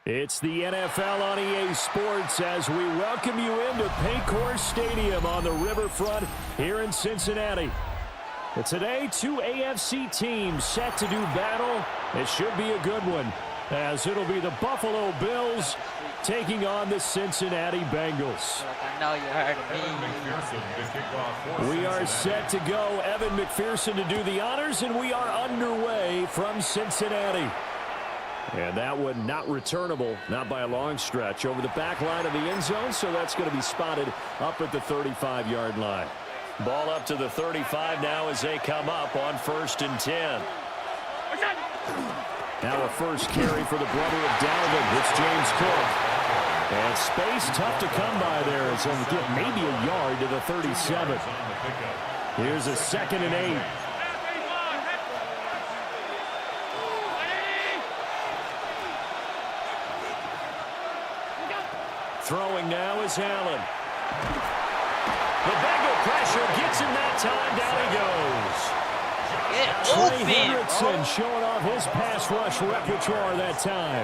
It's the NFL on EA Sports as we welcome you into Paycor Stadium on the riverfront here in Cincinnati. And today, two AFC teams set to do battle. It should be a good one, as it'll be the Buffalo Bills taking on the Cincinnati Bengals. I know you heard me. We are set to go. Evan McPherson to do the honors, and we are underway from Cincinnati. And that one not returnable, not by a long stretch, over the back line of the end zone, so that's going to be spotted up at the 35-yard line. Ball up to the 35 now as they come up on 1st and 10. Now a first carry for the brother of Dalvin. It's James Cook. And space tough to come by there as he'll get maybe a yard to the 37. Here's a 2nd and 8. Throwing now is Allen. The Bengal pressure gets him that time. Down he goes. Trey Hendrickson showing off his pass rush repertoire that time.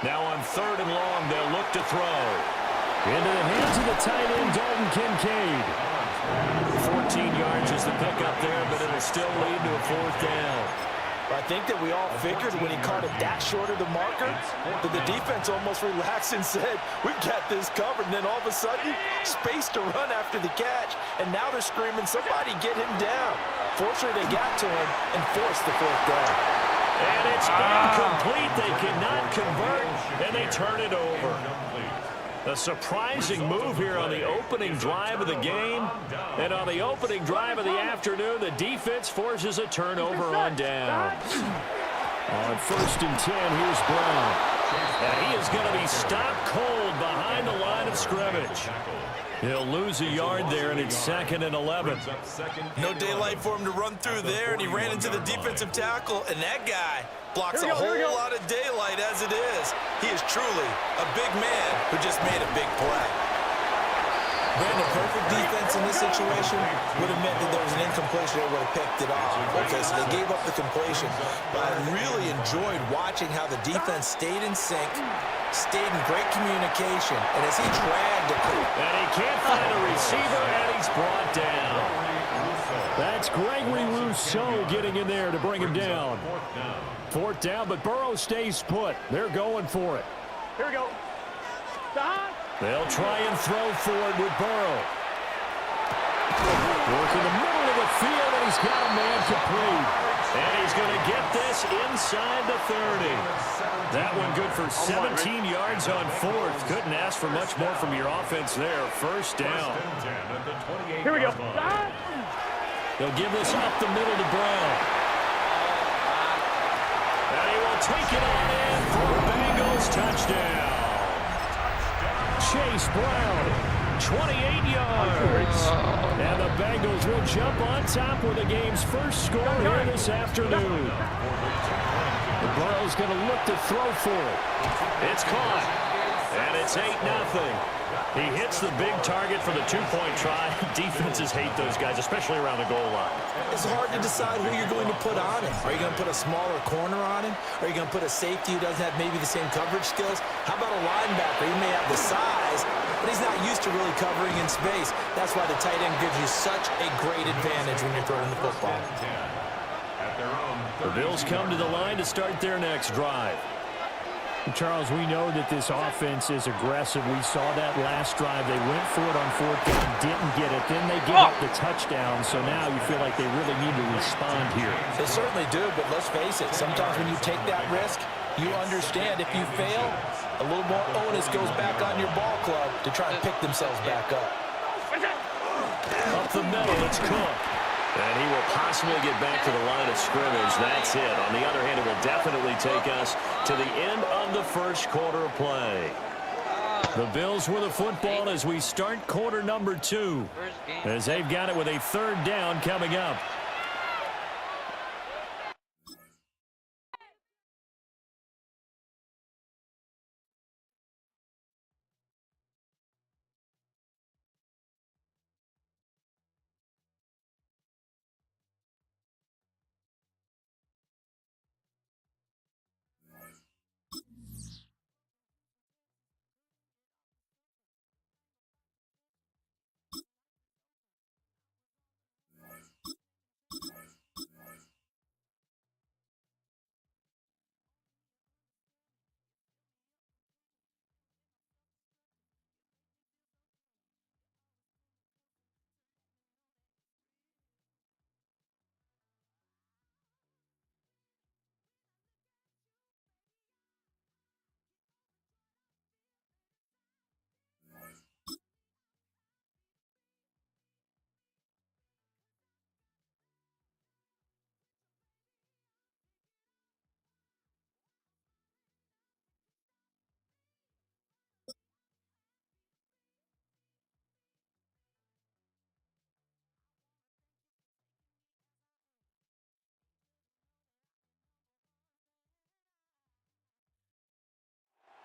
Now on 3rd and long, they'll look to throw. Into the hands of the tight end, Dalton Kincaid. 14 yards is the pickup there, but it'll still lead to a 4th down. I think that we all figured when he caught it that short of the marker that the defense almost relaxed and said, we've got this covered. And then all of a sudden, space to run after the catch. And now they're screaming, somebody get him down. Fortunately, they got to him and forced the 4th down. And it's incomplete. They cannot convert, and they turn it over. A surprising move here on the opening drive of the game. And on the opening drive of the afternoon, the defense forces a turnover on downs. On 1st and 10, here's Brown. And he is going to be stopped cold behind the line of scrimmage. He'll lose a yard there, and it's 2nd and 11. No daylight for him to run through there, and he ran into the defensive tackle, and that guy blocks a whole lot of daylight as it is. He is truly a big man who just made a big play. Brandon, perfect defense in this situation would have meant that there was an incompletion. They would have picked it off. Okay, so they gave up the completion. But I really enjoyed watching how the defense stayed in sync, stayed in great communication, and as he dragged it. And he can't find a receiver, and he's brought down. That's Gregory Rousseau getting in there to bring him down. 4th down, but Burrow stays put. They're going for it. Here we go. They'll try and throw forward with Burrow. Work in the middle of the field, and he's got a man complete. And he's going to get this inside the 30. That one good for 17 yards on 4th. Couldn't ask for much more from your offense there. 1st down. Here we go. They'll give this up the middle to Brown. And he will take it on in for a Bengals touchdown. Chase Brown, 28 yards. And the Bengals will jump on top with the game's first score here this afternoon. The Burrow's going to look to throw for it. It's caught. And it's 8-0. He hits the big target for the 2-point try. Defenses hate those guys, especially around the goal line. It's hard to decide who you're going to put on him. Are you going to put a smaller corner on him? Are you going to put a safety who doesn't have maybe the same coverage skills? How about a linebacker? He may have the size, but he's not used to really covering in space. That's why the tight end gives you such a great advantage when you're throwing the football. The Bills come to the line to start their next drive. Charles, we know that this offense is aggressive. We saw that last drive. They went for it on 4th down, didn't get it. Then they give up the touchdown, so now you feel like they really need to respond here. They certainly do, but let's face it. Sometimes when you take that risk, you understand if you fail, a little more onus goes back on your ball club to try and pick themselves back up. Up the middle, it's Cook. And he will possibly get back to the line of scrimmage. That's it. On the other hand, it will definitely take us to the end of the 1st quarter of play. The Bills with the football as we start quarter number 2. As they've got it with a 3rd down coming up.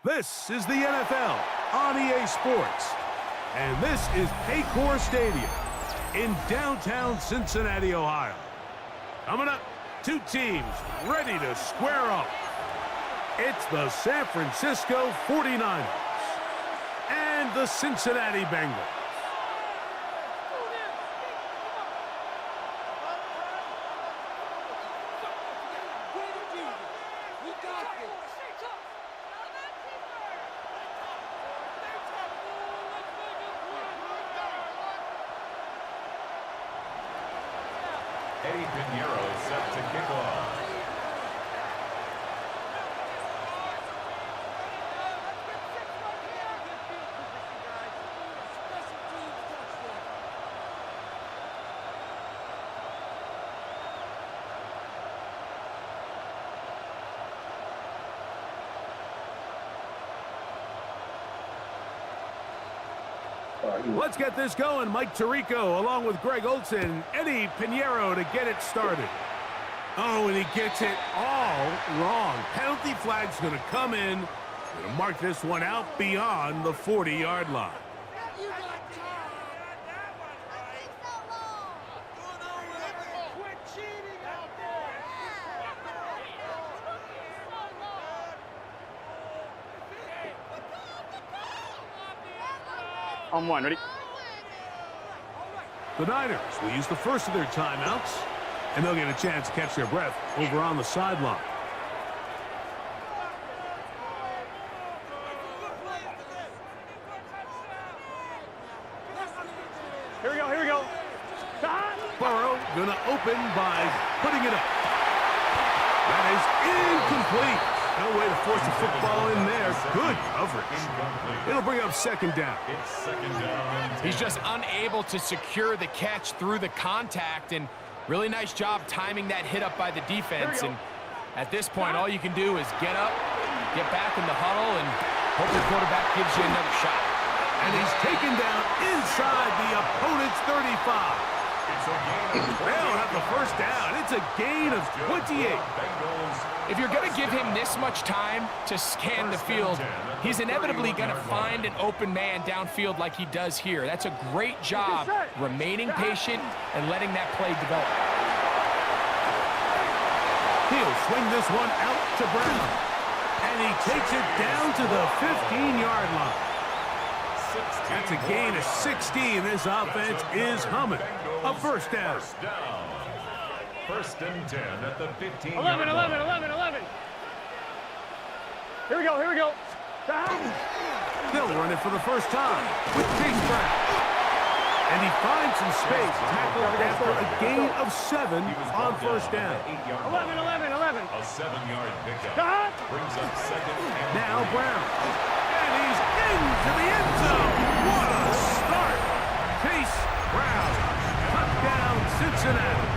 This is the NFL on EA Sports. And this is Paycor Stadium in downtown Cincinnati, Ohio. Coming up, two teams ready to square off. It's the San Francisco 49ers and the Cincinnati Bengals. Set to kick off. Let's get this going. Mike Tirico along with Greg Olson, Eddie Pinheiro to get it started. Oh, and he gets it all wrong. Penalty flag's going to come in. Going to mark this one out beyond the 40-yard line. On one, ready? The Niners will use the first of their timeouts, and they'll get a chance to catch their breath over on the sideline. Here we go, here we go. Burrow going to open by putting it up. That is incomplete. No way to force the football in there. Good coverage. It'll bring up second down. It's second down. He's just unable to secure the catch through the contact, and really nice job timing that hit up by the defense. And at this point, all you can do is get up, get back in the huddle, and hope the quarterback gives you another shot. And he's taken down inside the opponent's 35. They'll have the first down. It's a gain of 28. If you're going to give him this much time to scan the field, he's inevitably going to find an open man downfield like he does here. That's a great job remaining patient and letting that play develop. He'll swing this one out to Brown. And he takes it down to the 15-yard line. That's a gain of 16. This offense is humming. A first down. First and 10 at the 15. 11. Here we go, here we go. They'll run it for the first time with Chase Brown. And he finds some space. Tackled after a gain of 7 on first down. 11. A 7-yard pickup. Brings up second and Now Brown. And he's into the end zone. What a start. Chase Brown. Touchdown, Cincinnati.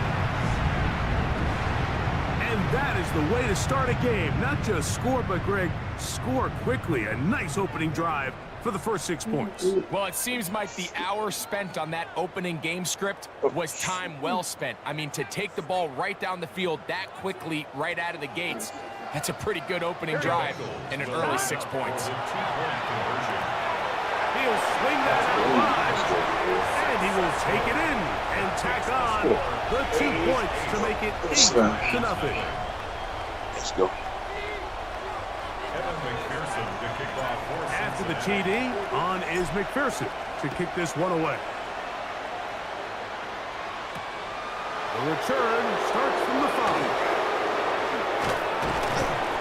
And that is the way to start a game. Not just score, but, Greg, score quickly. A nice opening drive for the first 6 points. Well, it seems like the hour spent on that opening game script was time well spent. I mean, to take the ball right down the field that quickly right out of the gates, that's a pretty good opening drive and an early 6 points. He'll swing that out wide, and he will take it in and tack on the 2 points to make it 8-0. Let's go. After the TD, on is McPherson to kick this one away. The return starts from the 5.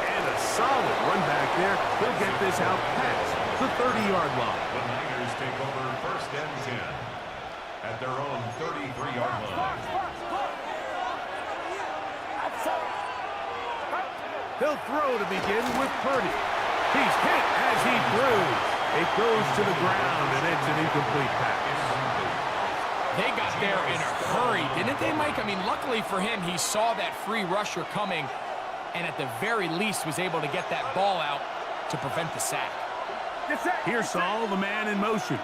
And a solid run back there. He'll get this out past the 30-yard line. The Niners take over first and 10 at their own 33-yard line. They'll throw to begin with Purdy. He's hit as he throws. It goes to the ground, and it's an incomplete pass. They got there in a hurry, didn't they, Mike? I mean, luckily for him, he saw that free rusher coming, and at the very least was able to get that ball out to prevent the sack. Pearsall, the man in motion.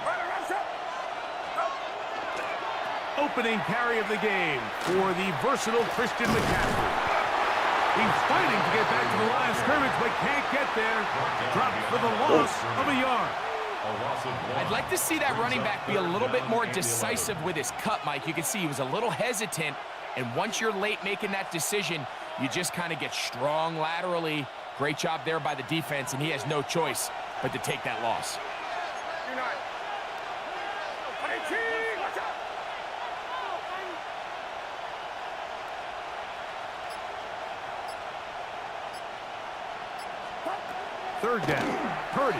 Opening carry of the game for the versatile Christian McCaffrey. He's fighting to get back to the line of scrimmage, but can't get there. Dropped for the loss of a yard. I'd like to see that running back be a little bit more decisive with his cut, Mike. You can see he was a little hesitant, and once you're late making that decision, you just kind of get strong laterally. Great job there by the defense, and he has no choice but to take that loss. Third down, Purdy.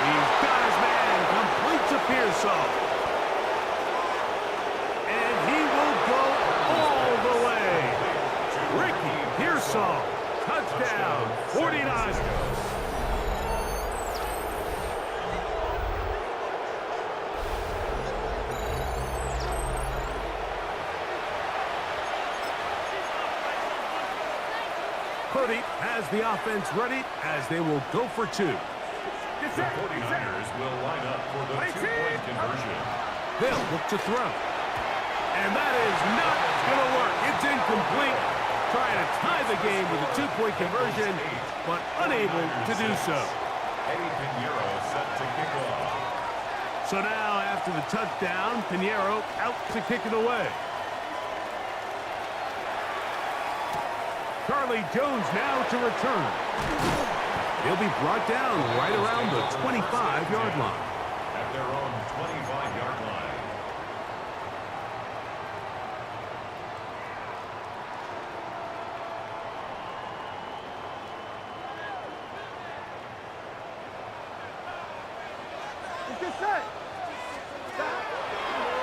He's got his man, complete to Pearsall. And he will go all the way. Ricky Pearsall, touchdown, 49ers. Purdy has the offense ready as they will go for two. The 49ers will line up for the two-point conversion. They'll look to throw. And that is not going to work. It's incomplete. Trying to tie the game with a two-point conversion, but unable to do so. Eddie Pinheiro set to kick off. So now, after the touchdown, Pinheiro out to kick it away. Charlie Jones now to return. He'll be brought down right around the 25-yard line. At their own 25-yard line.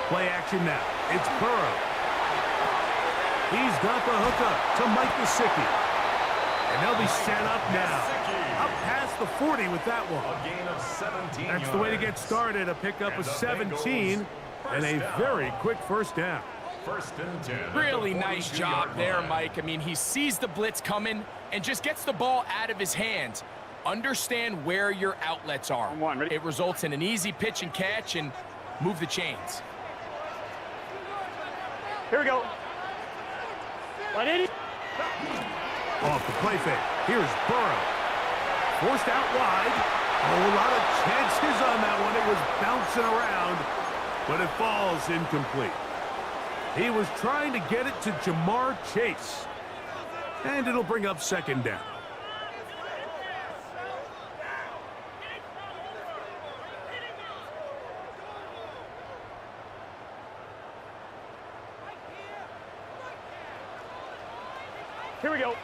Play action now. It's Burrow. He's got the hookup to Mike Gesicki. And they'll be set up now. Up past the 40 with that one. A gain of 17 That's the way to get started. A pickup of 17 and a very quick first down. First and 10. Really nice job there, Mike. I mean, he sees the blitz coming and just gets the ball out of his hands. Understand where your outlets are. It results in an easy pitch and catch and move the chains. Here we go. Off the play fake. Here's Burrow. Forced out wide. A lot of chances on that one. It was bouncing around, but it falls incomplete. He was trying to get it to Jamar Chase. And it'll bring up second down. Here we go.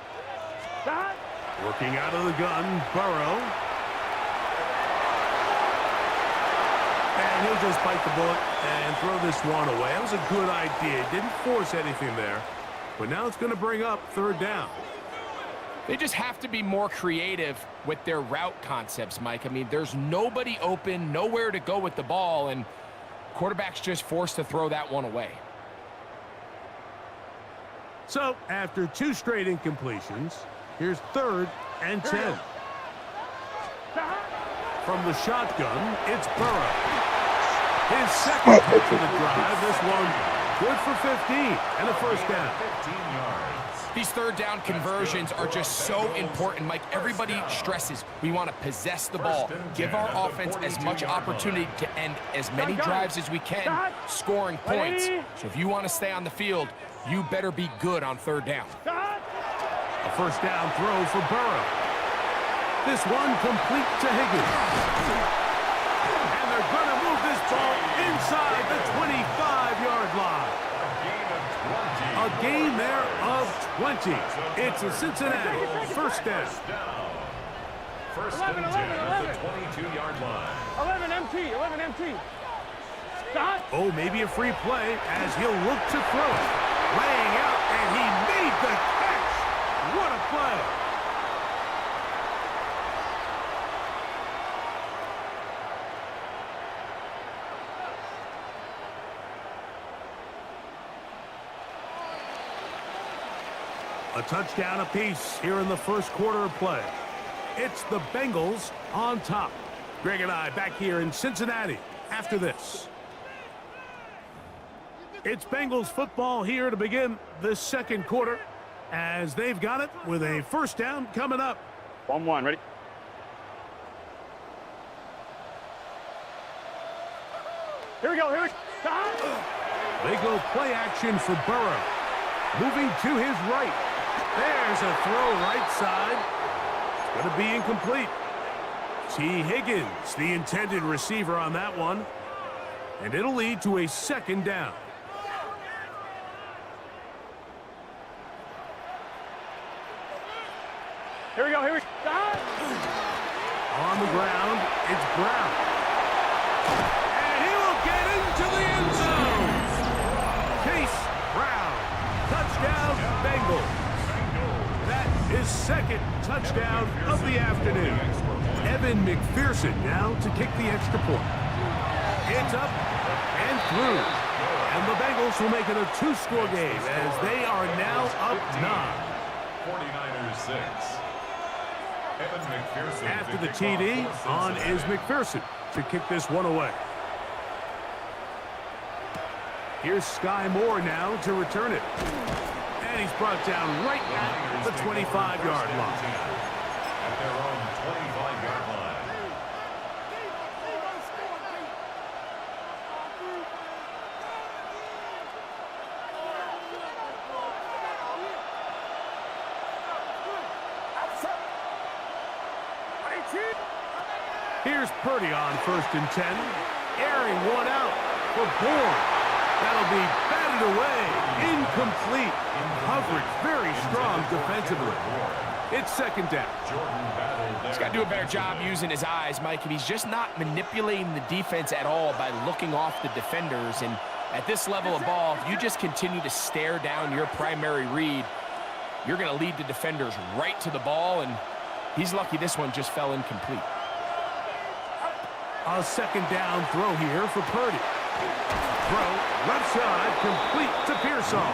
Working out of the gun, Burrow. And he'll just bite the bullet and throw this one away. That was a good idea. Didn't force anything there. But now it's going to bring up third down. They just have to be more creative with their route concepts, Mike. I mean, there's nobody open, nowhere to go with the ball, and quarterback's just forced to throw that one away. So, after two straight incompletions, here's third and 10. From the shotgun, it's Burrow. His second catch of the drive. This one good for 15 and a first down. 15 yards. These third down conversions are just so important, Mike. Everybody stresses we want to possess the ball, give our offense as much opportunity to end as many drives as we can, scoring points. So if you want to stay on the field, you better be good on third down. A first down throw for Burrow. This one complete to Higgins. And they're going to move this ball inside the 25-yard line. A gain there of 20. It's a Cincinnati first down. First and 10 at the 22-yard line. 11 MT. Oh, maybe a free play as he'll look to throw it. Laying out, and he made the catch. What a play. A touchdown apiece here in the first quarter of play. It's the Bengals on top. Greg and I back here in Cincinnati after this. It's Bengals football here to begin the second quarter as they've got it with a first down coming up. 1-1, ready? Here we go, here we go. They go play action for Burrow. Moving to his right. There's a throw right side. It's going to be incomplete. T. Higgins, the intended receiver on that one. And it'll lead to a second down. Here we go, here we go. On the ground, it's Brown. And he will get into the end zone. Chase Brown. Touchdown, Bengals. That is second touchdown of the afternoon. Evan McPherson now to kick the extra point. It's up and through. And the Bengals will make it a two-score game as they are now up 9. 49ers 6. Evan McPherson After the TD, on is McPherson to kick this one away. Here's Sky Moore now to return it. And he's brought down right at the 25-yard line. At their own 25-yard line. Here's Purdy on 1st and 10. Airing one out for Bourne. That'll be batted away. Incomplete. Coverage very strong defensively. It's second down. He's got to do a better job using his eyes, Mike, and he's just not manipulating the defense at all by looking off the defenders. And at this level of ball, if you just continue to stare down your primary read, you're going to lead the defenders right to the ball, and he's lucky this one just fell incomplete. A second down throw here for Purdy. Throw left side complete to Pearsall.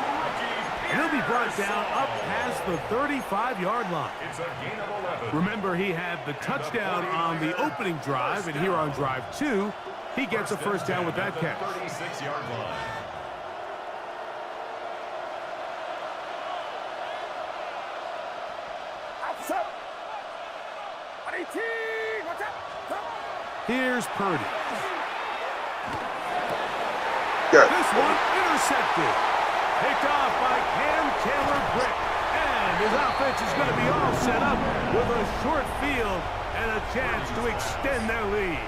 He'll be brought down up past the 35-yard line. It's a gain of 11. Remember, he had the touchdown on the opening drive, and here on drive 2, he gets a first down with that catch. 36-yard line. Here's Purdy. This one intercepted. Picked off by Cam Taylor-Britt. And his offense is going to be all set up with a short field and a chance to extend their lead.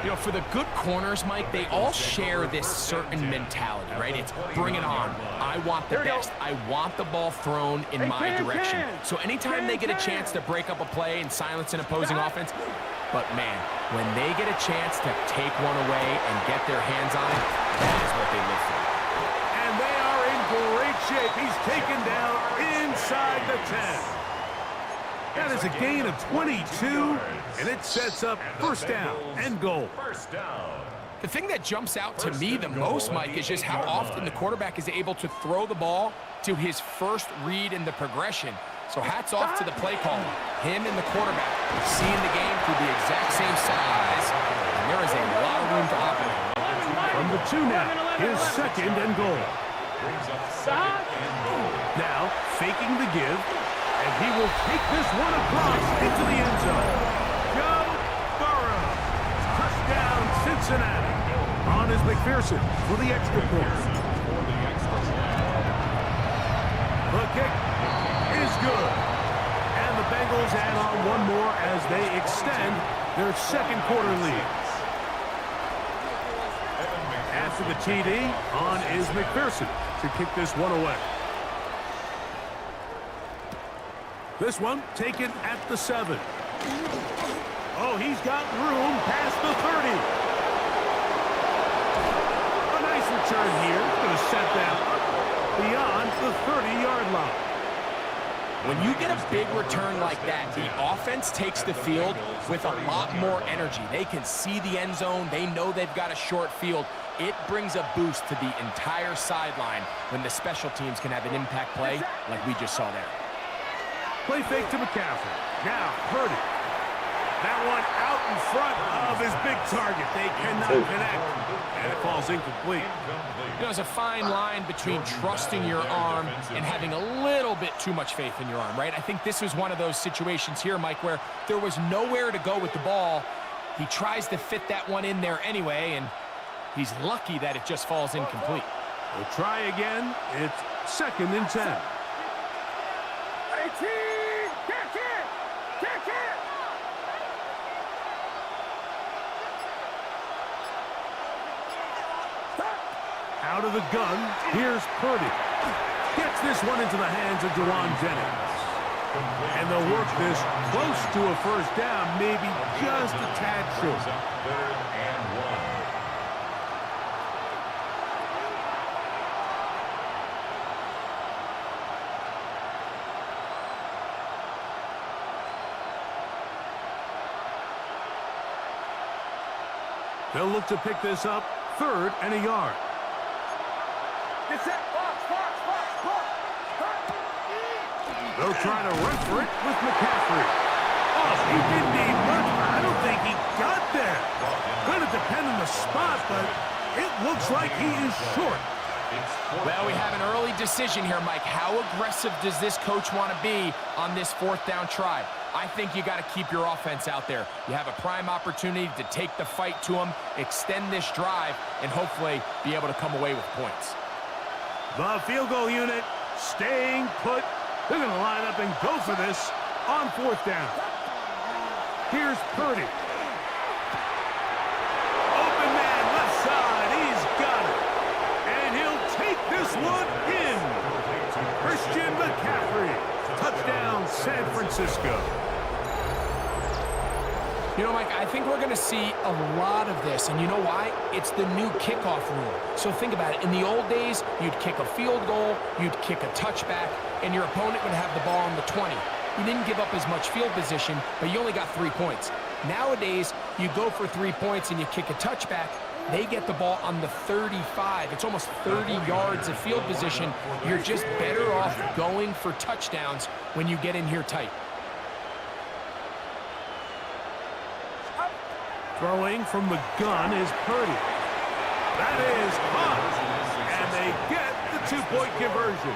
You know, for the good corners, Mike, they all share this certain mentality, right? It's bring it on. I want the best. I want the ball thrown in my direction. So anytime they get a chance to break up a play and silence an opposing offense, but man, when they get a chance to take one away and get their hands on it, that is what they live for. And they are in great shape. He's taken down inside the 10. That is a gain of 22, and it sets up first down and goal. The thing that jumps out to me the most, Mike, is just how often the quarterback is able to throw the ball to his first read in the progression. So hats off to the play caller, him and the quarterback, seeing the game through the exact same set of eyes, and there is a lot of room to operate. From the 2 now, here's second and goal. Now, faking the give, and he will take this one across into the end zone. Joe Burrow. Touchdown, Cincinnati. On is McPherson for the extra point. The kick is good. And the Bengals add on one more as they extend their second quarter lead. After the TD, on is McPherson to kick this one away. This one taken at the 7. Oh, he's got room past the 30. A nice return here. Going to set that beyond the 30-yard line. When you get a big return like that, the offense takes the field with a lot more energy. They can see the end zone. They know they've got a short field. It brings a boost to the entire sideline when the special teams can have an impact play like we just saw there. Play fake to McCaffrey. Now, Purdy. That one out in front of his big target. They cannot connect, and it falls incomplete. You know, there's a fine line between trusting your arm and having a little bit too much faith in your arm, right? I think this was one of those situations here, Mike, where there was nowhere to go with the ball. He tries to fit that one in there anyway, and he's lucky that it just falls incomplete. We'll try again. It's 2nd and 10. 18! Catch it! Catch it! Out of the gun, here's Purdy. Gets this one into the hands of Juwan Jennings. And they'll work this close to a first down, maybe just a tad short. 3rd and 1. They'll look to pick this up, 3rd and a yard. Get set! Box! Box! Box! Box! They'll try to run for it with McCaffrey. Oh, he didn't need much. I don't think he got there. Going to depend on the spot, but it looks like he is short. Well, we have an early decision here, Mike. How aggressive does this coach want to be on this 4th down try? I think you got to keep your offense out there. You have a prime opportunity to take the fight to them, extend this drive, and hopefully be able to come away with points. The field goal unit staying put. They're going to line up and go for this on 4th down. Here's Purdy. Open man, left side. He's got it. And he'll take this one in. Christian McCaffrey. Touchdown, San Francisco. You know, Mike, I think we're going to see a lot of this, and you know why? It's the new kickoff rule. So think about it. In the old days, you'd kick a field goal, you'd kick a touchback, and your opponent would have the ball on the 20. You didn't give up as much field position, but you only got 3 points. Nowadays, you go for 3 points and you kick a touchback, they get the ball on the 35. It's almost 30 yards of field position. You're just better off going for touchdowns when you get in here tight. Throwing from the gun is Purdy. That is caught. And they get the 2-point conversion.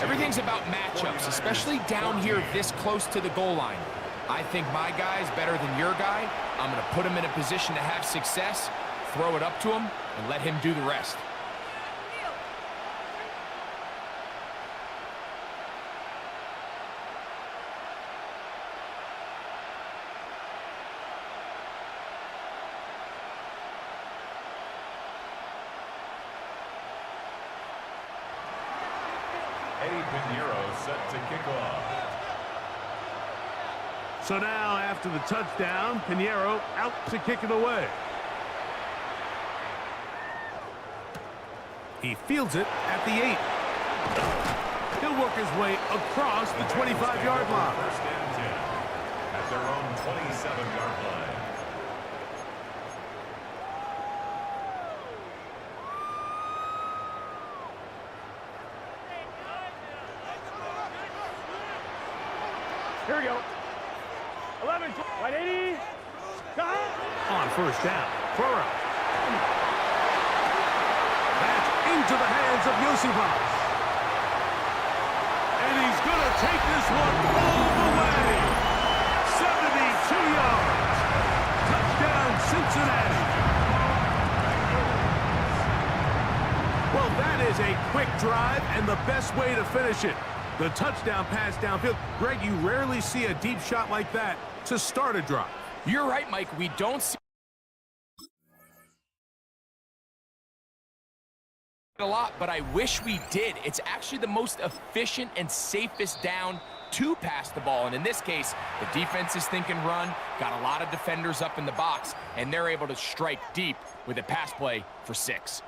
Everything's about matchups, especially down here this close to the goal line. I think my guy's better than your guy. I'm going to put him in a position to have success, throw it up to him, and let him do the rest. Set to kick off. So now, after the touchdown, Pinheiro out to kick it away. He fields it at the 8. He'll work his way across the 25-yard line. 1st and 10 at their own 27-yard line. Here we go. 11, 180. On 1st down, Burrow. That's into the hands of Yosifas. And he's going to take this one all the way. 72 yards. Touchdown, Cincinnati. Well, that is a quick drive and the best way to finish it. The touchdown pass downfield. Greg, you rarely see a deep shot like that to start a drive. You're right, Mike. We don't see it a lot, but I wish we did. It's actually the most efficient and safest down to pass the ball. And in this case, the defense is thinking run, got a lot of defenders up in the box, and they're able to strike deep with a pass play for 6.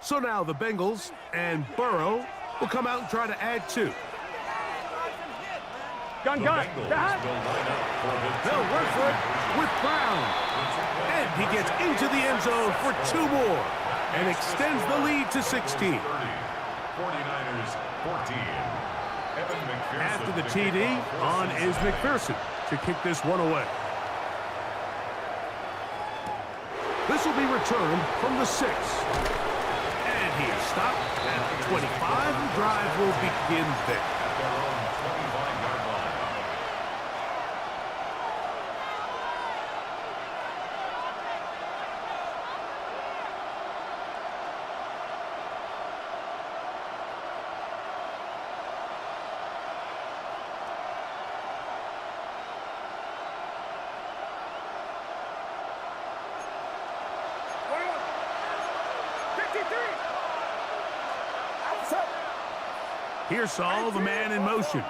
So now the Bengals and Burrow will come out and try to add 2. Gun. They'll run for it with Brown. And he gets into the end zone for 2 more. and extends the lead to 16. 49ers 14. After the TD, on is McPherson to kick this one away. This will be returned from the 6. And he is stopped at the 25. The drive will begin there. At their own 25-yard line. Here's Saul, the man in motion.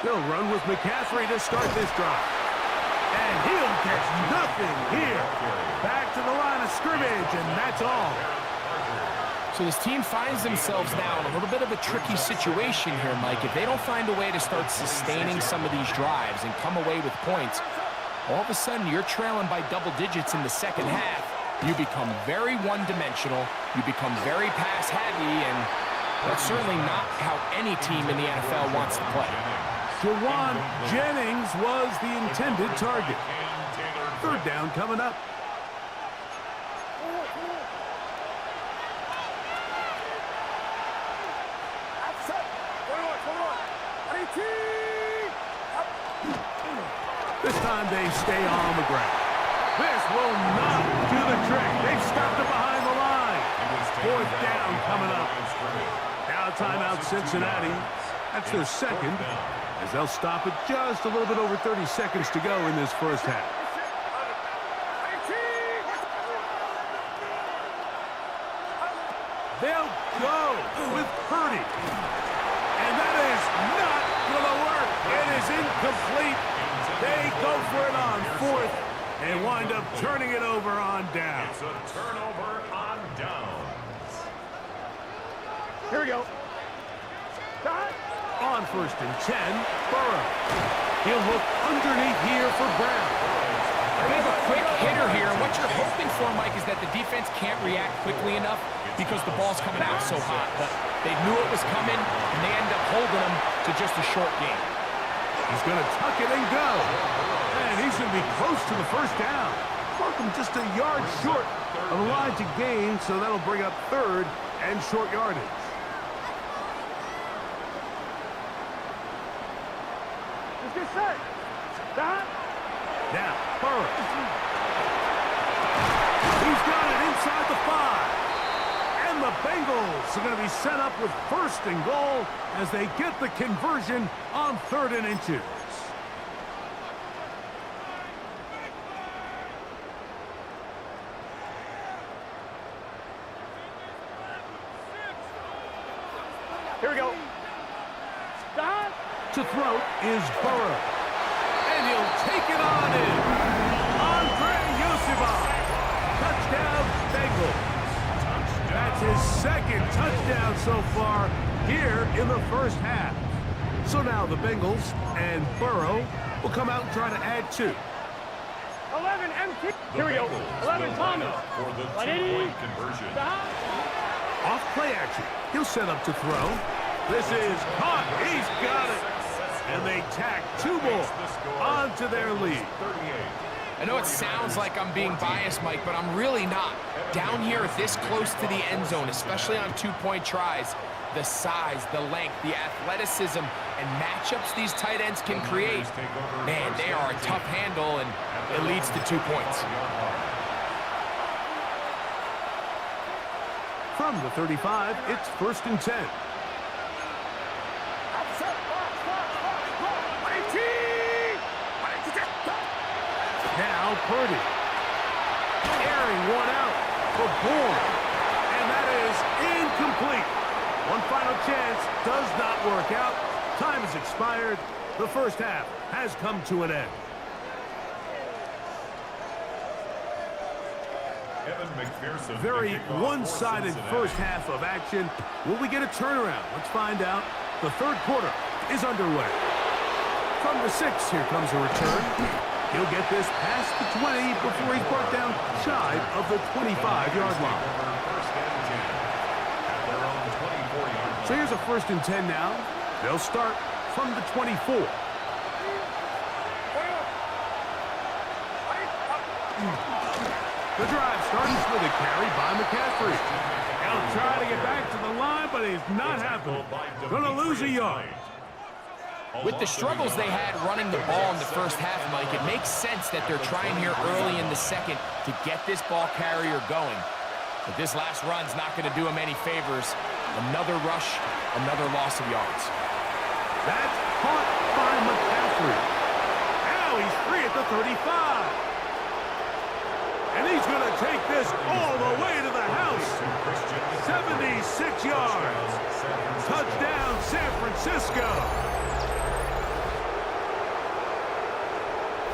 They'll run with McCaffrey to start this drive. And he'll catch nothing here. Back to the line of scrimmage, and that's all. So this team finds themselves now in a little bit of a tricky situation here, Mike. If they don't find a way to start sustaining some of these drives and come away with points, all of a sudden you're trailing by double digits in the second half. You become very one-dimensional. You become very pass-heavy, and that's certainly not how any team in the NFL wants to play. Jawan Jennings was the intended target. Third down coming up. This time they stay on the ground. This will not do the trick. They've stopped it behind the line. Fourth down coming up. Now timeout Cincinnati. That's their second, as they'll stop it just a little bit over 30 seconds to go in this first half. They'll go with Purdy. And that is not going to work. It is incomplete. They go for it on fourth and wind up turning it over on down. It's a turnover on downs. Here we go. On first and 10, Burrow. He'll look underneath here for Brown. They have a quick hitter here. What you're hoping for, Mike, is that the defense can't react quickly enough because the ball's coming out so hot. But they knew it was coming, and they end up holding them to just a short game. He's going to tuck it and go. And he's going to be close to the first down. Welcome just a yard short of the line to gain, so that'll bring up third and short yardage. Let's get set. Now, Burrow. He's got it inside the 5. And the Bengals are going to be set up with first and goal as they get the conversion on 3rd and inches. Here we go. To throw is Burrow. And he'll take it on in. Andre Yosifov. Touchdown, Bengals. That's his second touchdown so far here in the first half. So now the Bengals and Burrow will come out and try to add 2. 11 empty. Here we go. 11 Thomas. For the two-point conversion. Off play action. He'll set up to throw. This is caught. He's got it. And they tack 2 more onto their lead. I know it sounds like I'm being biased, Mike, but I'm really not. Down here this close to the end zone, especially on 2-point tries, the size, the length, the athleticism, and matchups these tight ends can create, man, they are a tough handle, and it leads to 2 points. From the 35, it's 1st and 10. Now Purdy. Airing one out for Bourne. And that is incomplete. One final chance does not work out. Time has expired. The first half has come to an end. Very one-sided first half of action. Will we get a turnaround? Let's find out. The third quarter is underway. From the 6, here comes a return. He'll get this past the 20 before he's brought down shy of the 25-yard line. So here's a 1st and 10 now. They'll start from the 24. The drive starts with a carry by McCaffrey. He'll try to get back to the line, but it's not happening. Going to lose a yard. With the struggles they had running the ball in the first half, Mike, it makes sense that they're trying here early in the second to get this ball carrier going. But this last run's not going to do him any favors. Another rush, another loss of yards. That's caught by McCaffrey. Now he's free at the 35. And he's going to take this all the way to the house. 76 yards. Touchdown, San Francisco.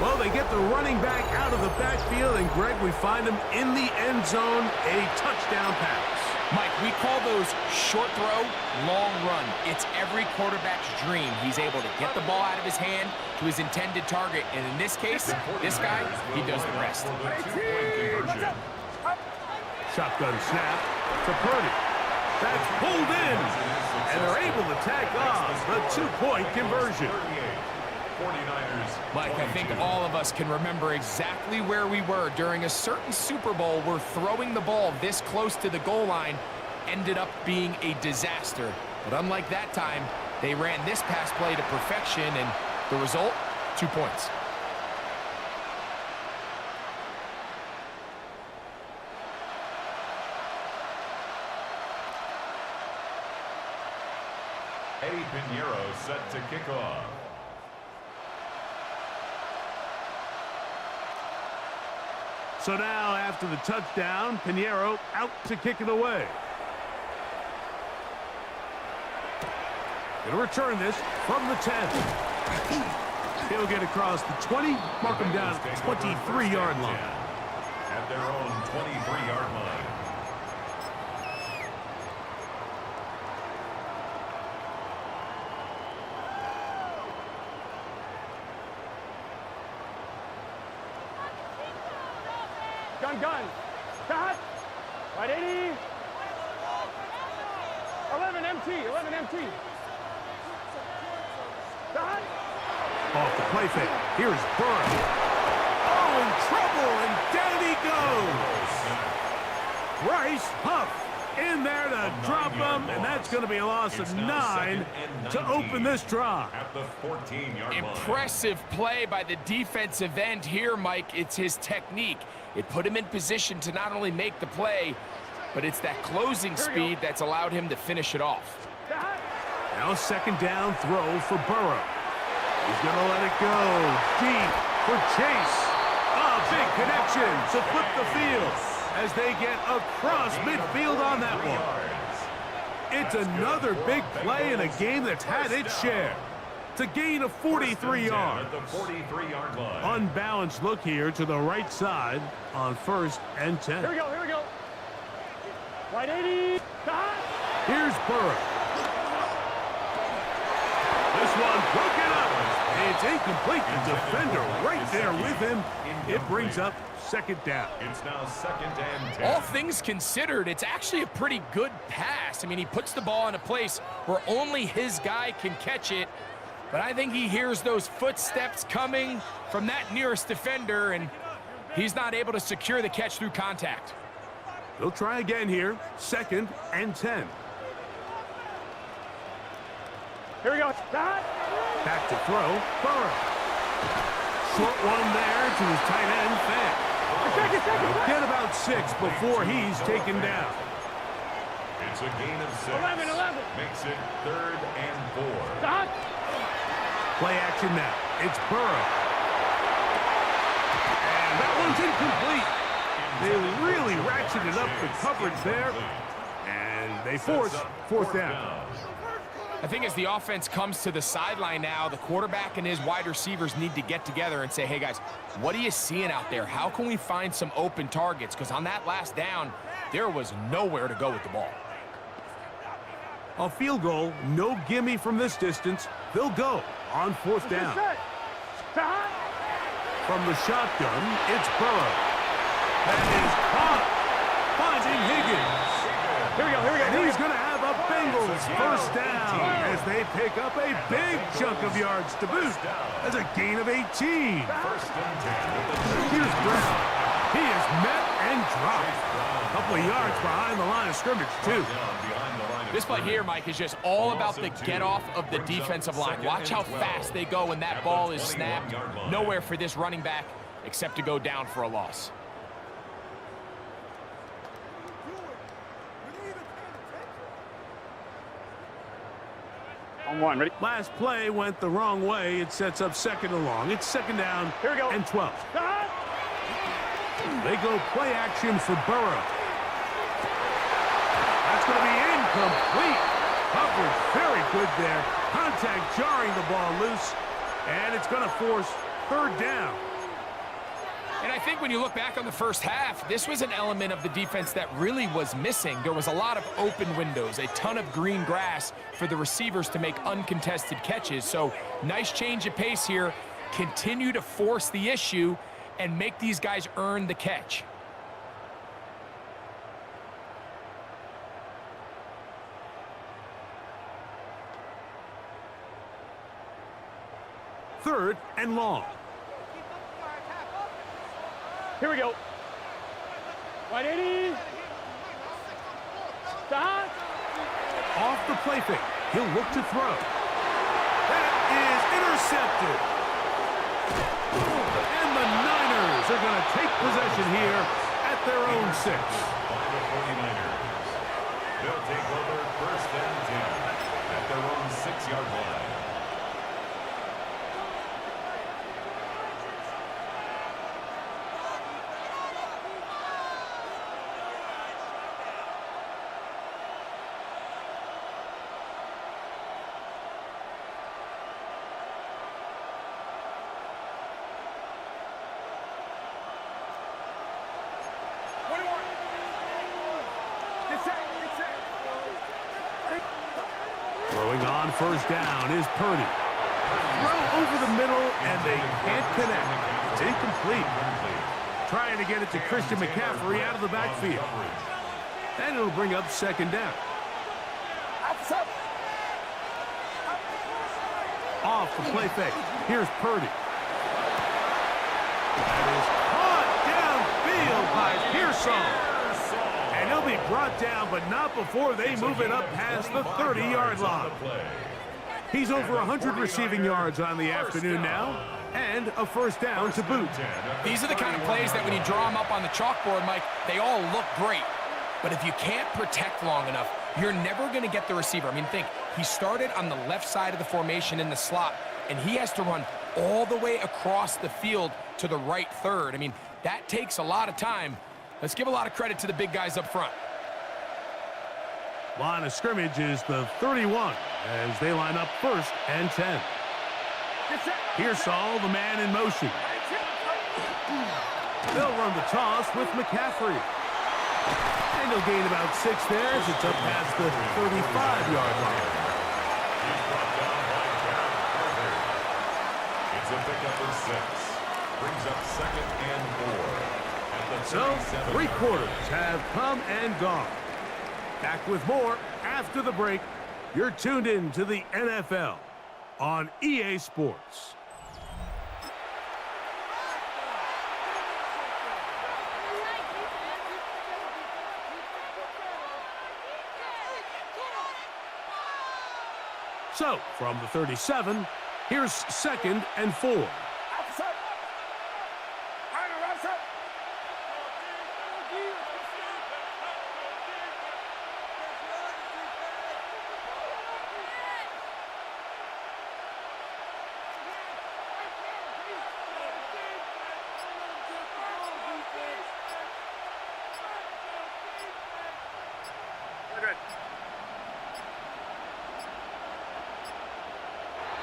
Well, they get the running back out of the backfield, and Greg, we find him in the end zone, a touchdown pass. Mike, we call those short throw, long run. It's every quarterback's dream. He's able to get the ball out of his hand to his intended target. And in this case, this guy, he does the rest. Shotgun snap to Purdy. That's pulled in. And they're able to tack off the 2-point conversion. Mike, I think all of us can remember exactly where we were during a certain Super Bowl where throwing the ball this close to the goal line ended up being a disaster. But unlike that time, they ran this pass play to perfection, and the result, 2 points. Eddie Pinheiro set to kick off. So now, after the touchdown, Pinheiro out to kick it away. Going to return this from the 10. He'll get across the 20, mark him down at the 23-yard line. At their own 23-yard line. Gun. Cut. Right 80. 11 MT. Cut. Off the play fake. Here's Burrow. Oh, in trouble, and down he goes. Bryce Huff in there to drop him, and that's going to be a loss of 9 to open this drive. At the 14-yard line. Impressive play by the defensive end here, Mike. It's his technique. It put him in position to not only make the play, but it's that closing speed that's allowed him to finish it off. Now 2nd down throw for Burrow. He's going to let it go deep for Chase. A big connection to flip the field as they get across midfield on that one. It's another big play in a game that's had its share. To gain of 43 yards. At the 43-yard line. Unbalanced look here to the right side on 1st and 10. Here we go. Right 80. Cut. Here's Burrow. This one broken up. It's incomplete. The defender right there with him. It brings up 2nd down. It's now 2nd and 10. All things considered, it's actually a pretty good pass. I mean, he puts the ball in a place where only his guy can catch it. But I think he hears those footsteps coming from that nearest defender, and he's not able to secure the catch through contact. They'll try again here. 2nd and 10. Here we go. Cut. Back to throw. Burrow. Short one there to his tight end, Fant. He'll get about 6 before he's taken down. It's a gain of 6. 11. Makes it 3rd and 4. Cut. Play action now. It's Burrow. And that one's incomplete. They really ratcheted up the coverage there. And they force 4th down. I think as the offense comes to the sideline now, the quarterback and his wide receivers need to get together and say, hey, guys, what are you seeing out there? How can we find some open targets? Because on that last down, there was nowhere to go with the ball. A field goal, no gimme from this distance. They'll go on 4th down. From the shotgun, it's Burrow. That is caught. Finding Higgins. Here we go, here we go. And he's going to have a Bengals first down as they pick up a big chunk of yards to boot. As a gain of 18. Here's Brown. He is met and dropped. A couple of yards behind the line of scrimmage, too. This play here, Mike, is just all about the get-off of the defensive line. Watch how fast they go when that ball is snapped. Nowhere for this running back except to go down for a loss. On one, ready? Last play went the wrong way. It sets up second and long. It's second down and 12. They go play action for Burrow. That's going to be incomplete. Coverage very good there. Contact jarring the ball loose. And it's going to force third down. And I think when you look back on the first half, this was an element of the defense that really was missing. There was a lot of open windows, a ton of green grass for the receivers to make uncontested catches. So nice change of pace here. Continue to force the issue and make these guys earn the catch. Third and long. Here we go. 180. Stop. Off the play fake. He'll look to throw. That is intercepted. And the Niners are going to take possession here at their own 6. The 49ers. They'll take over first and 10 at their own 6-yard line. Throwing on first down is Purdy. Throw over the middle, and they can't connect. It's incomplete. Trying to get it to Christian McCaffrey out of the backfield. And it'll bring up second down. Off the play fake. Here's Purdy. That is caught downfield by Pearson. And he'll be brought down, but not before they move it up past the 30-yard line. He's over 100 receiving yards on the afternoon now, and a first down to boot. These are the kind of plays that when you draw them up on the chalkboard, Mike, they all look great. But if you can't protect long enough, you're never going to get the receiver. I mean, think, he started on the left side of the formation in the slot, and he has to run all the way across the field to the right third. I mean, that takes a lot of time. Let's give a lot of credit to the big guys up front. Line of scrimmage is the 31 as they line up first and 10. Pearsall, the man in motion. They'll run the toss with McCaffrey. And he'll gain about 6 there as it's up past the 35-yard line. It's a pickup of 6. Brings up second and 4. So, 3 quarters have come and gone. Back with more after the break. You're tuned in to the NFL on EA Sports. So, from the 37, here's second and 4.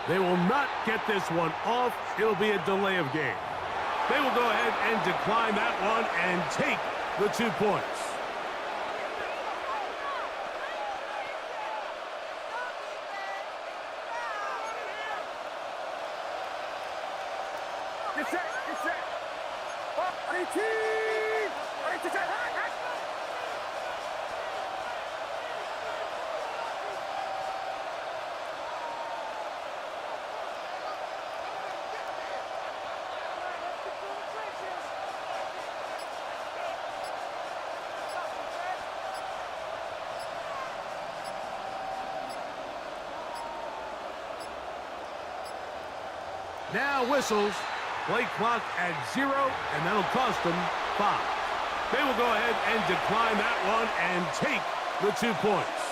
They will not get this one off. It'll be a delay of game. They will go ahead and decline that one and take the 2 points. Get set, get set. Now whistles. Play clock at 0, and that'll cost them 5. They will go ahead and decline that one and take the 2 points.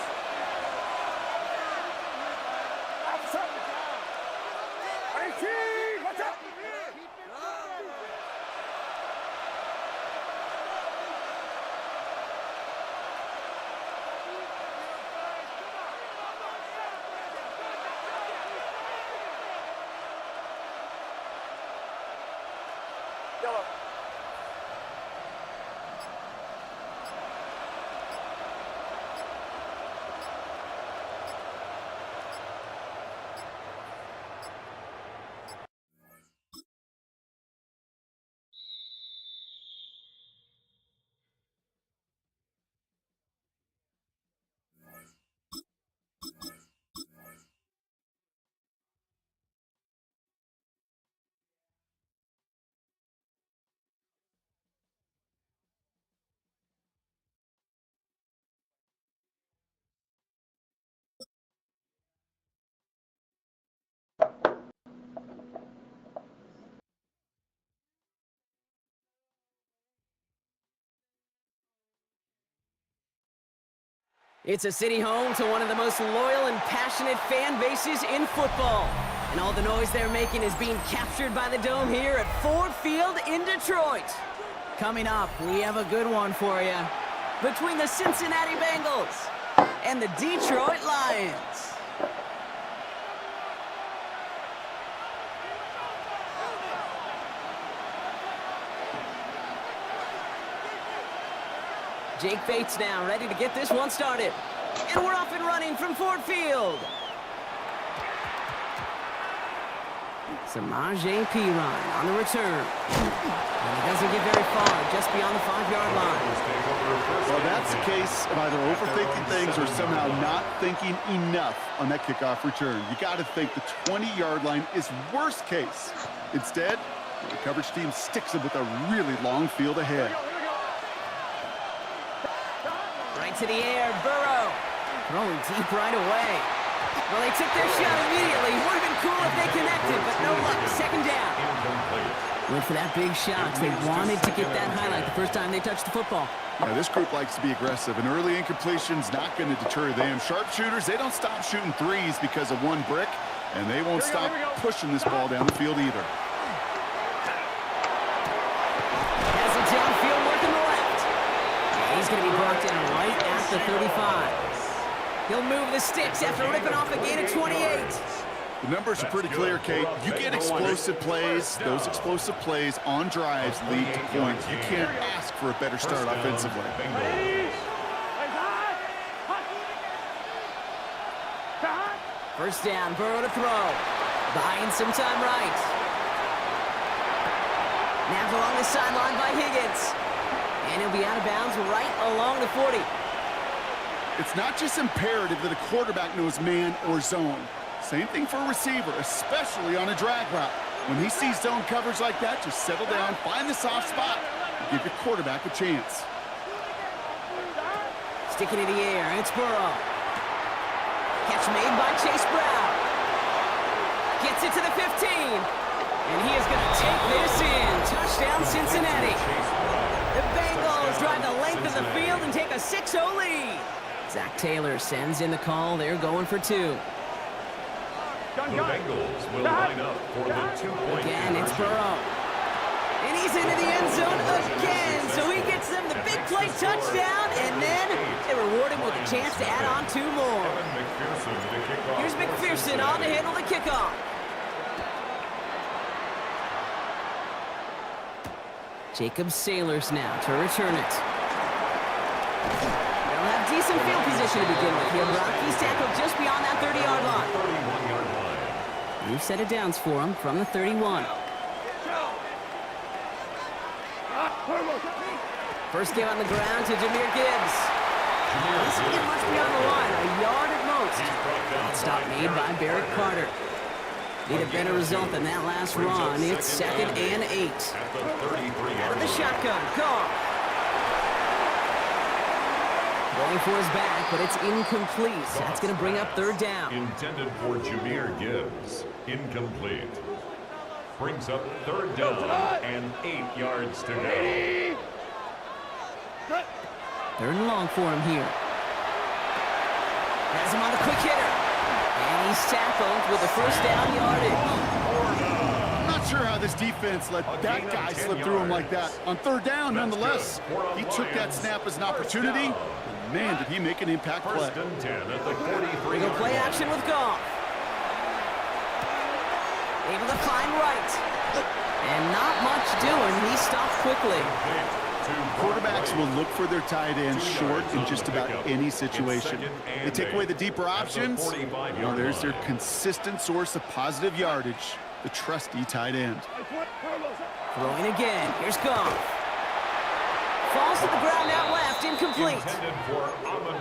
It's a city home to one of the most loyal and passionate fan bases in football. And all the noise they're making is being captured by the Dome here at Ford Field in Detroit. Coming up, we have a good one for you. Between the Cincinnati Bengals and the Detroit Lions. Jake Bates now ready to get this one started. And we're off and running from Ford Field. Samaje Perine on the return. And he doesn't get very far, just beyond the 5-yard line. Well, that's the case of either overthinking things or somehow not thinking enough on that kickoff return. You got to think the 20-yard line is worst case. Instead, the coverage team sticks him with a really long field ahead. Right to the air, Burrow. Throwing deep right away. Well, they took their shot immediately. Would have been cool if they connected, but no luck. Second down. Went for that big shot. They wanted to get that highlight the first time they touched the football. Now, this group likes to be aggressive, and early incompletion's not going to deter them. Sharpshooters, they don't stop shooting threes because of one brick, and they won't stop pushing this ball down the field either. Has it downfield working the left. He's going to be brought down right at the 35. He'll move the sticks after ripping off a gain of 28. The numbers are pretty clear, Kate. You get explosive plays. Those explosive plays on drives lead to points. You can't ask for a better start offensively. First down, Burrow to throw. Buying some time right. Nabbed along the sideline by Higgins. And he'll be out of bounds right along the 40. It's not just imperative that a quarterback knows man or zone. Same thing for a receiver, especially on a drag route. When he sees zone coverage like that, just settle down, find the soft spot, and give your quarterback a chance. Sticking in the air, it's Burrow. Catch made by Chase Brown. Gets it to the 15. And he is going to take this in. Touchdown, Cincinnati. The Bengals drive the length of the field and take a 6-0 lead. Zach Taylor sends in the call. They're going for 2. The Bengals will line up for the 2-point. Again, it's Burrow. And he's into the end zone again. So he gets them the big play touchdown, and then they reward him with a chance to add on 2 more. Here's McPherson on to handle the kickoff. Jacob Sailors now to return it. They'll have decent field position to begin with here. He's tackled just beyond that 30-yard line. New set of downs for him from the 31. First game on the ground to Jahmyr Gibbs. This will get much beyond the line, a yard at most. That stop made by Barrett Carter. Need a better result than that last run. It's 2nd and 8. Out of the shotgun, Goff. Going for his back, but it's incomplete. That's going to bring up 3rd down. Intended for Jahmyr Gibbs. Incomplete. Brings up 3rd down and 8 yards to go. 3rd and long for him here. Has him on the quick hitter. And he's tackled with the 1st down yardage. I'm not sure how this defense let that guy slip through him like that. On 3rd down, nonetheless, he took that snap as an opportunity. Man, did he make an impact play. We go play action with Goff. Able to find right. And not much doing. He stopped quickly. Quarterbacks will look for their tight ends short in just about any situation. They take away the deeper options. Well, there's their consistent source of positive yardage, the trusty tight end. Throwing again. Here's Goff. Falls to the ground out left, incomplete.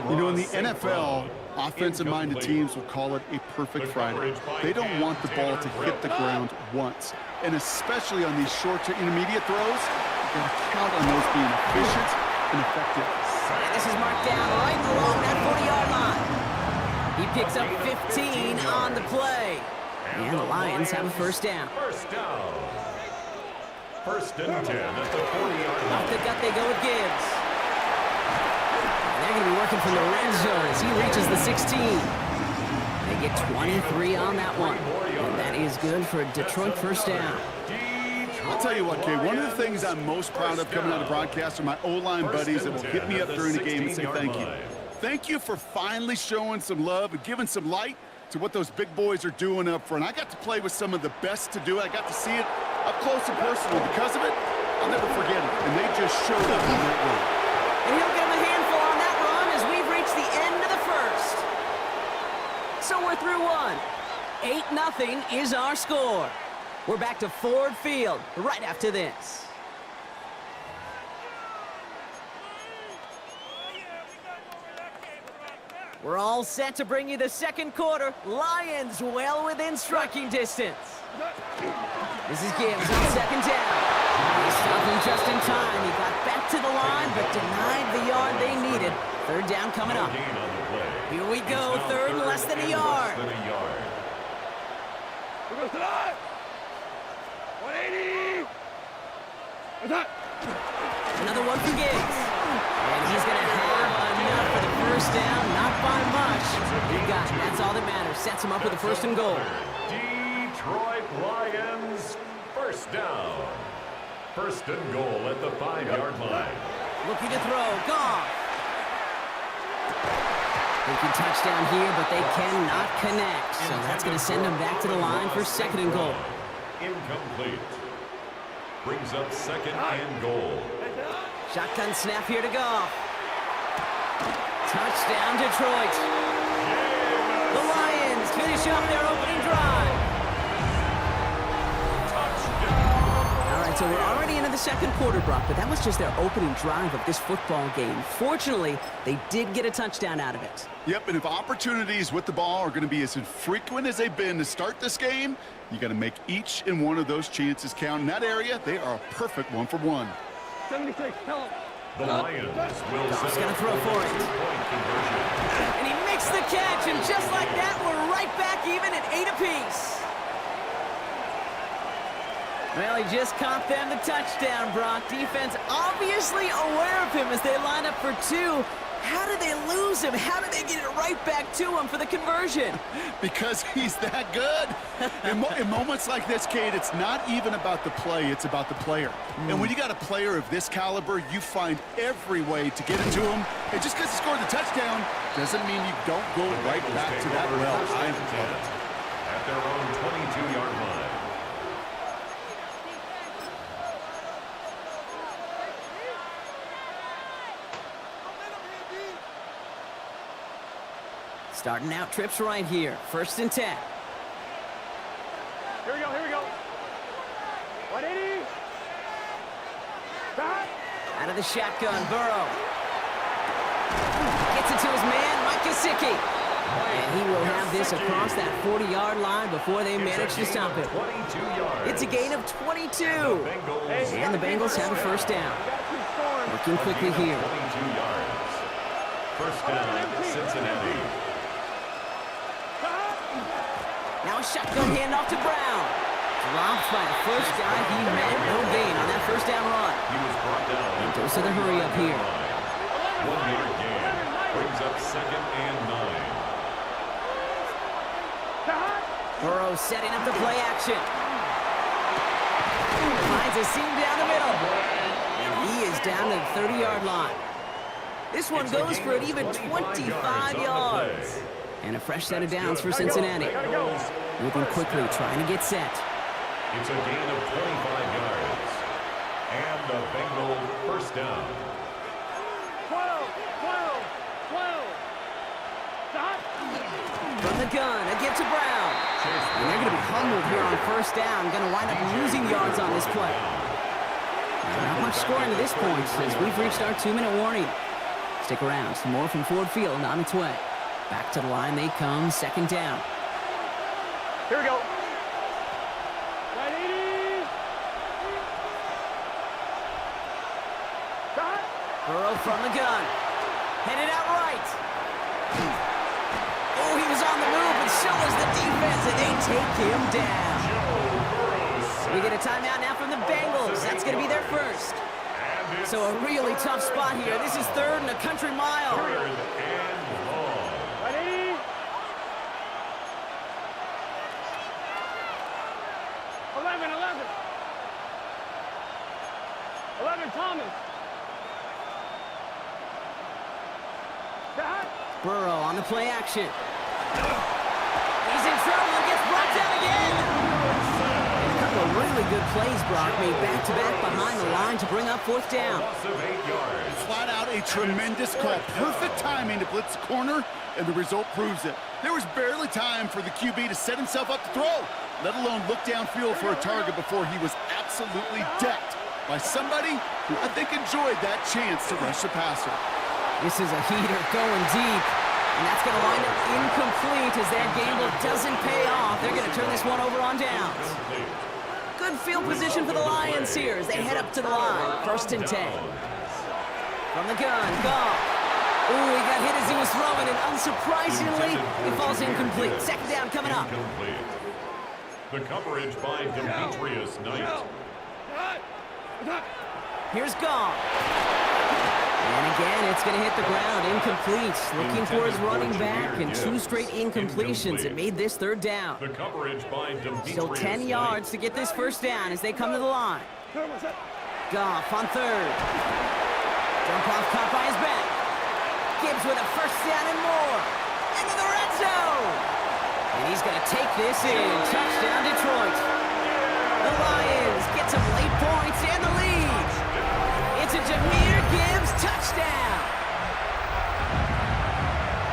You know, in the NFL, offensive-minded teams will call it a perfect Friday. They don't want the ball to hit the ground once. And especially on these short to intermediate throws, you've got to count on those being efficient and effective. And this is marked down right along that 40-yard line. He picks up 15 on the play. And the Lions have a 1st down. 1st and 10 at the 40-yard line. Off the gut they go with Gibbs. And they're going to be working from the red zone as he reaches the 16. They get 23 on that one. And that is good for a Detroit 1st down. I'll tell you what, Kay, one of the things I'm most proud of coming out of broadcast are my O-line buddies that will hit me up during the game and say thank you. Thank you for finally showing some love and giving some light to what those big boys are doing up front. I got to play with some of the best to do it. I got to see it up close and personal. Because of it, I'll never forget it. And they just showed up in that way. And he'll get him a handful on that run as we've reached the end of the 1st. So we're through 1. 8-0 is our score. We're back to Ford Field right after this. We're all set to bring you the 2nd quarter. Lions well within striking distance. This is Gibbs on 2nd down. He stopped him just in time. He got back to the line, but denied the yard they needed. 3rd down coming up. Here we go, 3rd and less than a yard. Another one for Gibbs. And he's going to have enough for the 1st down. Not by much. He got it. That's all that matters. Sets him up with a 1st and goal. Detroit Lions, 1st down. 1st and goal at the 5-yard line. Looking to throw. Goff. They can touchdown here, but they cannot connect. So that's going to send them back to the line for 2nd and goal. Incomplete. Brings up 2nd and goal. Shotgun snap here to Goff. Touchdown, Detroit. The Lions finish up their opening drive. All right, so we're already into the 2nd quarter, Brock, but that was just their opening drive of this football game. Fortunately, they did get a touchdown out of it. Yep, and if opportunities with the ball are going to be as infrequent as they've been to start this game, you got to make each and one of those chances count. In that area, they are a perfect 1-for-1. 76, tell him. The Lions will Goff's going to throw for it. And he makes the catch, and just like that, we're right back even at 8 apiece. Well, he just caught them the touchdown, Brock. Defense obviously aware of him as they line up for 2. How did they lose him? How did they get it right back to him for the conversion? Because he's that good. In moments like this, Kate, it's not even about the play, it's about the player. And when you got a player of this caliber, you find every way to get it to him. And just because he scored the touchdown doesn't mean you don't go right back to that well. I love it. At their own 22-yard line. Starting out trips right here. 1st and 10. Here we go, here we go. 180. Back. Out of the shotgun, Burrow. Gets it to his man, Mike Gesicki. And he will have this across that 40-yard line before they manage to stop it. It's a gain of 22. And the Bengals have a first down. Working quickly here. First down, Cincinnati. Now a shotgun handoff to Brown. Dropped by the first guy. He had no gain on that first down run. He was brought down. And goes to the hurry up here. 1-yard gain. Brings up 2nd and 9. Burrow setting up the play action. Finds a seam down the middle. And he is down to the 30-yard line. This one goes for an even 25 yards. And a fresh set of downs for Cincinnati. Moving quickly, trying to get set. It's a gain of 25 yards. And the Bengal first down. 12. From the gun, a give to Brown. And they're going to be humbled here on first down. Going to wind up losing yards on this play. Not much scoring to this point as we've reached our 2-minute warning. Stick around. Some more from Ford Field on its way. Back to the line they come, second down. Here we go. Burrow from the gun. Headed out right. Oh, he was on the move, and so was the defense, and they take him down. We get a timeout now from the Bengals. That's going to be their first. So a really tough spot here. This is 3rd and a country mile. 3rd and long. 11, Thomas. Burrow on the play action. He's in trouble and gets brought down again. And a couple of really good plays, Brock, made back-to-back behind the line to bring up 4th down. Loss of 8 yards. Flat out a tremendous call. Perfect timing to blitz the corner, and the result proves it. There was barely time for the QB to set himself up to throw, let alone look downfield for a target before he was absolutely decked by somebody who I think enjoyed that chance to rush the passer. This is a heater going deep, and that's going to wind up incomplete as that gamble doesn't pay off. They're going to turn this one over on downs. Good field position for the Lions here as they head up to the line. 1st and 10. From the gun, Goff. Ooh, he got hit as he was throwing, and unsurprisingly, it falls incomplete. 2nd down coming up. Incomplete. The coverage by Demetrius Knight. Here's Goff. And again, it's going to hit the ground. Incomplete. Looking for his running back, and 2 straight incompletions. It made this 3rd down. The coverage by Demetrius Still 10 yards to get this first down as they come to the line. Goff on 3rd. Jump off caught by his back. Gibbs with a first down and more. Into the red zone. And he's going to take this in. Touchdown, Detroit. The Lions get some late points and the lead. It's a Jahmyr Gibbs touchdown.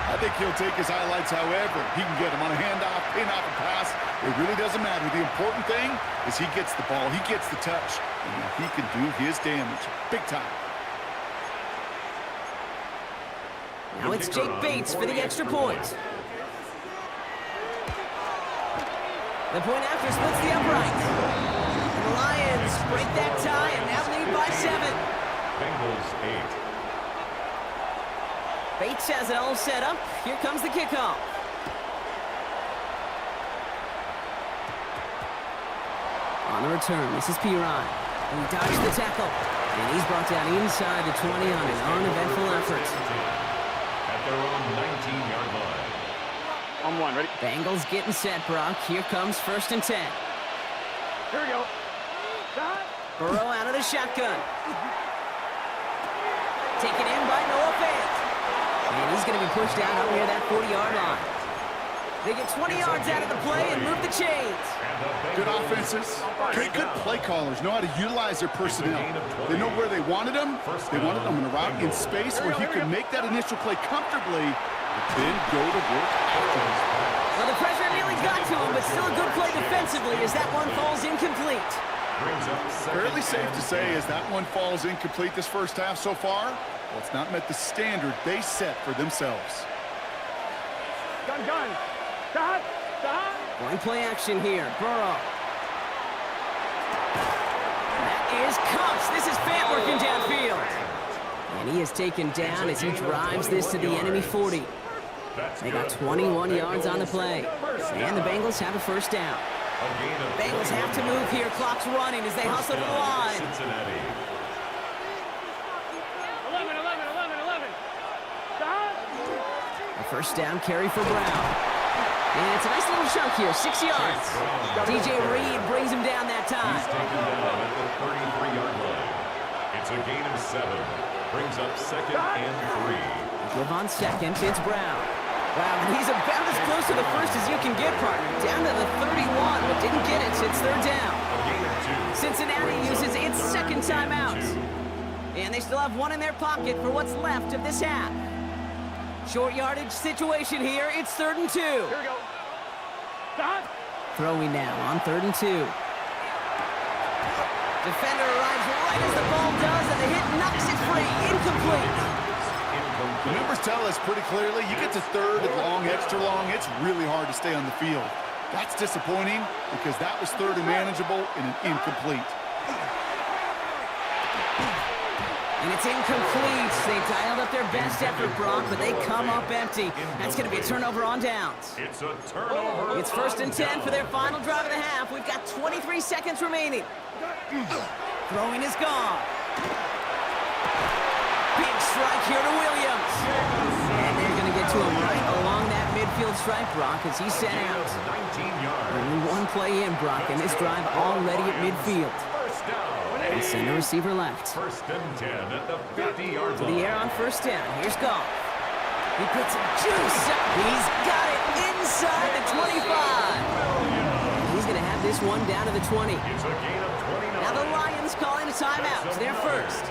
I think he'll take his highlights however he can get them on a handoff, pin off a pass. It really doesn't matter. The important thing is he gets the ball, he gets the touch, and he can do his damage. Big time. Now it's Jake Bates for the extra point. The point after splits the upright. And the Lions break that tie and now lead by 7. Bengals 8. Bates has it all set up. Here comes the kickoff. On the return, this is Piran. He dodged the tackle. And he's brought down inside the 20 on an uneventful effort. At their own 19-yard line. On 1, ready? Bengals getting set, Brock. Here comes 1st and 10. Here we go. Burrow out of the shotgun. Taken in by Noah Fant. And he's going to be pushed down up near that 40-yard line. They get 20 yards out of the play and move the chains. Good offenses, good play callers know how to utilize their personnel. They know where they wanted them. They wanted them in a route in space where he could make that initial play comfortably, but then go to work afterwards. Well, the pressure nearly got to him, but still a good play defensively as that one falls incomplete. Brings up second Fairly safe and to say 10. as that one falls incomplete this first half so far, well, it's not met the standard they set for themselves. Gun. Stop. Going play action here. Burrow. That is Cups. This is Fant working downfield. And he is taken down as he drives this to the enemy 40. They got 21 yards on the play. And the Bengals have a first down. Bengals have to move here. Clock's running as they hustle to the line. Cincinnati. 11. Stop. A first down carry for Brown. And it's a nice little chunk here, 6 yards. DJ Reed brings him down that He's time. taken down at the 33-yard line. It's a gain of 7. Brings up second and 3. Give on second, it's Brown. Wow, and he's about as close to the first as you can get, partner. Down to the 31, but didn't get it, so it's third down. A gain of 2. Cincinnati uses its second timeout. And they still have one in their pocket for what's left of this half. Short yardage situation here. It's 3rd and 2. Here we go. Stop. Throwing now on 3rd and 2. Defender arrives right as the ball does, and the hit knocks it free. Incomplete. The numbers tell us pretty clearly, you get to third and long, extra long, it's really hard to stay on the field. That's disappointing because that was third and manageable and an incomplete. And it's incomplete. They dialed up their best effort, Brock, but they come up empty. That's going to be a turnover on downs. It's a turnover. It's 1st and 10 for their final drive of the half. We've got 23 seconds remaining. Throwing is gone. Big strike here to Williams. And they're going to get to him right along that midfield stripe, Brock, as he's sent out. 19 yards. Only one play in, Brock, and this drive already at midfield. First down. And send the receiver left. 1st and 10 at the 50-yard To line. the air on 1st down. Here's Goff. He puts some juice. He's got it inside the 25. He's going to have this one down to the 20. It's a gain of 29. Now the Lions calling a timeout. It's their first.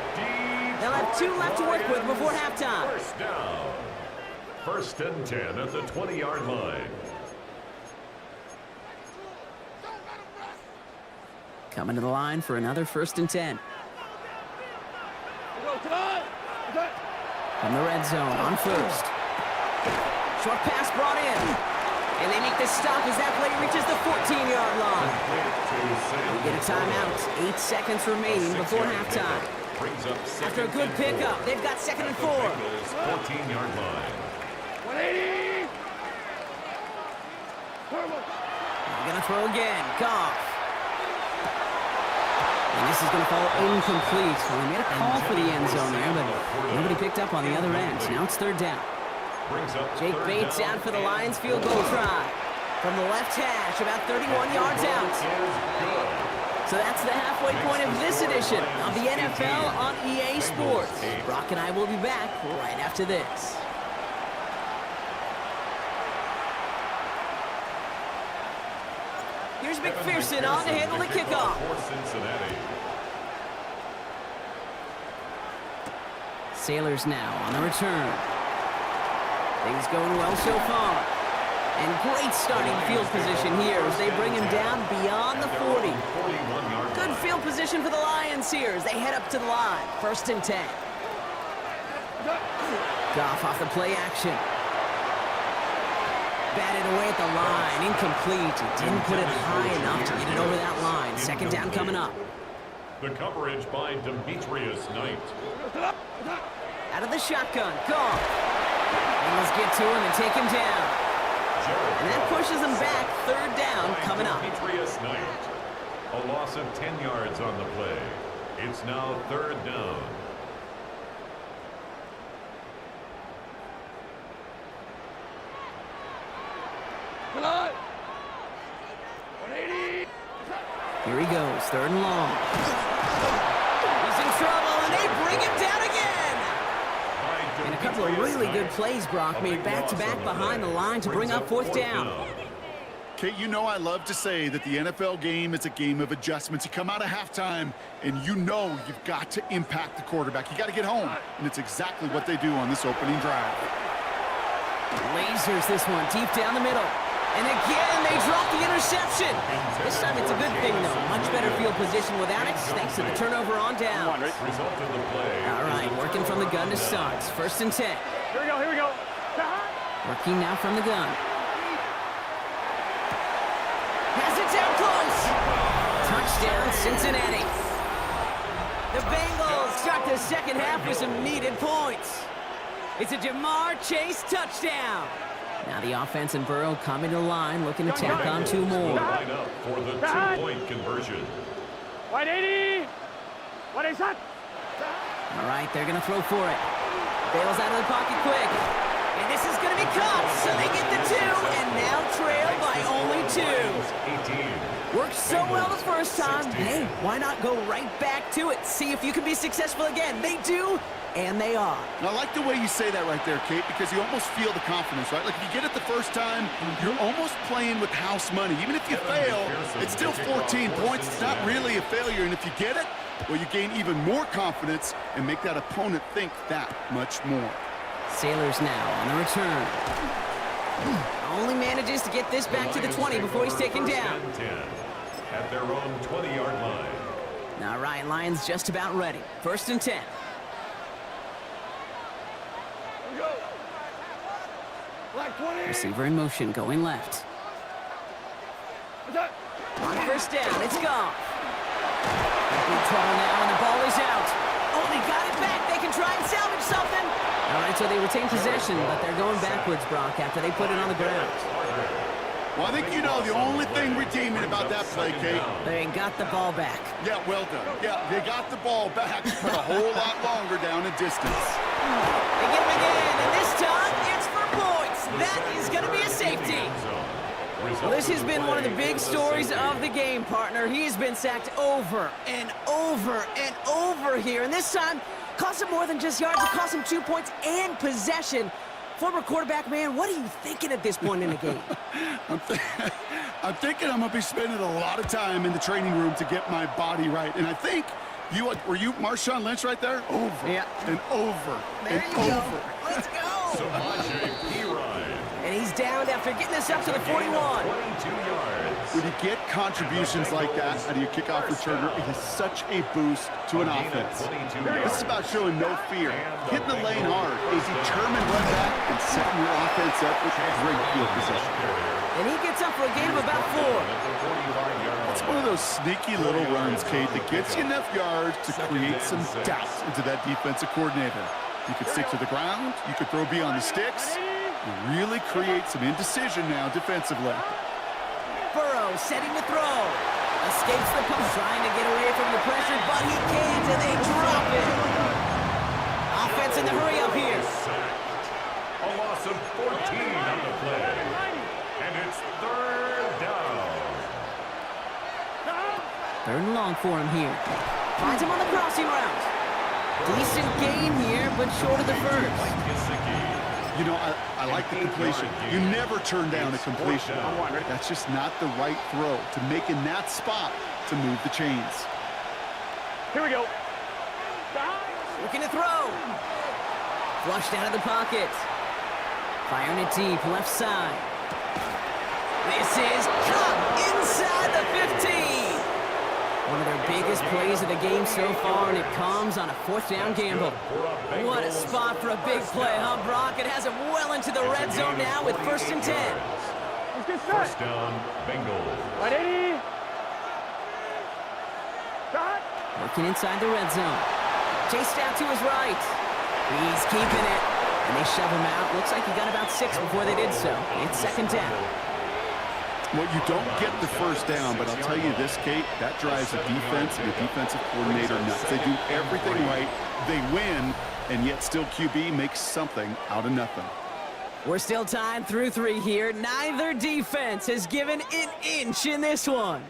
They'll have 2 left to work with before halftime. First down. 1st and 10 at the 20-yard line. Coming to the line for another 1st and 10. From the red zone on 1st. Short pass brought in. And they make the stop as that play reaches the 14-yard line. We get a timeout. 8 seconds remaining before halftime. After a good pickup, they've got 2nd and 4. 14-yard line. 180. They're going to throw again. Goff. And this is going to fall incomplete. Well, they made a call for the end zone there, but nobody picked up on the other end. Now it's 3rd down. Jake Bates out for the Lions field goal try. From the left hash, about 31 yards out. So that's the halfway point of this edition of the NFL on EA Sports. Brock and I will be back right after this. Here's McPherson on to handle the kickoff. Sailors now on the return. Things going well so far. And great starting field position here as they bring him down beyond the 40. Good field position for the Lions here as they head up to the line. 1st and 10. Goff off the play action. Batted away at the line. Incomplete. He didn't put it high enough to get it over that line. 2nd down coming up. The coverage by Demetrius Knight. Out of the shotgun. Goff. Bengals get to him and take him down. And that pushes them back. 3rd down coming up. Demetrius Knight. A loss of 10 yards on the play. It's now 3rd down. Here he goes, 3rd and long. He's in trouble, and they bring him down again. And a couple of really good plays, Brock, made back-to-back behind the line to bring up 4th down. Kate, you know I love to say that the NFL game is a game of adjustments. You come out of halftime, and you know you've got to impact the quarterback. You got to get home, and it's exactly what they do on this opening drive. Lasers this one deep down the middle. And again, they drop the interception. This time it's a good thing, though. Much better field position without it, thanks to the turnover on down. Result of the play. All right, working from the gun to start. 1st and 10. Here we go, here we go. Working now from the gun. Has it down close. Touchdown, Cincinnati. The Bengals start the second half with some needed points. It's a Jamar Chase touchdown. Now the offense and Burrow coming to the line, looking to tack on 2 more. Line up for the 2-point conversion. 180. What is that? All right, they're going to throw for it. Bails out of the pocket quick. And this is going to be caught, so they get the 2, and now trail by only 2. 18. Worked so well the first time. Hey, why not go right back to it? See if you can be successful again. They do, and they are. And I like the way you say that right there, Kate, because you almost feel the confidence, right? Like if you get it the first time, you're almost playing with house money. Even if you fail, it's still 14 points. It's not really a failure. And if you get it, well, you gain even more confidence and make that opponent think that much more. Sailors now on the return. Only manages to get this back to the 20 before he's taken down. 10 at their own 20-yard line. All right, Lions just about ready. 1st and 10. Receiver in motion, going left. On 1st down, it's gone. Big trouble now, and the ball is out. Oh, they got it back. They can try and salvage something. All right, so they retain possession, but they're going backwards, Brock, after they put it on the ground. Well, I think you know the only thing redeeming about that play, Kate. They got the ball back. Yeah, well done. Yeah, they got the ball back, but a whole lot longer down in distance. They get him again, and this time it's for points. That is going to be a safety. Well, this has been one of the big stories of the game, partner. He has been sacked over and over and over here, and this time cost him more than just yards. It cost him 2 points and possession. Former quarterback, man, what are you thinking at this point in the game? I'm thinking I'm going to be spending a lot of time in the training room to get my body right. And I think, were you Marshawn Lynch right there? Over and over there and you over. Go. Let's go. Samaje Perine. And he's down after getting this up to the 41. 22 yards. When you get contributions like that out of your kickoff returner, it is such a boost to an offense. This is about showing no fear, hitting the lane hard, a determined run back, and setting your offense up with great field position. And he gets up for a gain of about 4. It's one of those sneaky little runs, Kate, that gets you enough yards to create some doubt into that defensive coordinator. You could stick to the ground, you could throw beyond the sticks, and really create some indecision now defensively. Burrow setting the throw. Escapes the punt, trying to get away from the pressure, but he can't, and they drop it. Offense in the hurry up here. A loss of 14 on the play. And it's 3rd down. 3rd and long for him here. Finds him on the crossing route. Decent gain here, but short of the first. You know, I like the completion. You never turn down a completion. That's just not the right throw to make in that spot to move the chains. Here we go. Looking to throw. Flushed out of the pocket. Firing it deep, left side. This is caught inside the 15. One of their biggest plays of the game so far, and it comes on a 4th down gamble. What a spot for a big play, huh, Brock? It has him well into the red zone now with 1st and 10. First down, Bengals. 180. Working inside the red zone. Chased out to his right. He's keeping it. And they shove him out. Looks like he got about 6 before they did so. It's 2nd down. Well, you don't get the 1st down, but I'll tell you this, Kate, that drives a defense and a defensive coordinator nuts. They do everything right, they win, and yet still QB makes something out of nothing. We're still tied through 3 here. Neither defense has given an inch in this one.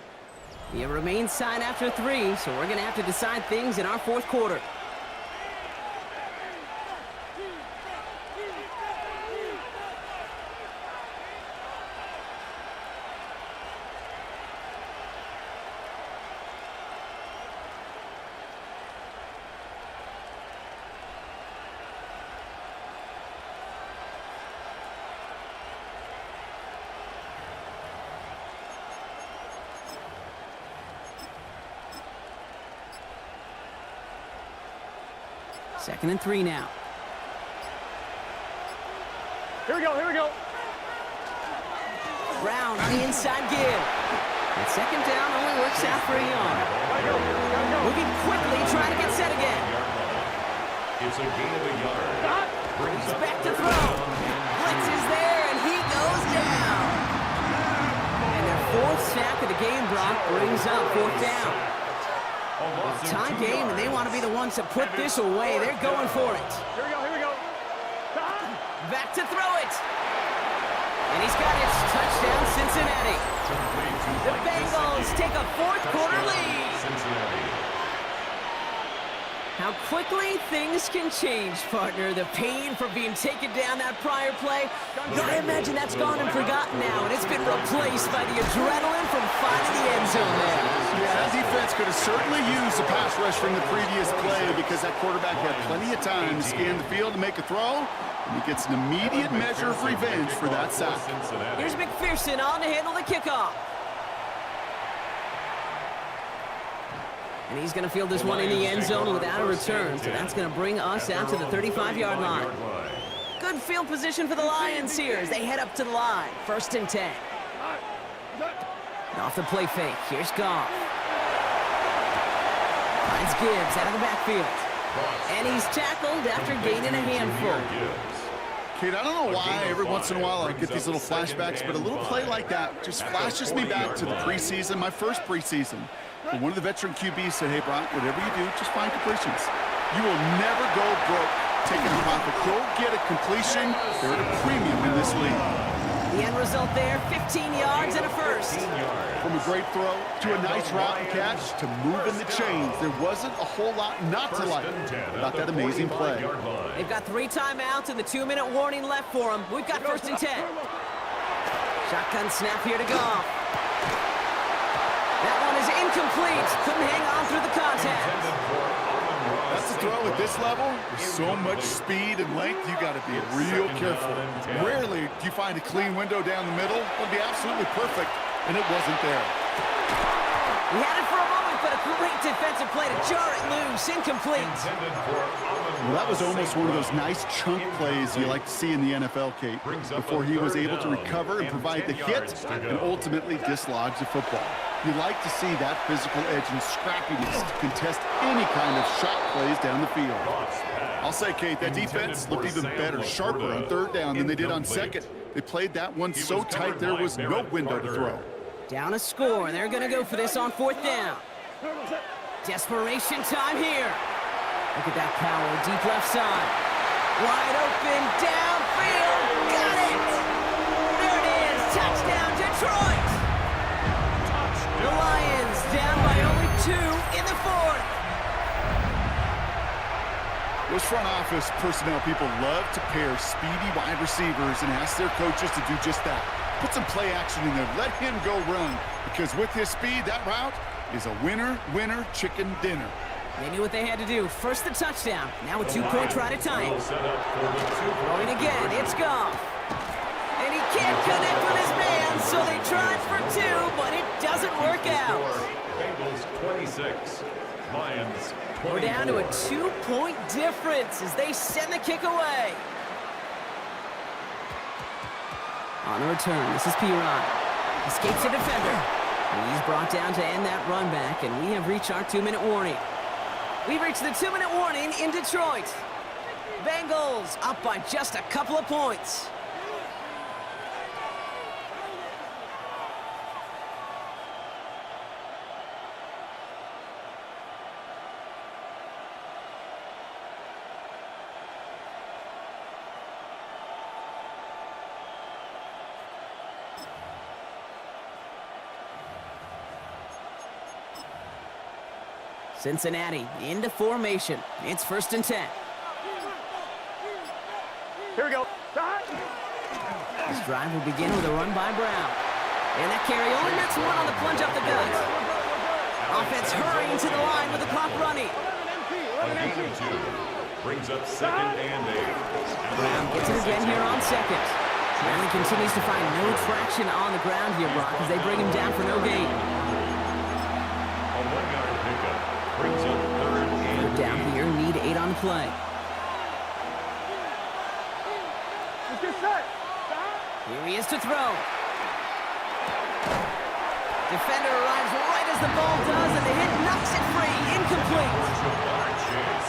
It remains tied after 3, so we're going to have to decide things in our 4th quarter. 2nd and 3 now. Here we go, here we go. Brown on the inside give. And 2nd down only works out for a yard. Moving quickly, trying to get set again. It's a gain of a yard. He's back to throw. Blitz is there, and he goes down. And their 4th sack of the game, Brock, brings up 4th down. Tie game, and they want to be the ones to put this away. They're going for it. Here we go, here we go. Back to throw it. And he's got it. Touchdown, Cincinnati. The Bengals take a 4th quarter lead. How quickly things can change, partner. The pain for being taken down that prior play, I imagine that's gone and forgotten now, and it's been replaced by the adrenaline from finding the end zone there. Yeah, that defense could have certainly used the pass rush from the previous play because that quarterback had plenty of time to scan the field and make a throw, and he gets an immediate measure of revenge for that sack. Here's McPherson on to handle the kickoff. And he's going to field this one in the end zone without a return. So that's going to bring us out to the 35-yard line. Good field position for the Lions here as they head up to the line. 1st and 10. And off the play fake. Here's Goff. Finds Gibbs out of the backfield. And he's tackled after gaining a handful. Kate, I don't know why every once in a while I get these little flashbacks, but a little play like that just flashes me back to the preseason, my first preseason. When one of the veteran QBs said, hey, Brock, whatever you do, just find completions. You will never go broke taking a profit. Go get a completion. They're at a premium in this league. The end result there, 15 yards and a first. From a great throw to a nice route and catch to moving the chains, there wasn't a whole lot not to like about that amazing play. They've got 3 timeouts and the 2-minute warning left for them. We've got 1st and 10. Shotgun snap here to Goff. That one is incomplete. Couldn't hang on through the contact. That's a throw at this level. With so much speed and length, you got to be real careful. Rarely do you find a clean window down the middle. It would be absolutely perfect, and it wasn't there. He had it for a moment, but a great defensive play to jar it loose. Incomplete. Well, that was almost one of those nice chunk plays you like to see in the NFL, Kate, before he was able to recover and provide the hit and ultimately dislodge the football. You like to see that physical edge and scrappiness to contest any kind of shot plays down the field. I'll say, Kate, that defense looked even better, sharper on 3rd down than they did on 2nd. They played that one so tight there was no window to throw. Down a score, and they're going to go for this on 4th down. Desperation time here. Look at that power, deep left side. Wide open, downfield, got it! There it is, touchdown Detroit! The Lions down by only 2 in the 4th. Those front office personnel people love to pair speedy wide receivers and ask their coaches to do just that. Put some play action in there. Let him go run. Because with his speed, that route is a winner, winner, chicken dinner. They knew what they had to do. First the touchdown. Now a 2-point try to tie it. Throwing again. It's Goff. And he can't connect with his man, so they tried for 2, but it doesn't work out. Bengals 26, Lions 24. We're down to a 2-point difference as they send the kick away. On the return, this is Piron. Escapes a defender. He's brought down to end that run back, and we have reached our 2-minute warning. We've reached the 2-minute warning in Detroit. Bengals up by just a couple of points. Cincinnati into formation. It's 1st and 10. Here we go. This drive will begin with a run by Brown. And that carry only nets 1 on the plunge up the gut. Offense hurrying to the line with the clock running. Brings up 2nd and 8. Brown gets it again here on 2nd. Brown continues to find no traction on the ground here, Brock, as they bring him down for no gain. A 1-yard pickup brings up 3rd and 8. Down here, need 8 on the play. Get set. Here he is to throw. Defender arrives right as the ball does, and the hit knocks it free. Incomplete.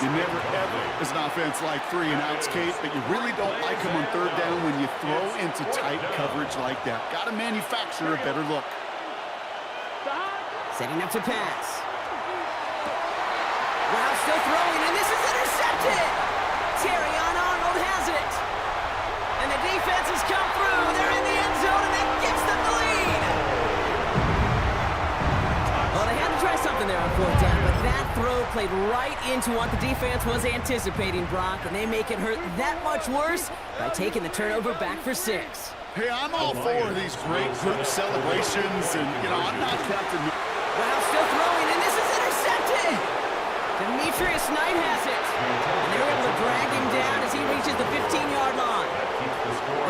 You never, ever, as an offense, like 3 and outs, Kate, but you really don't like them on third down when you throw into tight coverage like that. Got to manufacture a better look. Setting up to pass. Wow, still throwing, and this is intercepted. Terry on Arnold has it. And the defense has come through. They're in the end zone, and that gives them the lead. Well, they had to try something there on fourth down, but that throw played right into what the defense was anticipating, Brock, and they make it hurt that much worse by taking the turnover back for 6. Hey, I'm all for these great group celebrations, and, I'm not counting. Wow, still throwing, and this is intercepted. Demetrius Knight has it. And they're able to drag him down as he reaches the 15-yard line.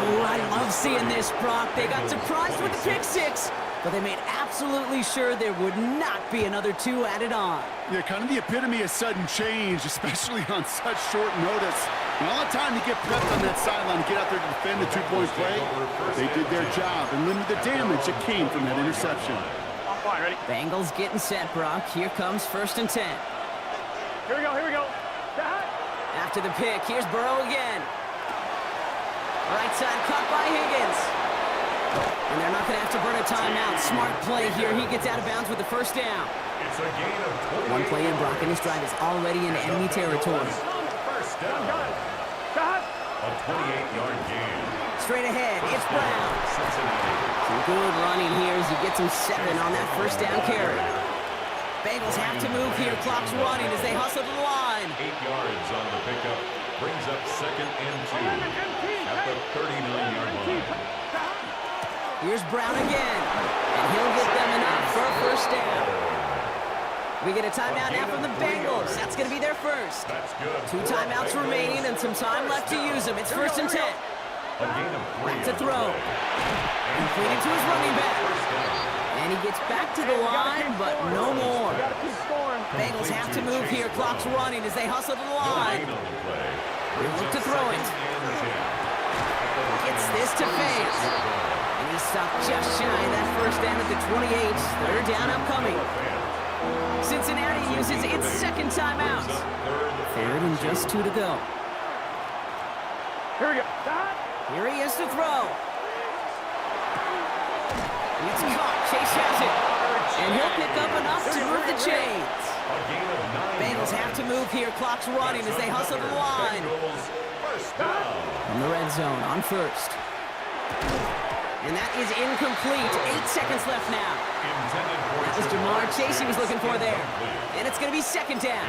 Oh, I love seeing this, Brock. They got surprised with the pick 6, but they made absolutely sure there would not be another 2 added on. Yeah, kind of the epitome of sudden change, especially on such short notice. And all the time to get prepped on that sideline to get out there to defend the 2-point play, they did their job and limited the damage that came from that interception. I'm fine, ready? Bengals getting set, Brock. Here comes 1st and 10. Here we go, here we go. After the pick, here's Burrow again. Right side caught by Higgins. And they're not going to have to burn a timeout. Smart play here. He gets out of bounds with the 1st down. It's a gain of 28. One play in, Brock, and this drive is already into enemy territory. First down. A 28-yard gain. Straight ahead, it's Brown. Cincinnati. Some good running here as he gets him 7 on that 1st down carry. Bengals have to move here. Clock's running as they hustle to the line. 8 yards on the pickup. Brings up 2nd and 2 at the 39-yard line. Here's Brown again. And he'll get them enough for a 1st down. We get a timeout now from the Bengals. That's going to be their first. That's good. 2 timeouts remaining and some time left to use them. It's 1st and 10. A gain of 3. Back to throw. Completing to his running back. And he gets back to the line, but no more. Bengals have to move here. Clock's running as they hustle to the line. They look to throw it. Gets this to Faith. And he stopped just shy of that 1st down at the 28. 3rd down upcoming. Cincinnati uses its 2nd timeout. 3rd and just 2 to go. Here we go. Here he is to throw. It's caught. Chase has it. And he'll pick up enough to move the chains. Bengals have to move here. Clock's running as they hustle to the line. From the red zone on 1st. And that is incomplete. 8 seconds left now. That was Jamar Chase he was looking for there. And it's going to be 2nd down.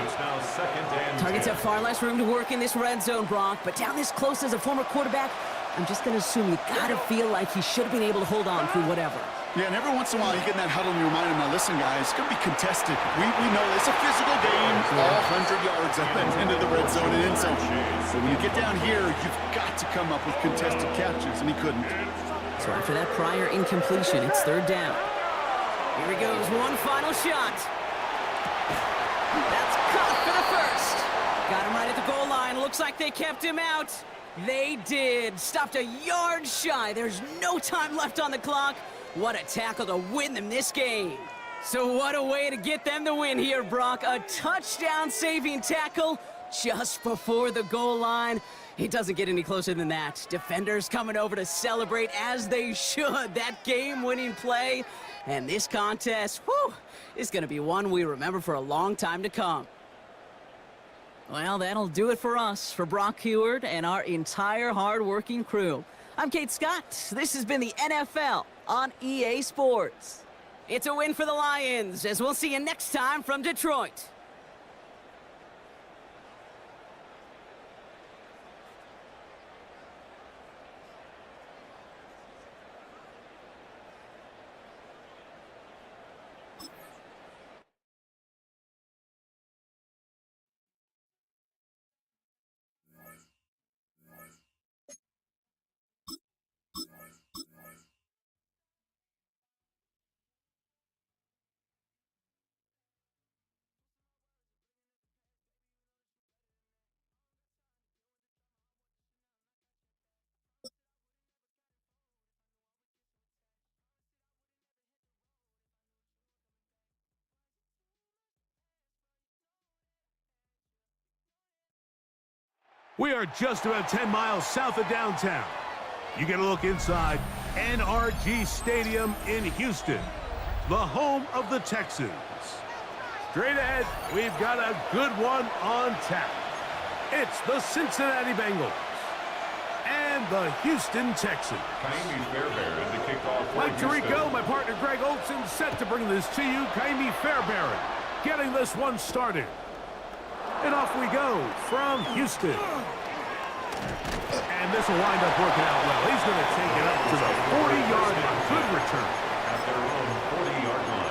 Targets have far less room to work in this red zone, Brock. But down this close as a former quarterback, I'm just going to assume you got to feel like he should have been able to hold on through whatever. Yeah, and every once in a while you get in that huddle and you remind him, now listen, guys, it's going to be contested. We know it's a physical game, all 100 yards at the end of the red zone and end zone. So when you get down here, you've got to come up with contested catches, and he couldn't. So after that prior incompletion, it's 3rd down. Here he goes, one final shot. That's caught for the 1st. Got him right at the goal line. Looks like they kept him out. They did. Stopped a yard shy. There's no time left on the clock. What a tackle to win them this game. So what a way to get them the win here, Brock. A touchdown-saving tackle just before the goal line. It doesn't get any closer than that. Defenders coming over to celebrate as they should. That game-winning play. And this contest, whew, is going to be one we remember for a long time to come. Well, that'll do it for us, for Brock Heward and our entire hard-working crew. I'm Kate Scott. This has been the NFL on EA Sports. It's a win for the Lions, as we'll see you next time from Detroit. We are just about 10 miles south of downtown. You get a look inside NRG Stadium in Houston, the home of the Texans. Straight ahead, we've got a good one on tap. It's the Cincinnati Bengals and the Houston Texans. Kaimi Fairbairn to kick off for Mike Houston. Tirico, my partner Greg Olson, set to bring this to you. Kaimi Fairbairn getting this one started. And off we go from Houston. And this will wind up working out well. He's going to take it up to the 40-yard line. Good return. At their own 40-yard line.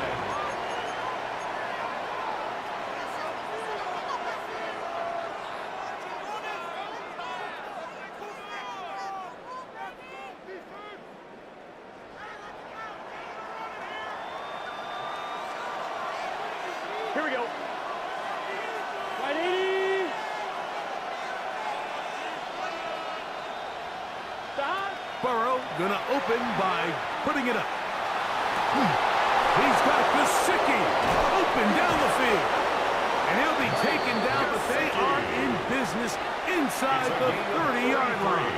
Here we go. 180. Burrow gonna open by putting it up. He's got Gesicki open down the field. And he'll be taken down, but they are in business inside the 30-yard line.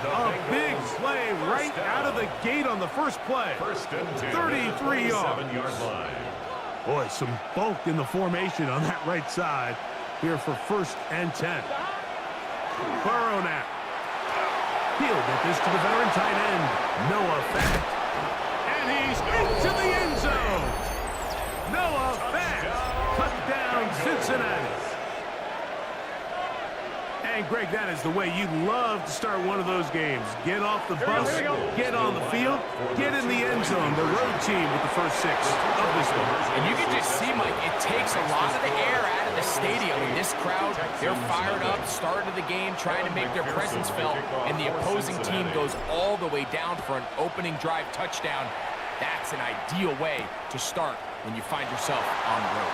A big play right out of the gate on the first play. First and 10. 33 yards. 7-yard line. Boy, some bulk in the formation on that right side here for first and 10. Burrow now. He'll get this to the veteran tight end, Noah Fant. And he's into the end zone. Noah Fant. Touchdown, Cincinnati. And, Greg, that is the way you love to start one of those games. Get off the bus, get on the field, get in the end zone. The road team with the first 6 of this one. And you can just see, Mike, it takes a lot of the air out of the stadium. And this crowd, they're fired up, start of the game, trying to make their presence felt. And the opposing team goes all the way down for an opening drive touchdown. That's an ideal way to start when you find yourself on the road.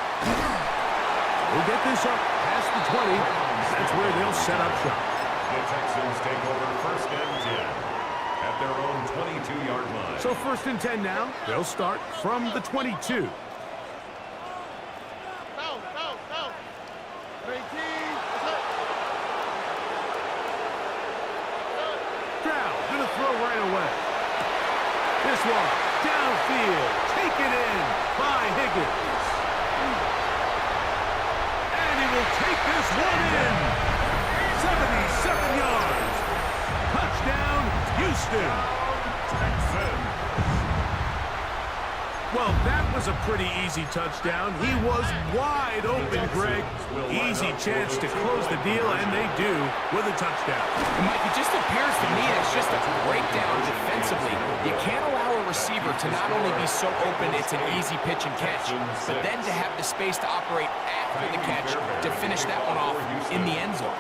We'll get this up past the 20. That's where they'll set up shop. The Texans take over first and 10 at their own 22-yard line. So first and 10 now. They'll start from the 22. Stroud gonna throw right away. This one downfield, taken in by Higgins. And he will take this one in. 77 yards. Touchdown, Houston. Texans. Well, that was a pretty easy touchdown. He was wide open, Greg. Easy chance to close the deal, and they do with a touchdown. And Mike, it just appears to me that's just a breakdown defensively. You can't allow a receiver to not only be so open it's an easy pitch and catch, but then to have the space to operate after the catch to finish that one off in the end zone.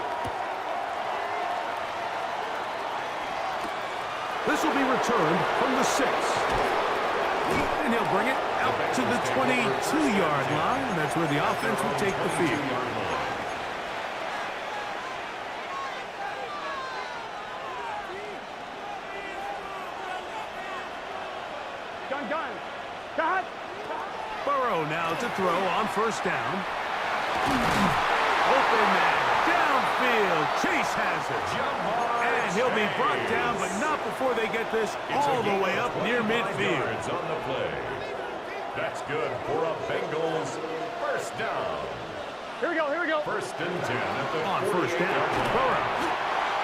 This will be returned from the 6. And he'll bring it out to the 22-yard line. And that's where the offense will take the field. Gun. Burrow now to throw on first down. Open man. Downfield. Chase has it. And he'll be brought down, but not before they get this all the way up near midfield. On the play. That's good for a Bengals first down. Here we go. First and 10 at the On first down, Burrow.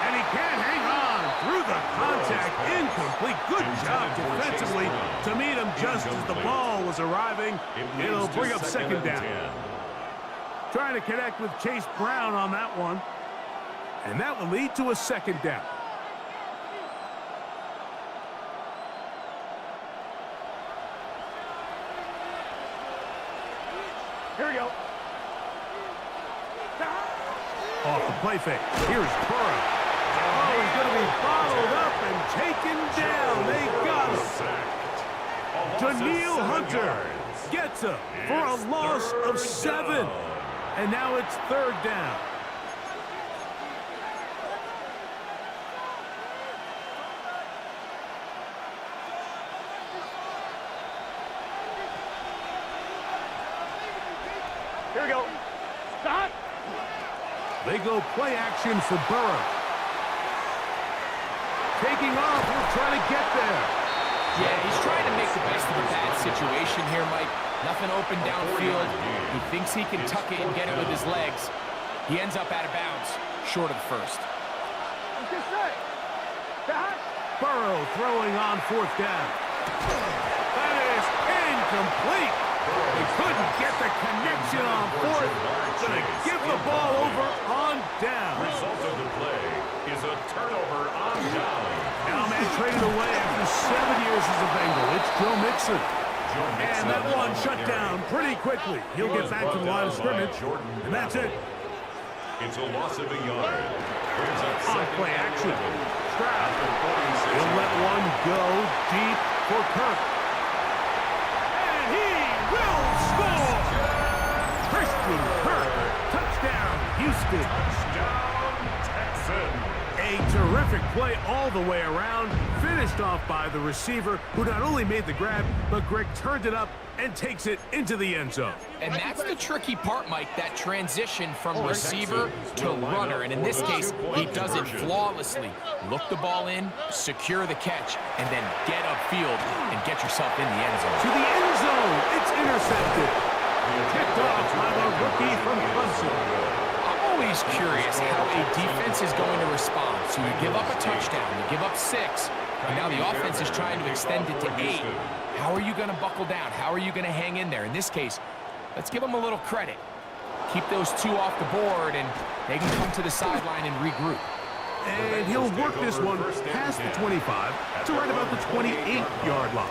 And he can't hang on through the contact. Incomplete. Good job defensively to meet him just as the ball was arriving. It'll bring up second down. Trying to connect with Chase Brown on that one. And that will lead to a second down. Here we go. Off the play fake. Here's Burrow. Oh, he's going to be bottled up and taken down. They got him. Daniil Hunter gets him for a loss of 7. And now it's third down. Here we go. Stop. They go play action for Burrow. Taking off, he'll try to get there. Yeah, he's trying to make the best of a bad situation here, Mike. Nothing open downfield. He thinks he can tuck it and get it with his legs. He ends up out of bounds, short of the first. Burrow throwing on fourth down. That is incomplete. He couldn't get the connection on fourth. Gonna give the ball over on down. Result of the play is a turnover on down. Now man traded away after 7 years as a Bengal. It's Joe Mixon. And that one shut down pretty quickly. He'll get back to the line of scrimmage, and that's it. It's a loss of a yard. Brings up On second play and action. 11. Stroud. After 46 He'll let one go deep for Kirk. And he will score! Christian Kirk. Touchdown, Houston. Touchdown, Texans. A terrific play all the way around, finished off by the receiver, who not only made the grab, but Greg turned it up and takes it into the end zone. And that's the tricky part, Mike, that transition from receiver to runner. And in this case, he does it flawlessly. Look the ball in, secure the catch, and then get upfield and get yourself in the end zone. To the end zone, it's intercepted. Picked off by the rookie from Clemson. I'm always curious how a defense is going to respond. So you give up a touchdown, you give up 6, and now the offense is trying to extend it to 8. How are you going to buckle down? How are you going to hang in there? In this case, let's give them a little credit. Keep those 2 off the board, and they can come to the sideline and regroup. And he'll work this one past the 25 to right about the 28-yard line.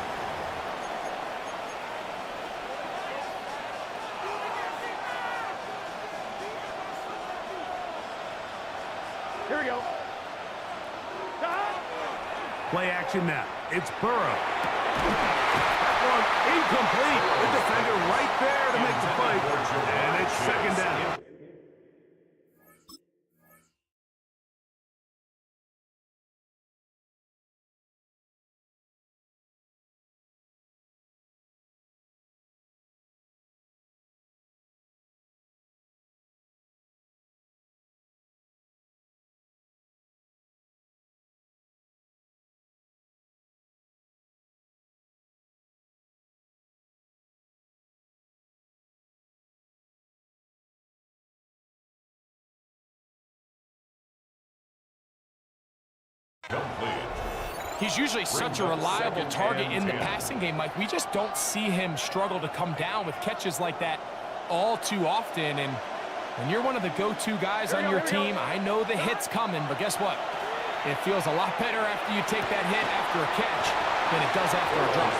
Here we go. Play action now. It's Burrow. That one incomplete. The defender right there to make the play. And it's second down. Complete. He's usually such a reliable target in the passing game, Mike. We just don't see him struggle to come down with catches like that all too often. And when you're one of the go-to guys on your team, I know the hit's coming, but guess what? It feels a lot better after you take that hit after a catch than it does after a drop.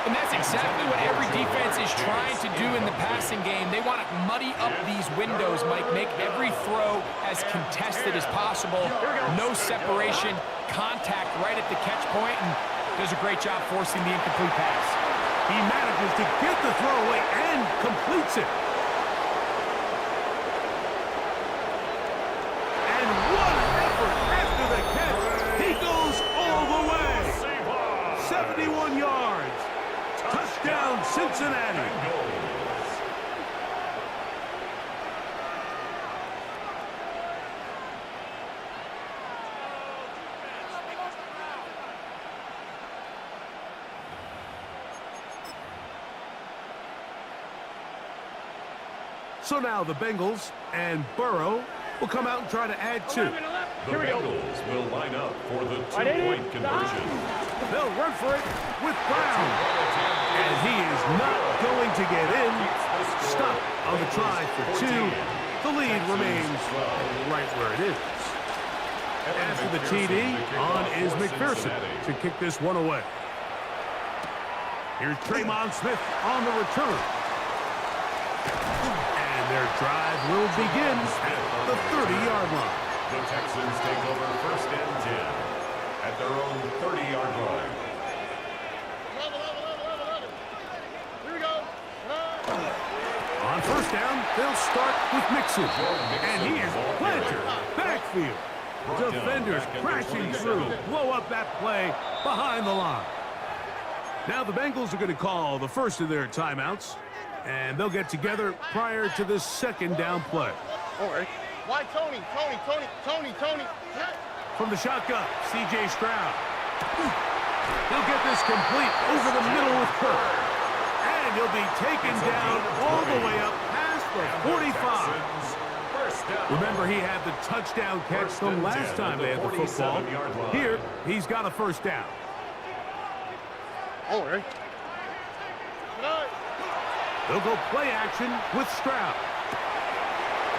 And that's exactly what every defense is trying to do in the passing game. They want to muddy up these windows, Mike, make every throw as contested as possible. No separation, contact right at the catch point, and does a great job forcing the incomplete pass. He manages to get the throw away and completes it. And what an effort after the catch. He goes all the way. 71 yards. Touchdown, Cincinnati. So now the Bengals and Burrow will come out and try to add 2. The Bengals will line up for the 2-point conversion. They'll run for it with Brown. And he is not going to get in. Stop on the try for 2. The lead remains right where it is. After the TD, on is McPherson to kick this one away. Here's Tremont Smith on the return. And their drive will begin at the 30-yard line. The Texans take over 1st and 10 at their own 30-yard line. Here we go. On 1st down, they'll start with Mixon. And he is planted backfield. Defenders crashing through, blow up that play behind the line. Now the Bengals are going to call the first of their timeouts, and they'll get together prior to the 2nd down play. All right. Why Tony? From the shotgun, C.J. Stroud. He'll get this complete over the middle with Kirk. And he'll be taken down all the way up past the 45. Remember, he had the touchdown catch the last time they had the football. Here, he's got a first down. Oh, right. They'll go play action with Stroud.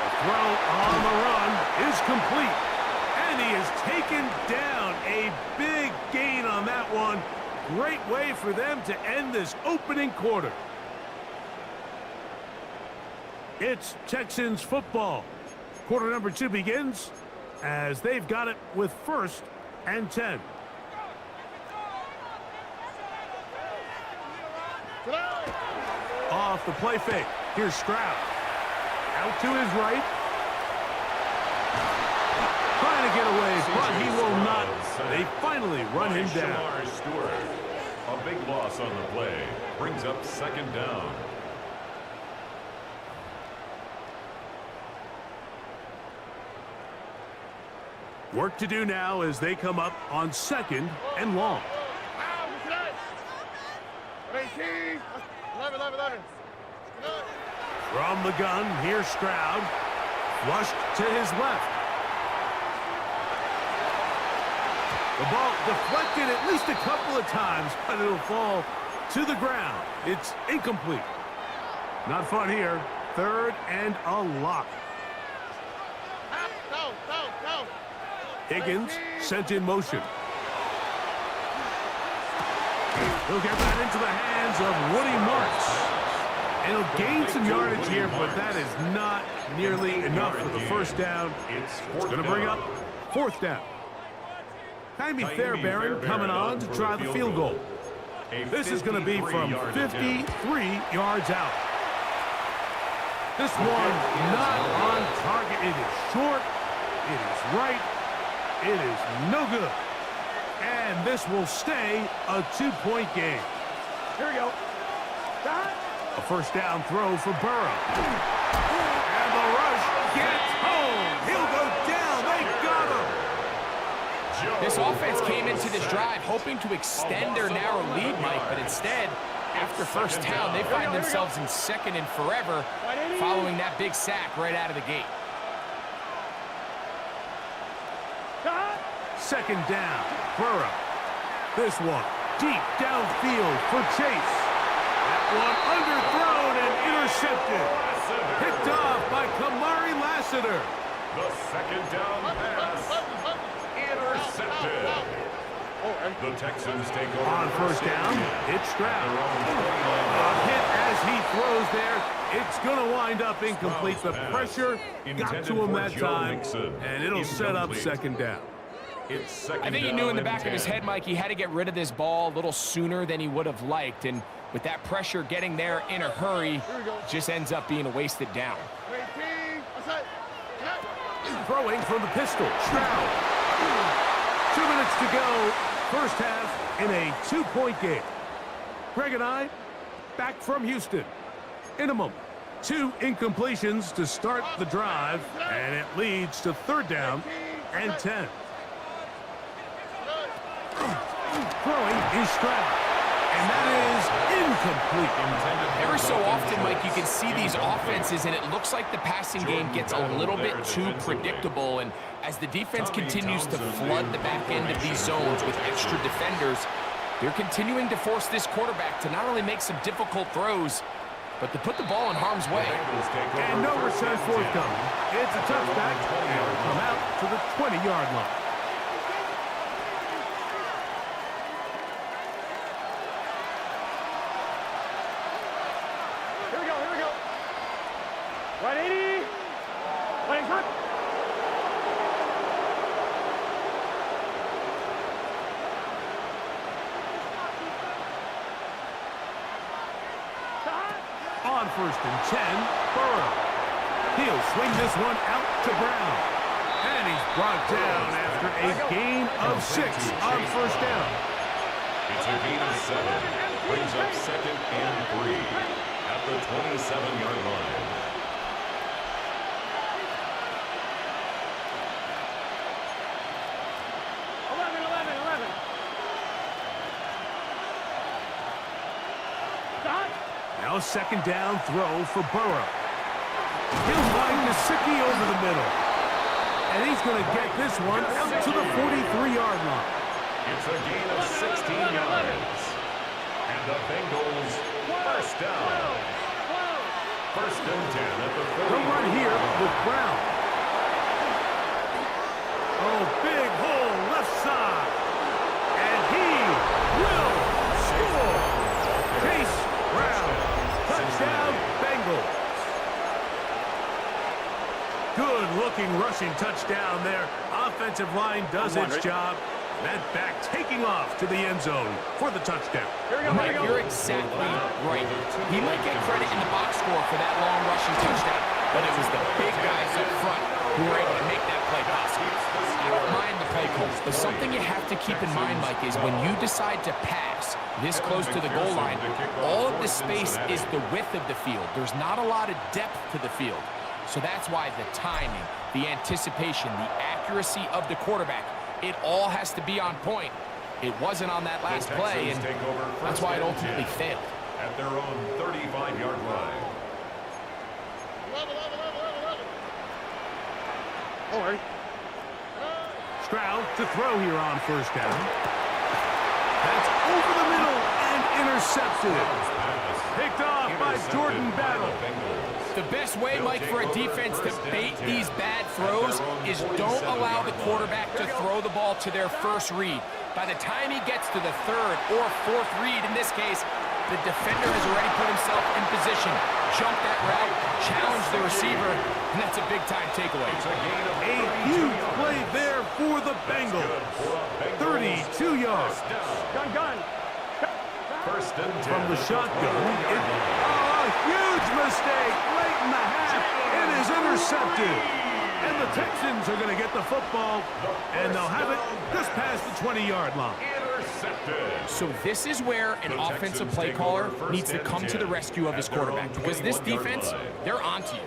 The throw on the run is complete. And he is taken down. A big gain on that one. Great way for them to end this opening quarter. It's Texans football. Quarter number 2 begins as they've got it with 1st and 10. Off the play fake. Here's Stroud. Out to his right. Trying to get away, but he will not. They finally run him down. A big loss on the play. Brings up 2nd down. Work to do now as they come up on 2nd and long. 11. From the gun, here's Stroud. Flushed to his left. The ball deflected at least a couple of times, but it'll fall to the ground. It's incomplete. Not fun here. 3rd and a lot. Higgins sent in motion. He'll get that into the hands of Woody Marks. And he'll gain some yardage here, but that is not nearly enough for the first down. It's going to bring up 4th down. Taimi Fairbairn coming on to try the field goal. This is going to be from 53 yards out. This one not on target. It is short. It is right. It is no good. And this will stay a 2-point game. Here we go. A first down throw for Burrow. And the rush gets home. He'll go down. They got him. This offense came into this drive hoping to extend their narrow lead, Mike, but instead, after first down, they find themselves in 2nd and forever following that big sack right out of the gate. 2nd down. Burrow. This one deep downfield for Chase. That one underthrown and intercepted. Picked off by Kamari Lassiter. The 2nd down pass. Intercepted. The Texans take over On first down, it's Stroud. A hit as he throws there. It's going to wind up incomplete. The pressure got to him that time, and it'll set up 2nd down. I think he knew in the back of his head, Mike, he had to get rid of this ball a little sooner than he would have liked. And with that pressure getting there in a hurry, just ends up being a wasted down. Throwing from the pistol, Stroud. 2 minutes to go. First half in a 2-point game. Greg and I back from Houston. In a moment. 2 incompletions to start the drive, and it leads to 3rd down and 10. Throwing is Stroud, and that is incomplete. Every so often, Mike, you can see these offenses, and it looks like the passing game gets a little bit too predictable. And as the defense continues to flood the back end of these zones with extra defenders, they're continuing to force this quarterback to not only make some difficult throws, but to put the ball in harm's way. And no return forthcoming. It's a touchback, and it'll come out to the 20-yard line. On 1st and 10, Burrow. He'll swing this one out to Brown. And he's brought down after a gain of 6 on first down. It's a gain of 7. Brings up 2nd and 3 at the 27-yard line. a second down throw for Burrow. He'll find Gesicki over the middle. And he's going to get this one out to the 43-yard line. It's a gain of 16 yards. And the Bengals first down. First and 10 at the 40. They'll run here with Brown. Oh, big hole left side. And he will score. Chase Brown. Touchdown, Bengals. Good-looking rushing touchdown there. Offensive line does its job. That back taking off to the end zone for the touchdown. Mike, you're exactly right. He might get credit in the box score for that long rushing touchdown, but it was the big guys up front who were able to make that play possible. I don't mind the play calls, but something you have to keep in mind, Mike, is when you decide to pass this close to the goal line, all of the space is the width of the field. There's not a lot of depth to the field. So that's why the timing, the anticipation, the accuracy of the quarterback, it all has to be on point. It wasn't on that last play, and that's why it ultimately failed. At their own 35-yard line. Stroud to throw here on first down. That's over the middle and intercepted. Picked off by Jordan Battle. The best way, Mike, for a defense to bait these bad throws is don't allow the quarterback to throw the ball to their first read. By the time he gets to the third or fourth read, in this case, the defender has already put himself in position, jumped that route, challenged the receiver, and that's a big-time takeaway. A huge play there for the Bengals. 32 yards. Gun. First and 10. From the shotgun. A huge mistake late in the half. It is intercepted. And the Texans are going to get the football, and they'll have it just past the 20-yard line. So this is where an offensive play caller needs to come to the rescue of his quarterback, because this defense, they're onto you.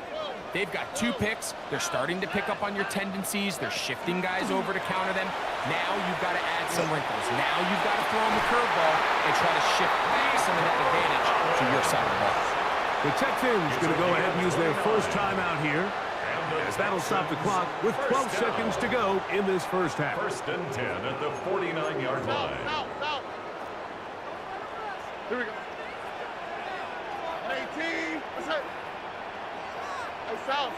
They've got 2 picks. They're starting to pick up on your tendencies. They're shifting guys over to counter them. Now you've got to add some wrinkles. Now you've got to throw them the curveball and try to shift back some of that advantage to your side of the ball. The Texans going to go ahead and use their first timeout here, as that'll stop the clock with 12 seconds to go in this first half. First and 10 at the 49-yard line. Here we go. 18. What's it? Hey, south.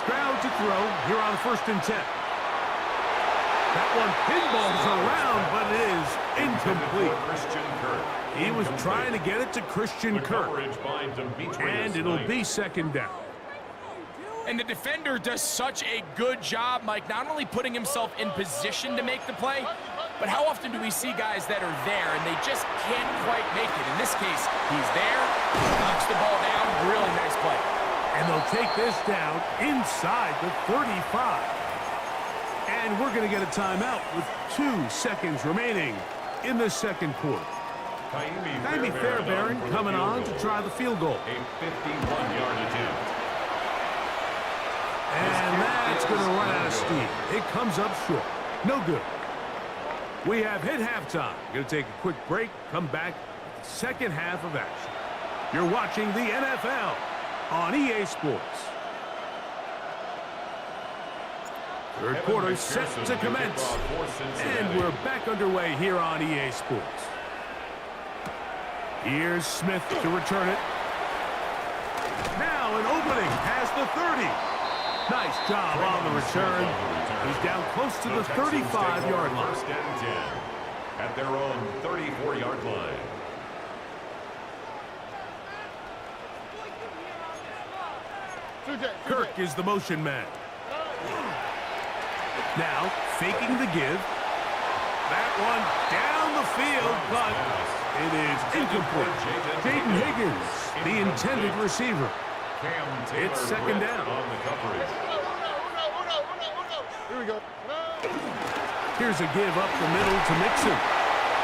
Stroud to throw here on first and 10. That one pinballs around, but it is incomplete. Christian Kirk. He was trying to get it to Christian Kirk, and it'll be second down. And the defender does such a good job, Mike, not only putting himself in position to make the play, but how often do we see guys that are there and they just can't quite make it? In this case, he's there, knocks the ball down, really nice play. And they'll take this down inside the 35. And we're going to get a timeout with 2 seconds remaining in the second quarter. Kaimi Fairbairn coming on to try the field goal. A 51-yard attempt. And that's going to run out of steam. It comes up short. No good. We have hit halftime. Going to take a quick break, come back with the second half of action. You're watching the NFL on EA Sports. Third quarter set to commence. And we're back underway here on EA Sports. Here's Smith to return it. Now an opening past the 30. Nice job on the return. He's down close to the 35-yard line. First and 10 at their own 34-yard line. Kirk is the motion man. Now faking the give. That one down the field, but it is incomplete. Jaden Higgins, the intended receiver. It's second down. On the coverage. Here we go. Here's a give up the middle to Mixon.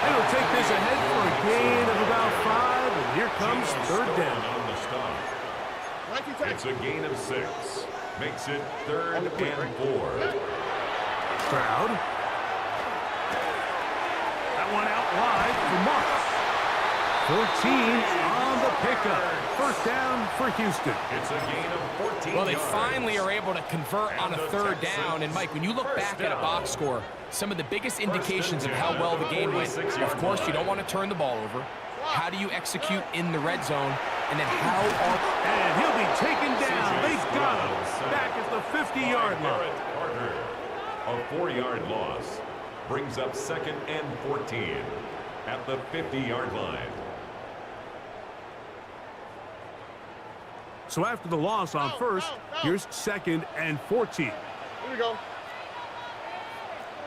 It'll take this ahead for a gain of about 5, and here comes third down. On the stop. It's a gain of 6. Makes it third and 4. Stroud. That one out wide for Marks. 14 up. First down for Houston. It's a gain of 14 Well, they yards. finally are able to convert on a third down. And, Mike, when you look back at a box score, some of the biggest indications of how well the game went, of course, you don't want to turn the ball over. How do you execute in the red zone? And then how are... And he'll be taken down. They got him. Back at the 50-yard line. A 4-yard loss brings up 2nd and 14 at the 50-yard line. So after the loss on first, here's 2nd and 14. Here we go.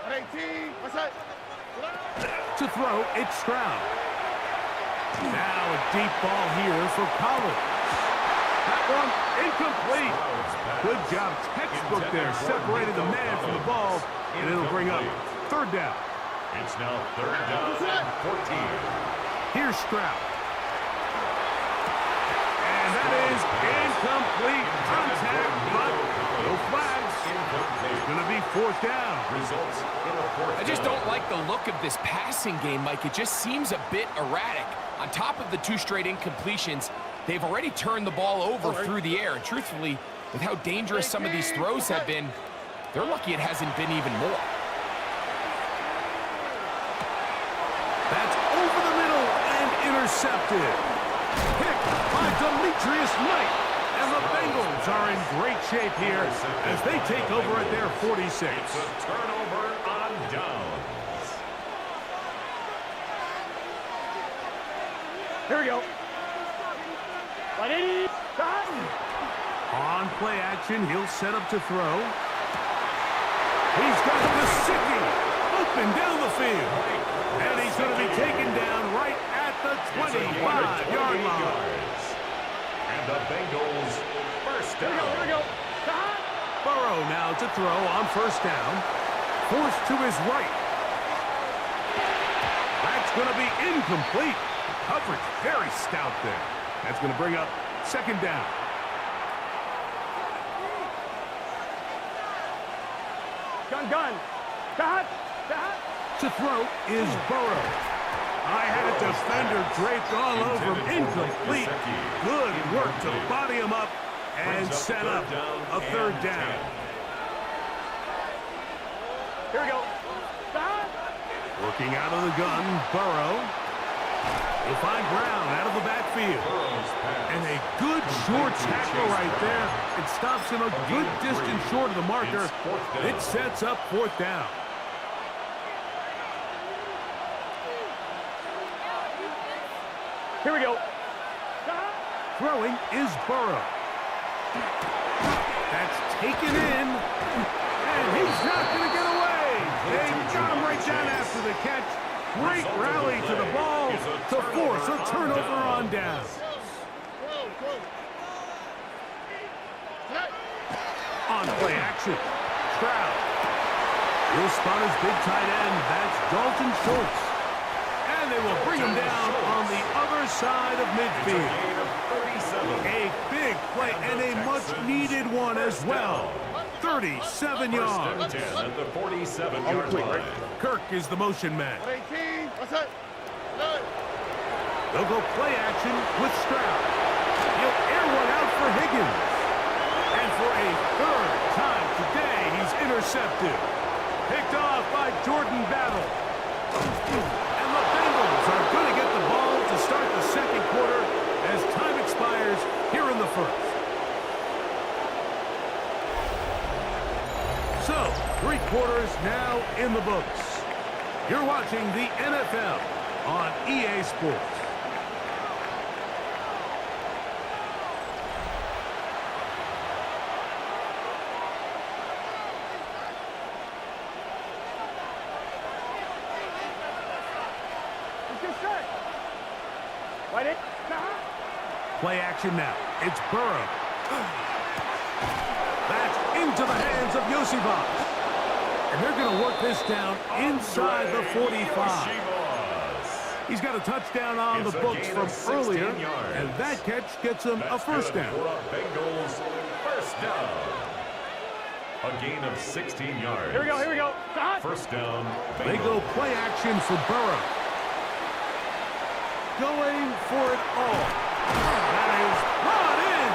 18. What's that? To throw, it's Stroud. Now a deep ball here for Collins. That one incomplete. Good job, textbook there, separating the man from the ball, and it'll bring up third down. It's now 3rd down and 14. Here's Stroud. And that is incomplete contact, but no flags. It's going to be 4th down. Results in a 4th I just down. don't like the look of this passing game, Mike. It just seems a bit erratic. On top of the 2 straight incompletions, they've already turned the ball over through the air. And truthfully, with how dangerous some of these throws have been, they're lucky it hasn't been even more. That's over the middle and intercepted. Picked by Demetrius Knight. And the Bengals are in great shape here as they take over at their 46. It's a turnover on downs. Here we go. 180. On play action, he'll set up to throw. He's got Gesicki open down the field. And he's going to be taken down right at the 25-yard line. And the Bengals first down. Here we go. Burrow now to throw on first down. Forced to his right. That's going to be incomplete. Coverage very stout there. That's going to bring up 2nd down. Gun. Dot. To throw is Burrow. I had a defender draped all over him. Incomplete. Good work to body him up and set up a 3rd down. Here we go. Working out of the gun, Burrow. He'll find Brown out of the backfield. And a good short tackle right there. It stops him a good distance short of the marker. It sets up 4th down. Here we go. Throwing is Burrow. That's taken in. And he's not going to get away. They got him right down after the catch. Great rally to the ball to force a turnover on down. On play action, Stroud. He'll spot his big tight end. That's Dalton Schultz. And they will bring him down on the other side of midfield. A big play and a much-needed one as well. 37 yards. 10 at the 47-yard line. Kirk is the motion man. 18. What's that? They'll go play action with Stroud. He'll air one out for Higgins. And for a 3rd time today, he's intercepted. Picked off by Jordan Battle. And the Bengals are going to get the ball to start the 2nd quarter as time expires here in the 1st. So, 3 quarters now in the books. You're watching the NFL on EA Sports. Play action now. It's Burrow. That's into the hands of Yosibas. And they're going to work this down inside the 45. He's got a touchdown on the books from earlier, and that catch gets him a 1st down. Bengals first down. A gain of 16 yards. Here we go. 1st down. Bengals. They go play action for Burrow. Going for it all. That is brought in.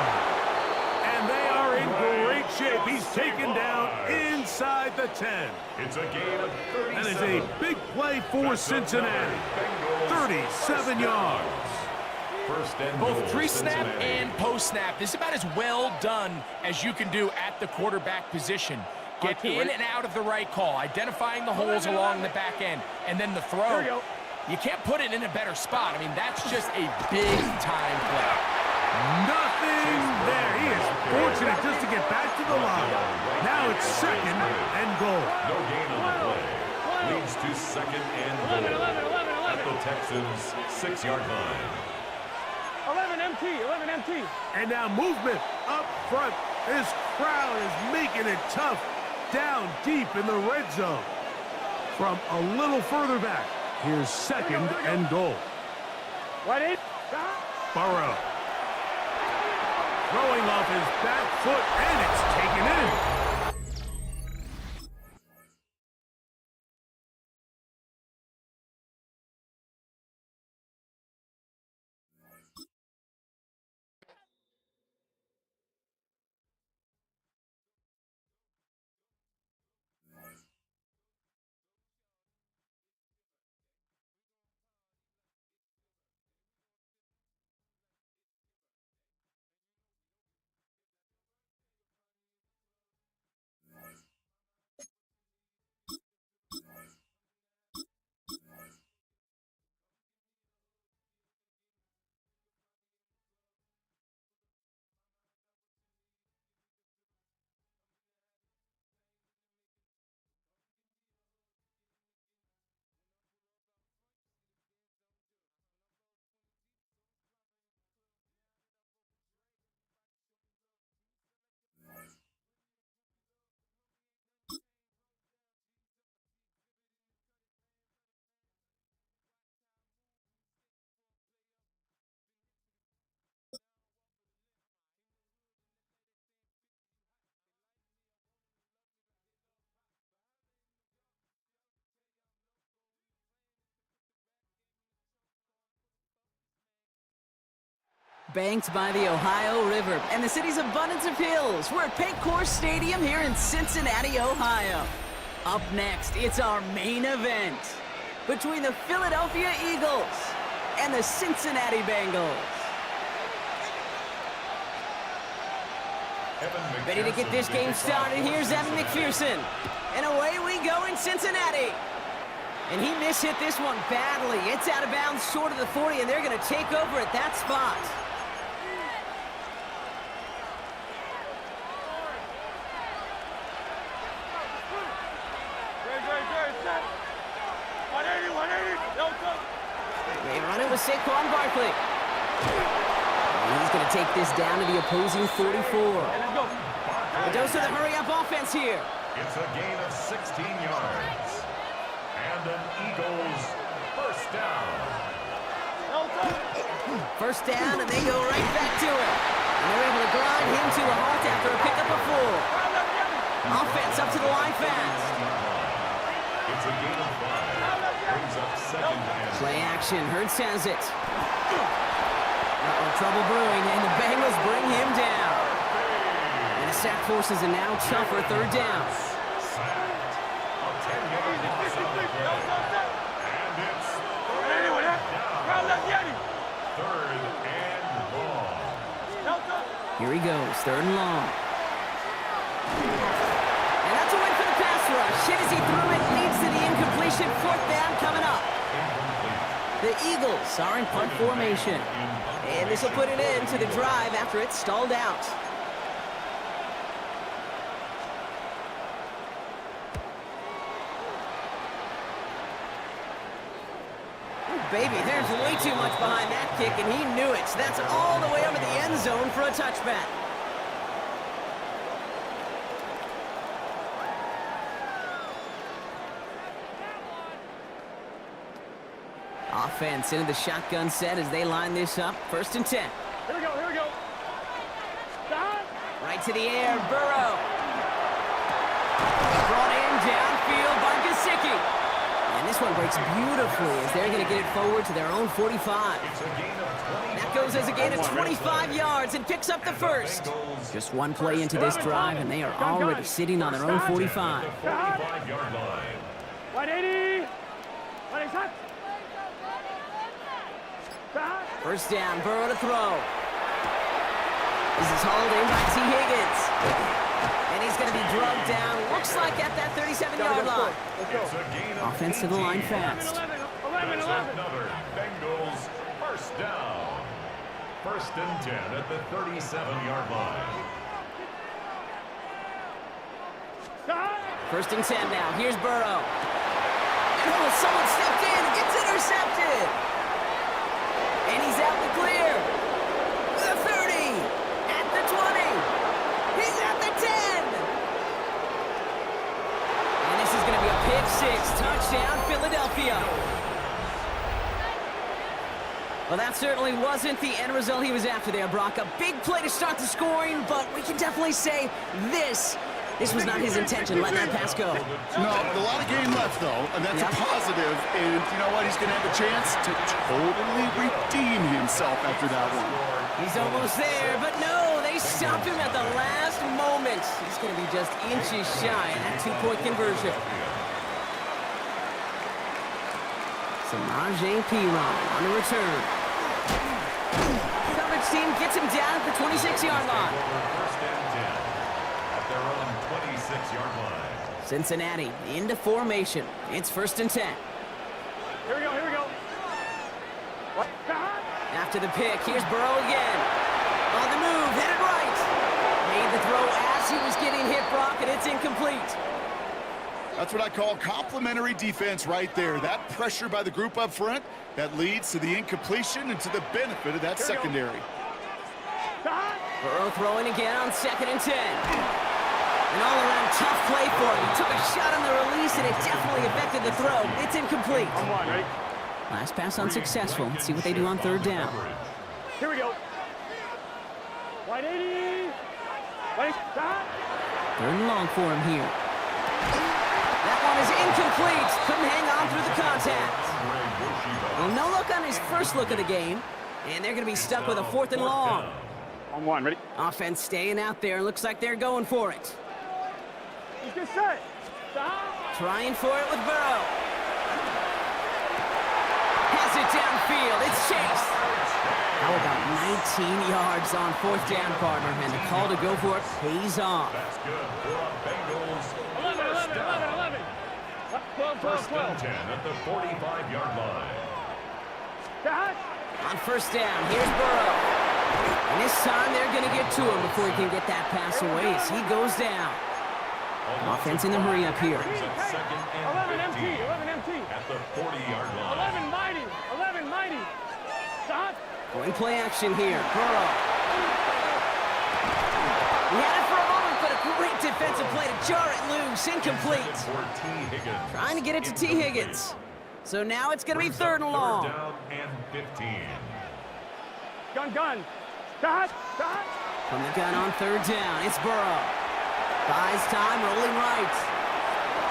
And they are in great shape. He's taken down inside the 10. It's a gain of 37. That is a big play for Cincinnati. 37 yards. First and Both goal, pre-snap Cincinnati. and post-snap. This is about as well done as you can do at the quarterback position. Get in and out of the right call, identifying the holes along the back end, and then the throw. You can't put it in a better spot. I mean, that's just a big-time play. Nothing there. He is fortunate just to get back to the line. Now it's second and goal. No gain on the play. Leads to second and goal. At the Texans' 6-yard line. 11 MT. And now movement up front. This crowd is making it tough down deep in the red zone. From a little further back, here's second and goal. Burrow. Throwing off his back foot, and it's taken in. Banked by the Ohio River and the city's abundance of hills. We're at Paycor Stadium here in Cincinnati, Ohio. Up next, it's our main event between the Philadelphia Eagles and the Cincinnati Bengals. Ready to get this game started, here's Evan McPherson. And away we go in Cincinnati. And he mishit this one badly. It's out of bounds short of the 40, and they're going to take over at that spot. They run it with Saquon Barkley. He's going to take this down to the opposing 44. A dose of the hurry-up offense here. It's a gain of 16 yards. And an Eagles first down. First down, and they go right back to it. And they're able to grind him to a halt after a pickup of 4. Offense up to the line fast. It's a gain of 5. Brings up second and Play action. Hurts has it. Trouble brewing, and the Bengals bring him down. And the sack forces a now tougher third down. sacked. A 10-yard loss on the play. And it's third and long. Here he goes, third and long. And that's a win for the pass rush. Hit as he threw it, leads to the incompletion. Fourth down coming up. The Eagles are in punt formation. And this will put an end to the drive after it's stalled out. Ooh, baby, there's way too much behind that kick, and he knew it. That's all the way over the end zone for a touchback. Offense into the shotgun set as they line this up. First and 10. Here we go. Stop. Right to the air, Burrow. Brought in downfield by Gesicki. And this one breaks beautifully as they're going to get it forward to their own 45. That goes as a gain of 25 yards and picks up the first. Just one play into this drive, and they are already sitting on their own 45. 45-yard line. 180. 180. First down, Burrow to throw. This is hauled in by T. Higgins. And he's going to be drugged down, looks like at that 37-yard line. Offense to the line fast. 11. Another Bengals first down. First and 10 at the 37-yard line. First and 10 now. Here's Burrow. And someone stepped in. It's intercepted. And he's out the clear. The 30. At the 20. He's at the 10. And this is going to be a pick six. Touchdown, Philadelphia. Well, that certainly wasn't the end result he was after there, Brock. A big play to start the scoring, but we can definitely say this was not his intention, letting that pass go. No, a lot of game left, though, and that's a positive. And you know what? He's going to have a chance to totally redeem himself after that one. He's almost there, but no, they stopped him at the last moment. He's going to be just inches shy of that two-point conversion. Samaje Perine on the return. Coverage team gets him down at the 26-yard line. First and 10 at their own 26-yard line. Cincinnati into formation. It's first and 10. Here we go. What? After the pick, here's Burrow again. On the move, headed right. Made the throw as he was getting hit, Brock, and it's incomplete. That's what I call complimentary defense right there. That pressure by the group up front, that leads to the incompletion and to the benefit of that secondary. Burrow throwing again on second and 10. An all-around tough play for him. He took a shot on the release, and it definitely affected the throw. It's incomplete. On one, ready? Last pass unsuccessful. Let's see what they do on third down. Here we go. 180. 180. Third and long for him here. That one is incomplete. Couldn't hang on through the contact. Well, no look on his first look of the game, and they're going to be stuck with a fourth and long. On one, ready? Offense staying out there. Looks like they're going for it. He's good set. Trying for it with Burrow. Has it downfield. It's Chase. How about 19 yards on fourth down, partner? And the call to go for it pays off. That's good for a Bengals 11. 12. first and 10 at the 45-yard line. On first down, here's Burrow. And this time they're going to get to him before he can get that pass away as he goes down. Offense in the hurry up here. Second and 15 11 MT. at the 40-yard line. 11 mighty. Stop. Going play action here. Burrow. He had it for a moment, but a great defensive play to jar it loose. Incomplete. For T. Higgins. Trying to get it to T. Higgins. So now it's going to be third and long. Third down and 15. Gun. Stop. From the gun on third down, it's Burrow. Buys time, rolling right.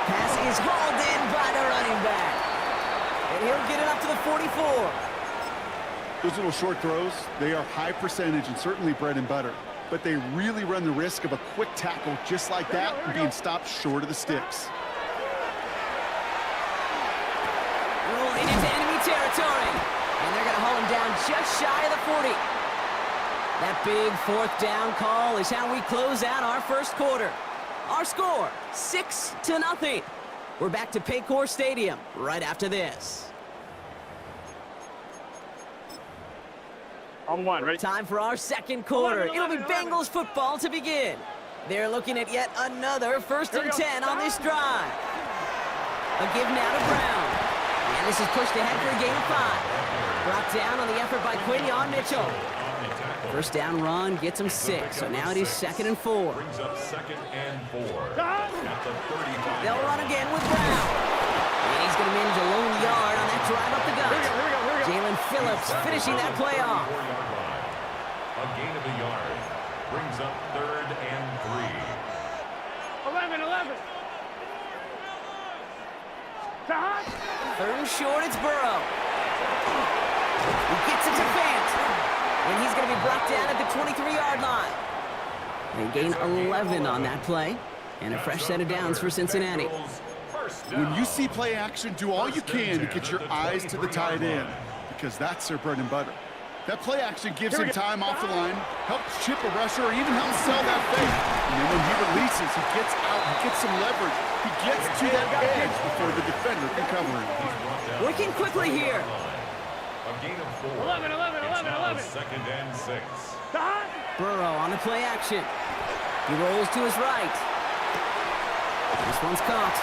Pass is hauled in by the running back. And he'll get it up to the 44. Those little short throws, they are high percentage and certainly bread and butter. But they really run the risk of a quick tackle just like that and being stopped short of the sticks. Rolling into enemy territory. And they're going to haul him down just shy of the 40. That big fourth down call is how we close out our first quarter. Our score, 6-0. We're back to Paycor Stadium right after this. On one, ready? Time for our second quarter. It'll be Bengals football to begin. They're looking at yet another first and 10 on this drive. A give now to Brown. And this is pushed ahead for a gain of 5. Brought down on the effort by Quinion Mitchell. First down run gets him 6, so now it is 2nd and 4. Brings up 2nd and 4 at the 35. They'll run again with Brown. And he's going to manage a lone yard on that drive up the gut. Here we go. Jalen Phillips finishing that play off. 4-yard line. A gain of a yard. Brings up 3rd and 3. 11. Third and short, it's Burrow. He gets it to Fant. And he's going to be brought down at the 23-yard line. They gain 11 on that play. And a fresh set of downs for Cincinnati. When you see play action, do all you can to get your eyes to the tight end, because that's their bread and butter. That play action gives him time off the line, helps chip a rusher, or even helps sell that fake. And then when he releases, he gets out, he gets some leverage. He gets to that edge before the defender can cover him. Working quickly here. A gain of 4. 11. Second and 6. Burrow on the play action. He rolls to his right. This one's caught.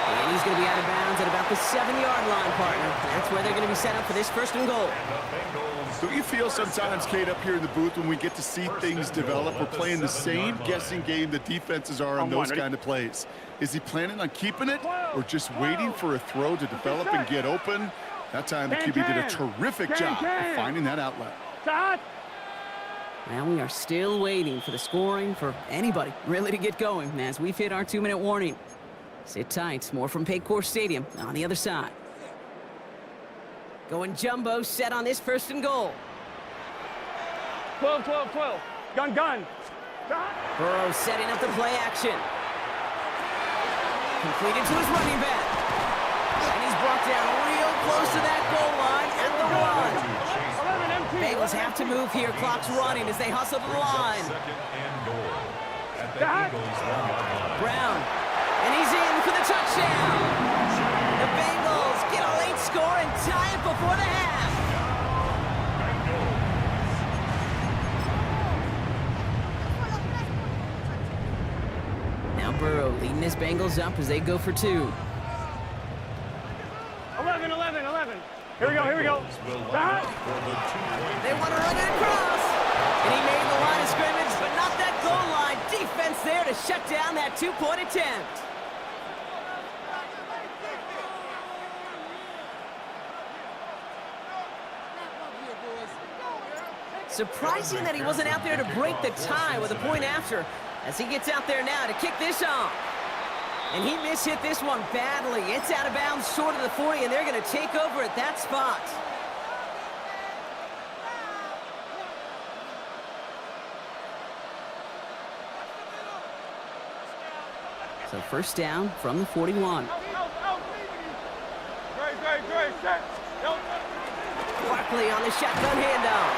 And he's going to be out of bounds at about the 7-yard line, partner. That's where they're going to be set up for this first and goal. Don't you feel sometimes, Kate, up here in the booth when we get to see things develop? We're playing the same guessing game the defenses are on those kind of plays. Is he planning on keeping it or just waiting for a throw to develop and get open? That time the QB did a terrific job of finding that outlet. Now we are still waiting for the scoring for anybody really to get going as we've hit our 2-minute warning. Sit tight. More from Paycor Stadium on the other side. Going jumbo set on this first and goal. 12. Gun. Burrow setting up the play action. Completed to his running back. And he's brought down real close to that goal line at the 1. Bengals have to move here. Clock's running as they hustle to the line. Brown. And he's in for the touchdown. The Bengals get a late score and tie it before the half. Now Burrow leading his Bengals up as they go for 2. 11. Here we go. They want to run it across. And he made the line of scrimmage, but not that goal line. Defense there to shut down that 2-point attempt. Surprising that he wasn't out there to break the tie with a point after, as he gets out there now to kick this off. And he mishit this one badly. It's out of bounds short of the 40, and they're going to take over at that spot. So first down from the 41. Barkley on the shotgun handoff.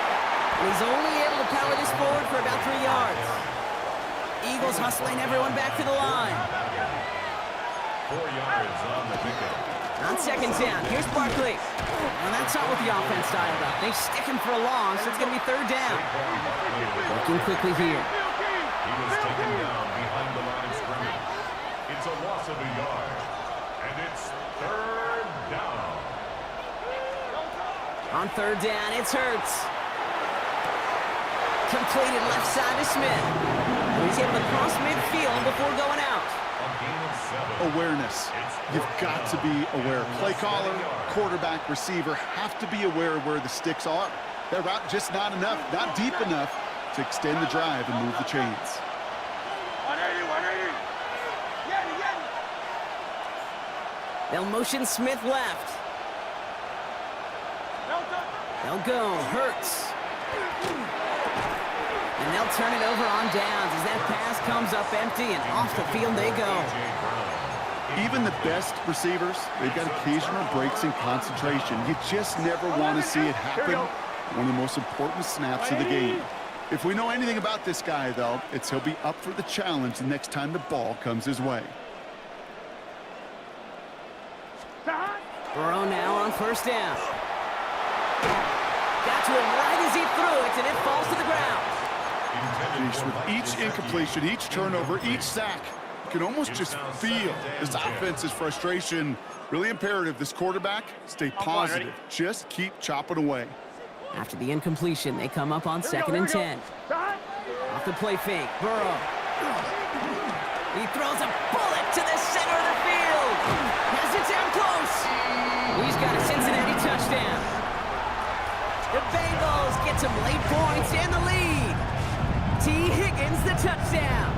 And he's only able to power this forward for about 3 yards. Eagles hustling everyone back to the line. 4 yards on the pickup. On second down, here's Barkley. And that's not what the offense dialed up. They stick him for a long, so it's going to be third down. Working quickly here. He was taken down behind the line of scrimmage. It's a loss of a yard. And it's third down. On third down, it's Hurts. Completed left side to Smith. He's able to cross midfield before going out. Awareness. You've got to be aware. Play caller, quarterback, receiver have to be aware of where the sticks are. That route just not enough, not deep enough to extend the drive and move the chains. 180. They'll motion Smith left. They'll go. Hurts. And they'll turn it over on downs as that pass comes up empty and off the field they go. Even the best receivers, they've got occasional breaks in concentration. You just never want to see it happen. One of the most important snaps of the game. If we know anything about this guy, though, it's he'll be up for the challenge the next time the ball comes his way. Burrow now on first down. Got to him right as he threw it, and it falls to the ground. With each incompletion, each turnover, each sack, you can almost just feel this offense's frustration. Really imperative this quarterback stay positive. Just keep chopping away. After the incompletion, they come up on second and 10. Off the play fake, Burrow. He throws a bullet to the center of the field. Has it down close. He's got a Cincinnati touchdown. The Bengals get some late points and the lead. T. Higgins, the touchdown.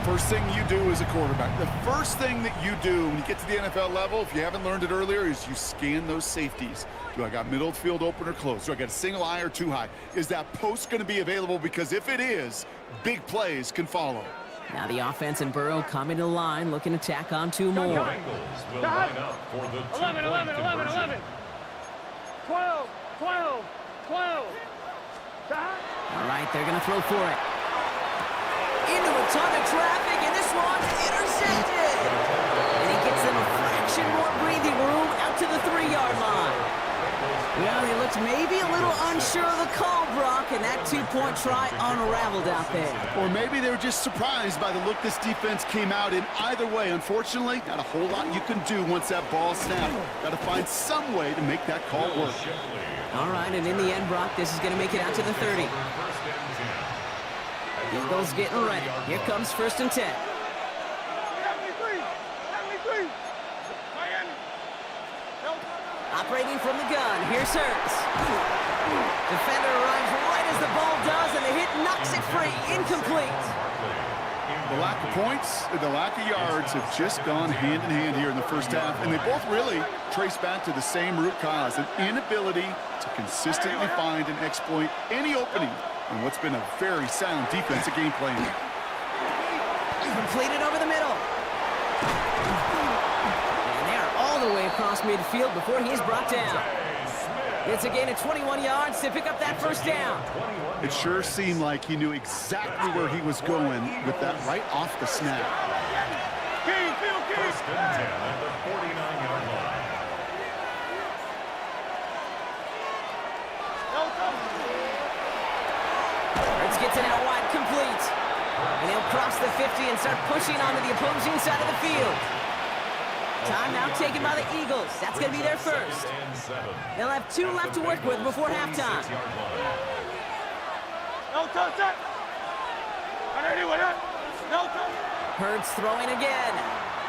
First thing you do as a quarterback, the first thing that you do when you get to the NFL level, if you haven't learned it earlier, is you scan those safeties. Do I got middle field open or close? Do I got a single high or two high? Is that post going to be available? Because if it is, big plays can follow. Now the offense and Burrow coming to the line, looking to tack on 2 more. Bengals will line up for the 11, 11, 11, 11. 12, 12, 12. All right, they're going to throw for it. Into a ton of traffic, and this one's intercepted. And he gets them a fraction more breathing room out to the 3-yard line. Well, he looked maybe a little unsure of the call, Brock, and that 2-point try unraveled out there. Or maybe they were just surprised by the look this defense came out in. Either way, unfortunately, not a whole lot you can do once that ball snapped. Got to find some way to make that call work. All right, and in the end, Brock, this is going to make it out to the 30. Eagles getting ready. Here comes 1st and 10. 73. 73. Miami. Operating from the gun. Here's Hurts. Defender arrives right as the ball does, and the hit knocks it free. Incomplete. The lack of points and the lack of yards have just gone hand in hand here in the first half, and they both really trace back to the same root cause, an inability to consistently find and exploit any opening in what's been a very sound defensive game plan. Completed over the middle. And they're all the way across midfield before he's brought down. It's a gain of 21 yards to pick up that 1st down. It sure seemed like he knew exactly where he was going with that right off the snap. First and 10 at the 49-yard line. Hurts gets it out wide, complete. And he'll cross the 50 and start pushing onto the opposing side of the field. Timeout taken by the Eagles. That's going to be their first. They'll have 2 left to work with before halftime. No touch. No touch. Hurts throwing again.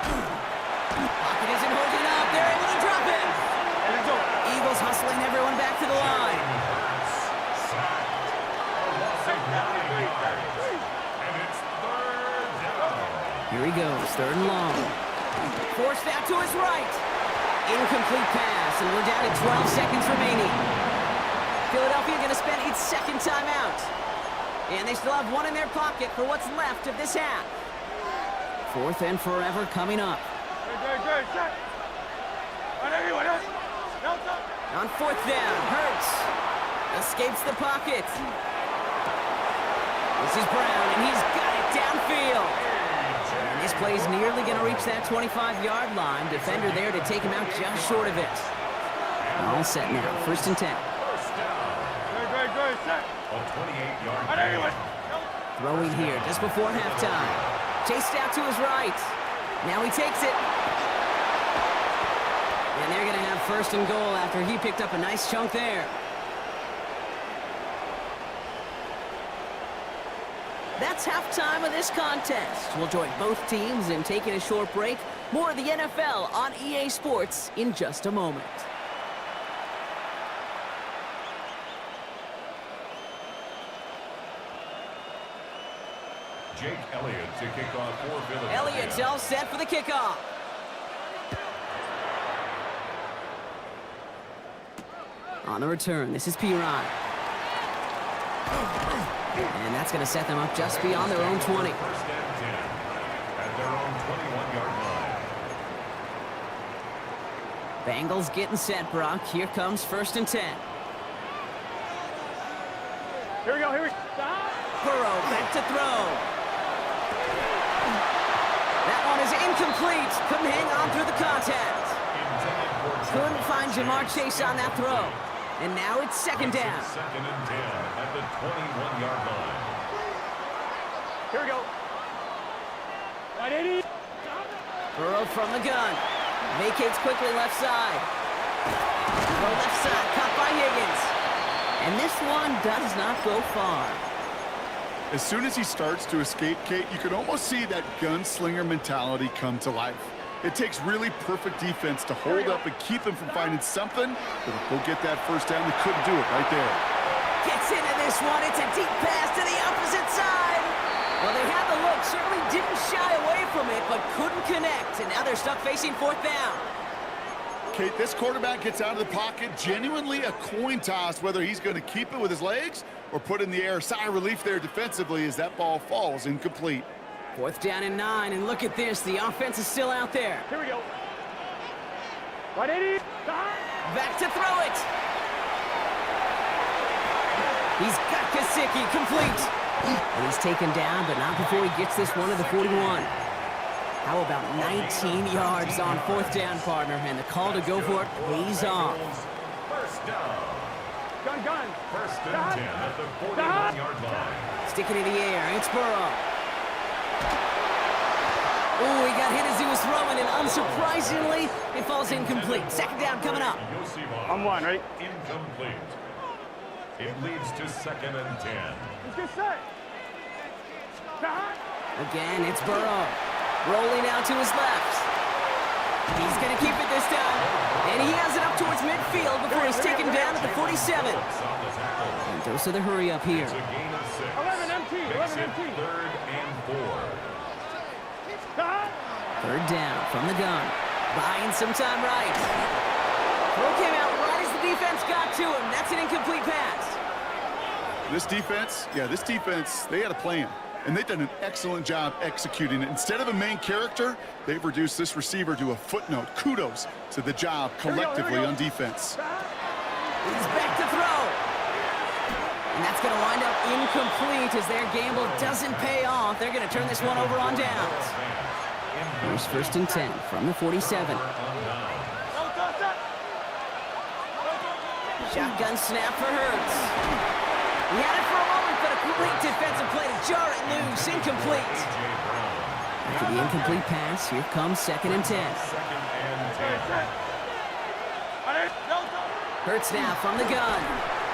Pocket isn't holding up. They're able to drop it. Eagles hustling everyone back to the line. Here he goes, 3rd and long. Forced out to his right. Incomplete pass, and we're down to 12 seconds remaining. Philadelphia going to spend its 2nd timeout. And they still have 1 in their pocket for what's left of this half. 4th and forever coming up. On 4th down, Hurts escapes the pocket. This is Brown, and he's got it downfield. And this play's nearly going to reach that 25-yard line. Defender there to take him out just short of it. All set now, 1st and 10. Throwing here just before halftime. Chased out to his right. Now he takes it. And they're going to have 1st and goal after he picked up a nice chunk there. That's halftime of this contest. We'll join both teams in taking a short break. More of the NFL on EA Sports in just a moment. Jake Elliott to kick off for Philadelphia. Elliott's all set for the kickoff. On the return, this is Piron. And that's going to set them up just beyond their own 20. 1st and 10 at their own 21-yard line. Bengals getting set, Brock. Here comes 1st and 10. Here we go. Burrow back to throw. That one is incomplete. Couldn't hang on through the contact. Couldn't find Jamar Chase on that throw. And now it's 2nd down. 2nd and 10 at the 21-yard line. Here we go. 180. Burrow from the gun. Vacates quickly left side. Throw left side, caught by Higgins. And this one does not go far. As soon as he starts to escape, Kate, you can almost see that gunslinger mentality come to life. It takes really perfect defense to hold up and keep him from finding something that'll go get that 1st down. They couldn't do it right there. Gets into this one. It's a deep pass to the opposite side. Well, they had the look, certainly didn't shy away from it, but couldn't connect, and now they're stuck facing fourth down. Kate, this quarterback gets out of the pocket, genuinely a coin toss, whether he's going to keep it with his legs or put in the air. Sigh of relief there defensively as that ball falls incomplete. Fourth down and 9, and look at this. The offense is still out there. Here we go. 180. Back to throw it. He's got Kasicki, complete. And he's taken down, but not before he gets this one to the 41. How about 19 yards on fourth down, partner? And the call to go for it pays off. First down. Gun. First and 10 at the 41-yard line. Sticking in the air, it's Burrow. Oh, he got hit as he was throwing, and unsurprisingly, it falls incomplete. Second down coming up. I'm one, right? Incomplete. It leads to second and 10. Let's get set. Again, it's Burrow. Rolling out to his left. He's going to keep it this time. And he has it up towards midfield before he's taken down at the 47. And those are the hurry up here. It's a gain of 6. 11 empty. Makes it third and 4. Third down from the gun. Buying some time right. Throw came out right as the defense got to him. That's an incomplete pass. This defense, they had a plan. And they've done an excellent job executing it. Instead of a main character, they've reduced this receiver to a footnote. Kudos to the job collectively on defense. He's back to throw. And that's going to wind up incomplete as their gamble doesn't pay off. They're going to turn this one over on downs. Here's first and 10 from the 47. Shotgun snap for Hurts. He had it for a moment, but a great defensive play to jar it loose. Incomplete. After the incomplete pass, here comes second and 10. Hurts now from the gun.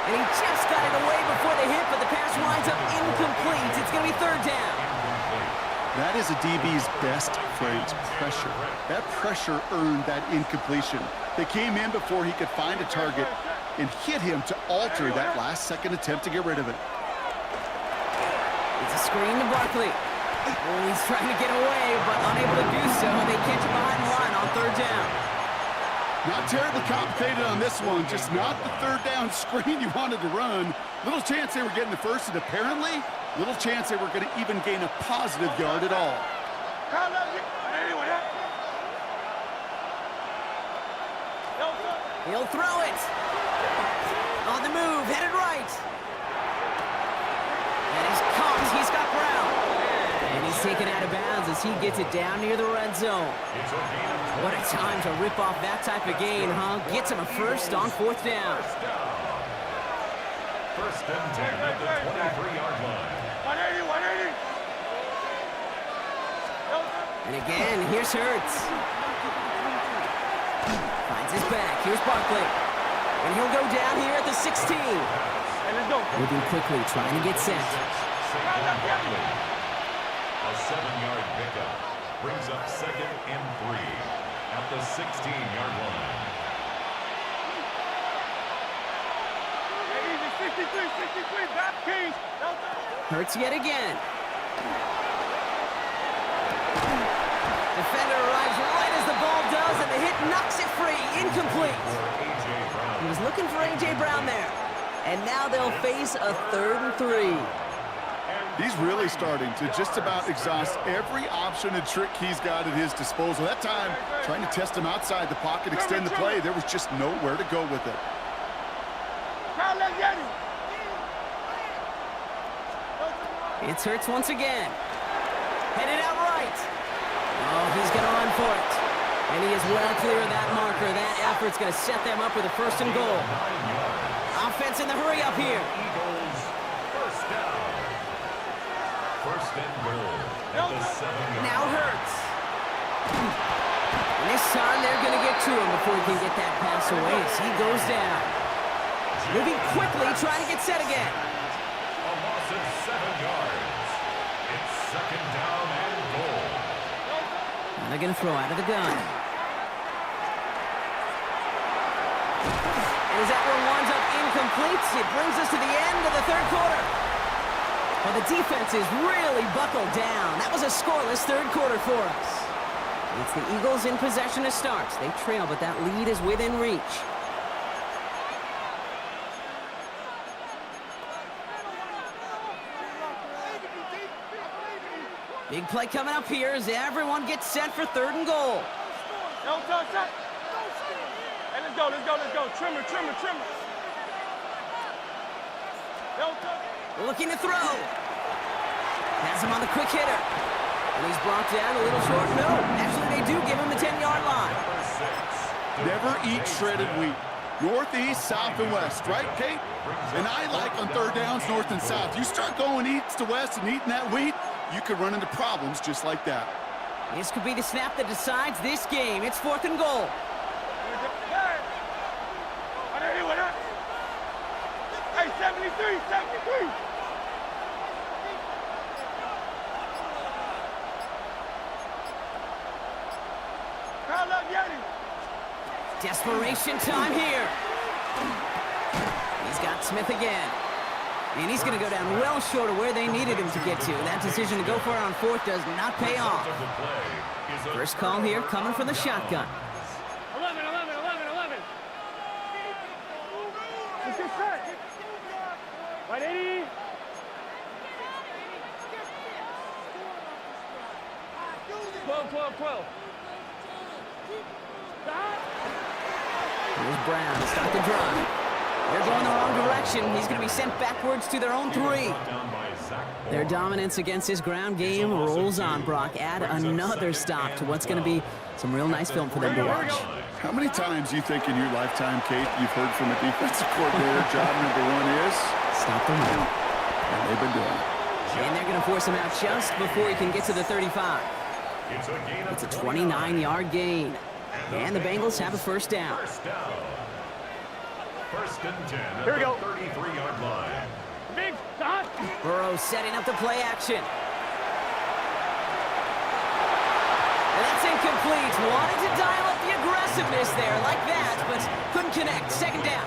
And he just got it away before the hit, but the pass winds up incomplete. It's going to be third down. That is a DB's best phrase, pressure. That pressure earned that incompletion. They came in before he could find a target and hit him to alter that last-second attempt to get rid of it. It's a screen to Barkley. Oh, he's trying to get away, but unable to do so. They catch him behind the line on third down. Not terribly complicated on this one, just not the third down screen you wanted to run. Little chance they were getting the first, and apparently, little chance they were going to even gain a positive yard at all. He'll throw it. On the move, headed right. And he's caught. He's got Brown. And he's taken out of bounds as he gets it down near the red zone. What a time to rip off that type of gain, huh? Gets him a first on fourth down. First and 10 at the 23-yard line. 180. And again, here's Hurts. Finds his back. Here's Barkley. And he'll go down here at the 16. Moving quickly, trying to get set. A 7-yard pickup brings up second and 3 at the 16-yard line. 63, back piece. Hurts yet again. Defender arrives right as the ball does, and the hit knocks it free. Incomplete. He was looking for A.J. Brown there. And now they'll face a 3rd and 3. He's really starting to just about exhaust every option and trick he's got at his disposal. That time, trying to test him outside the pocket, extend the play, there was just nowhere to go with it. It's Hurts once again. Headed out right. Oh, he's going to run for it. And he is well clear of that marker. That effort's going to set them up with a 1st and goal. Offense in the hurry up here. Eagles, first down. First and goal at the 7-yard line. Now Hurts. And this time they're going to get to him before he can get that pass away as he goes down. Moving quickly, trying to get set again. A loss of 7 yards. It's second down and goal. And they're going to throw out of the gun. And as that one winds up incomplete, it brings us to the end of the 3rd quarter. Well, the defense is really buckled down. That was a scoreless third quarter for us. It's the Eagles in possession to start. They trail, but that lead is within reach. Big play coming up here as everyone gets set for 3rd and goal. Yo, touch, touch. Hey, let's go, let's go, let's go. Trimmer, trimmer, trimmer. Yo, touch. Looking to throw. Has him on the quick hitter. And he's brought down a little short. No, actually they do give him the 10-yard line. Never eat shredded wheat. Northeast, south, and west, right, Kate? And I like on 3rd downs, north and south. You start going east to west and eating that wheat, you could run into problems just like that. This could be the snap that decides this game. It's 4th and goal. Hey, 73, 73. Call up Yeti. Desperation time here. He's got Smith again. And he's going to go down well short of where they needed him to get to. That decision to go for it on 4th does not pay off. First call here coming from the shotgun. 11, 11, 11, 11. Let's get set. 180. Twelve. Here's Brown, start the drive. They're going the wrong direction. He's going to be sent backwards to their own 3. Their dominance against his ground game rolls on, Brock. Add another stop to what's going to be some real nice film for them to watch. How many times do you think in your lifetime, Kate, you've heard from a defensive coordinator, job #1 is? Stop the run. And they've been doing it. And they're going to force him out just before he can get to the 35. It's a 29-yard gain. And the Bengals have a first down. First and 10 at Here we go. the 33-yard line. Big shot. Burrow setting up the play action. That's incomplete. Wanted to dial up the aggressiveness there like that, but couldn't connect. 2nd down.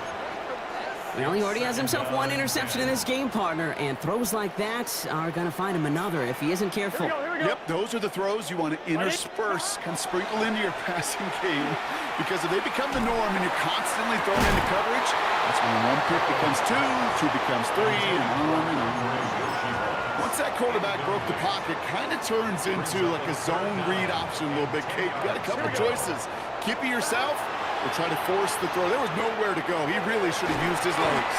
Well, he already has himself 1 interception in this game, partner, and throws like that are going to find him another if he isn't careful. Here we go. Yep, those are the throws you want to intersperse, kind of sprinkle into your passing game, because if they become the norm and you're constantly thrown into coverage, that's when 1 pick becomes 2, 2 becomes 3, and on and on. Once that quarterback broke the pocket, kind of turns into like a zone read option a little bit. Kate, you got a couple choices. Keep it yourself or try to force the throw. There was nowhere to go. He really should have used his legs.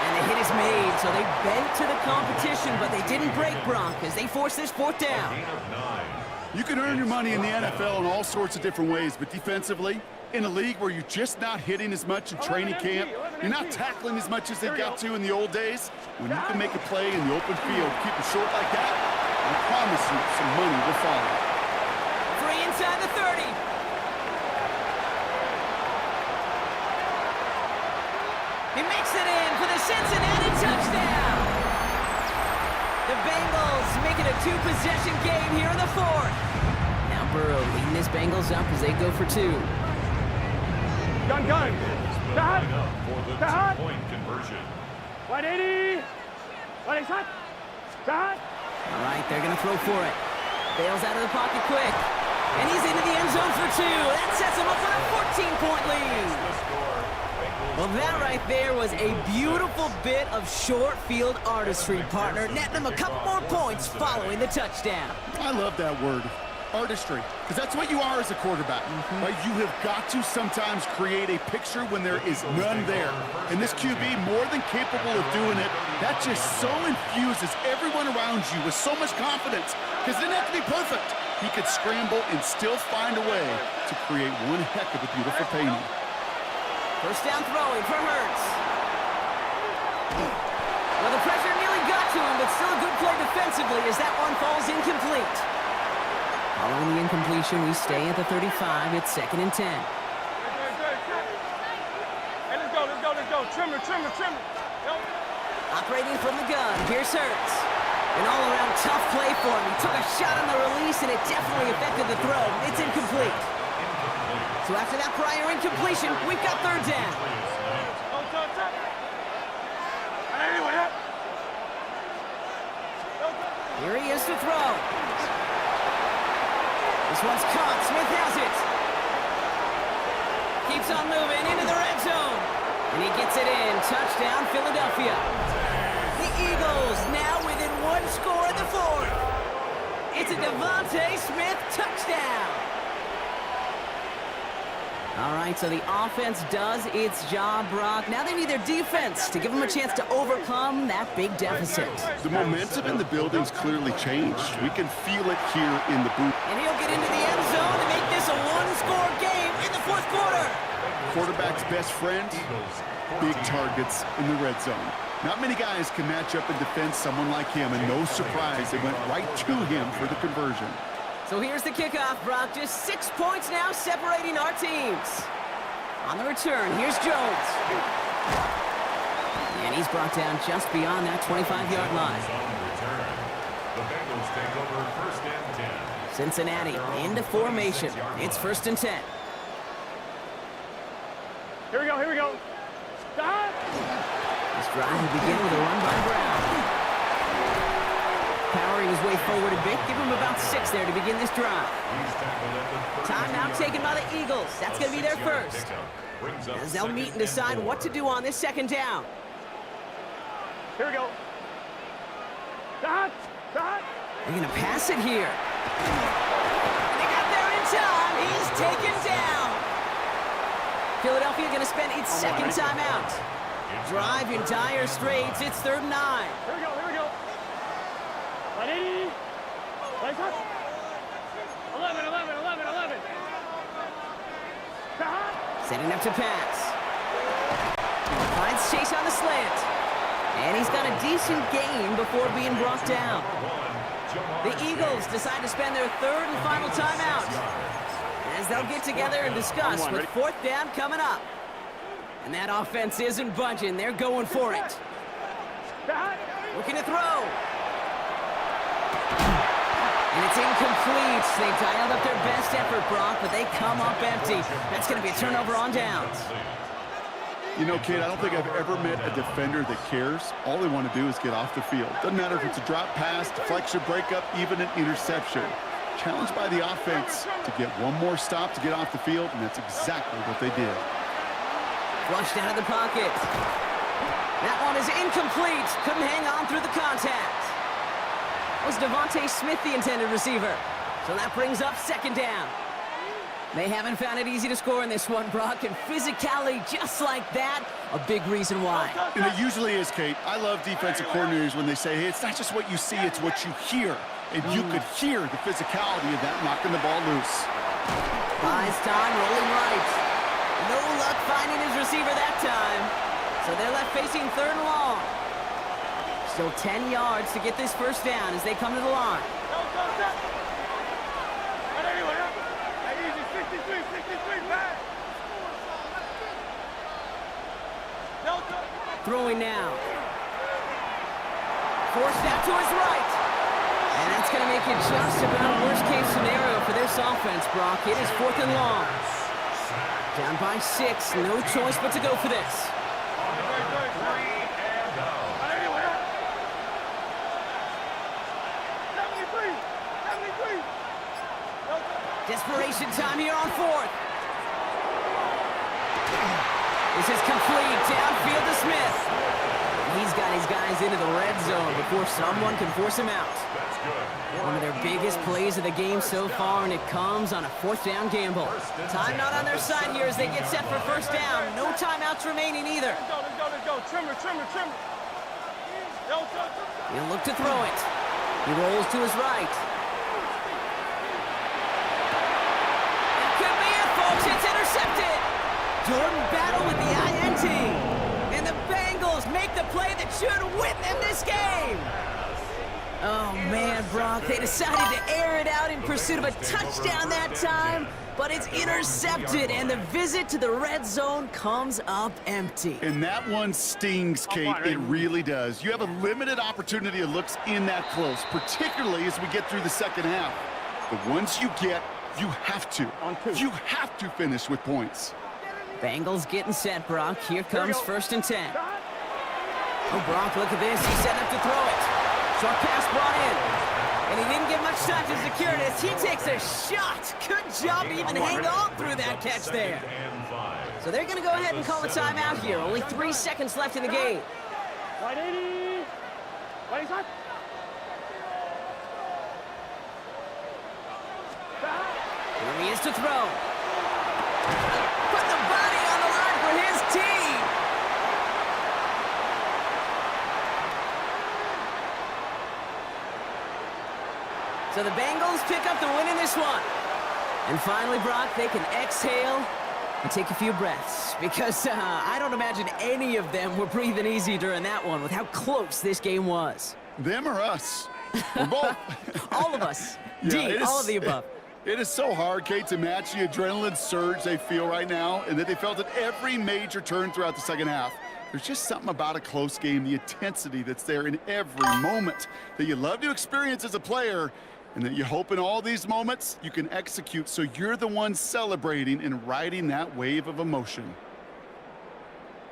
And the hit is made, so they bent to the competition, but they didn't break, Brock, as they force this 4th down. You can earn your money in the NFL in all sorts of different ways, but defensively, in a league where you're just not hitting as much in training camp, you're not tackling as much as they got to in the old days, when you can make a play in the open field, keep it short like that, I promise you some money will follow. 3 inside the 30. He makes it in for the Cincinnati touchdown. The Bengals make it a 2-possession game here in the 4th. Now Burrow leading his Bengals up as they go for 2. Gun. For the 2-point conversion. 180. 180 shot. Shot. All right, they're going to throw for it. Bails out of the pocket quick. And he's into the end zone for 2. That sets him up for a 14-point lead. Well, that right there was a beautiful bit of short field artistry, partner. Netting them a couple more points following the touchdown. I love that word, artistry, because that's what you are as a quarterback. Right? You have got to sometimes create a picture when there is none there. And this QB, more than capable of doing it, that just so infuses everyone around you with so much confidence, because it didn't have to be perfect. He could scramble and still find a way to create one heck of a beautiful painting. First down throwing for Hurts. Well, the pressure nearly got to him, but still a good play defensively as that one falls incomplete. Following the incompletion, we stay at the 35. It's 2nd and 10. Hey, let's go. Trimmer. Yo. Operating from the gun, here's Hurts. An all-around tough play for him. He took a shot on the release, and it definitely affected the throw. It's incomplete. So after that prior incompletion, we've got 3rd down. Here he is to throw. This one's caught. Smith has it. Keeps on moving into the red zone. And he gets it in. Touchdown, Philadelphia. The Eagles now within one score in the fourth. It's a Devontae Smith touchdown. All right, so the offense does its job, Brock. Now they need their defense to give them a chance to overcome that big deficit. The momentum in the building's clearly changed. We can feel it here in the booth. And he'll get into the end zone to make this a one-score game in the fourth quarter. Quarterback's best friend, big targets in the red zone. Not many guys can match up and defend someone like him, and no surprise, it went right to him for the conversion. So here's the kickoff, Brock. Just 6 points now separating our teams. On the return, here's Jones. And he's brought down just beyond that 25-yard line. The Bengals take over first and 10. Cincinnati into formation. It's first and 10. Here we go, here we go. Stop! This drive will begin with a run by Brown. Powering his way forward a bit. Give him about 6 there to begin this drive. Timeout taken by the Eagles. That's going to be their first. As they'll meet and decide what to do on this second down. Here we go. Stop! Stop! They're going to pass it here. They got there in time. He's taken down. Philadelphia going to spend its second timeout. Drive in dire straits. It's 3rd and 9. Here we go, here we go. 180. Lights up. 11, 11, 11, 11. Stop! Setting up to pass. Finds Chase on the slant. And he's got a decent gain before being brought down. The Eagles decide to spend their 3rd and final timeout as they'll get together and discuss with 4th down coming up. And that offense isn't budging. They're going for it. Looking to throw. And it's incomplete. They dialed up their best effort, Brock, but they come up empty. That's going to be a turnover on downs. You know, kid, I don't think I've ever met a defender that cares. All they want to do is get off the field. Doesn't matter if it's a drop pass, deflection, breakup, even an interception. Challenged by the offense to get one more stop to get off the field, and that's exactly what they did. Flushed out of the pocket. That one is incomplete. Couldn't hang on through the contact. That was Devontae Smith, the intended receiver. So that brings up 2nd down. They haven't found it easy to score in this one, Brock, and physicality just like that, a big reason why. And it usually is, Kate. I love defensive coordinators when they say, hey, it's not just what you see, it's what you hear. And you could hear the physicality of that knocking the ball loose. Buys time, rolling right. No luck finding his receiver that time. So they're left facing 3rd and long. Still 10 yards to get this first down as they come to the line. Throwing now. Forced out to his right. And that's going to make it just about worst-case scenario for this offense, Brock. It is 4th and long. Down by 6. No choice but to go for this. Desperation time here on 4th. This is complete. Downfield to Smith. He's got his guys into the red zone before someone can force him out. One of their biggest plays of the game so far, and it comes on a 4th down gamble. Time not on their side here as they get set for first down. No timeouts remaining either. Let's go. Trimmer. He'll look to throw it. He rolls to his right. That could be it, folks. It's intercepted. Jordan Battle with the INT. And the Bengals make the play that should win them this game. Oh, man, Brock, they decided to air it out in pursuit of a touchdown that time, but it's intercepted, and the visit to the red zone comes up empty. And that one stings, Kate. It really does. You have a limited opportunity of looks in that close, particularly as we get through the second half. But once you get, you have to finish with points. Bengals getting set, Brock. Here comes 1st and 10. Oh, Brock, look at this. He's set up to throw it. Short pass brought in. And he didn't get much time to secure it as he takes a shot. Good job to even hang on through that catch there. So they're going to go ahead and call a timeout here. Only 3 seconds left in the game. Here he is to throw. Put the body on the line for his team. So the Bengals pick up the win in this one. And finally, Brock, they can exhale and take a few breaths. Because I don't imagine any of them were breathing easy during that one with how close this game was. Them or us? We're both. All of us. Yeah, D, all of the above. It is so hard, Kate, to match the adrenaline surge they feel right now and that they felt at every major turn throughout the second half. There's just something about a close game, the intensity that's there in every moment that you love to experience as a player, and that you hope in all these moments you can execute so you're the one celebrating and riding that wave of emotion.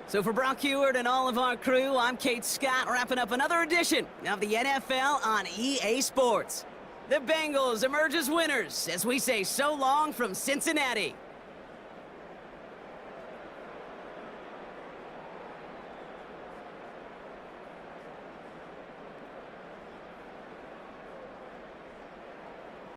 So for Brock Heward and all of our crew, I'm Kate Scott, wrapping up another edition of the NFL on EA Sports. The Bengals emerge as winners as we say so long from Cincinnati.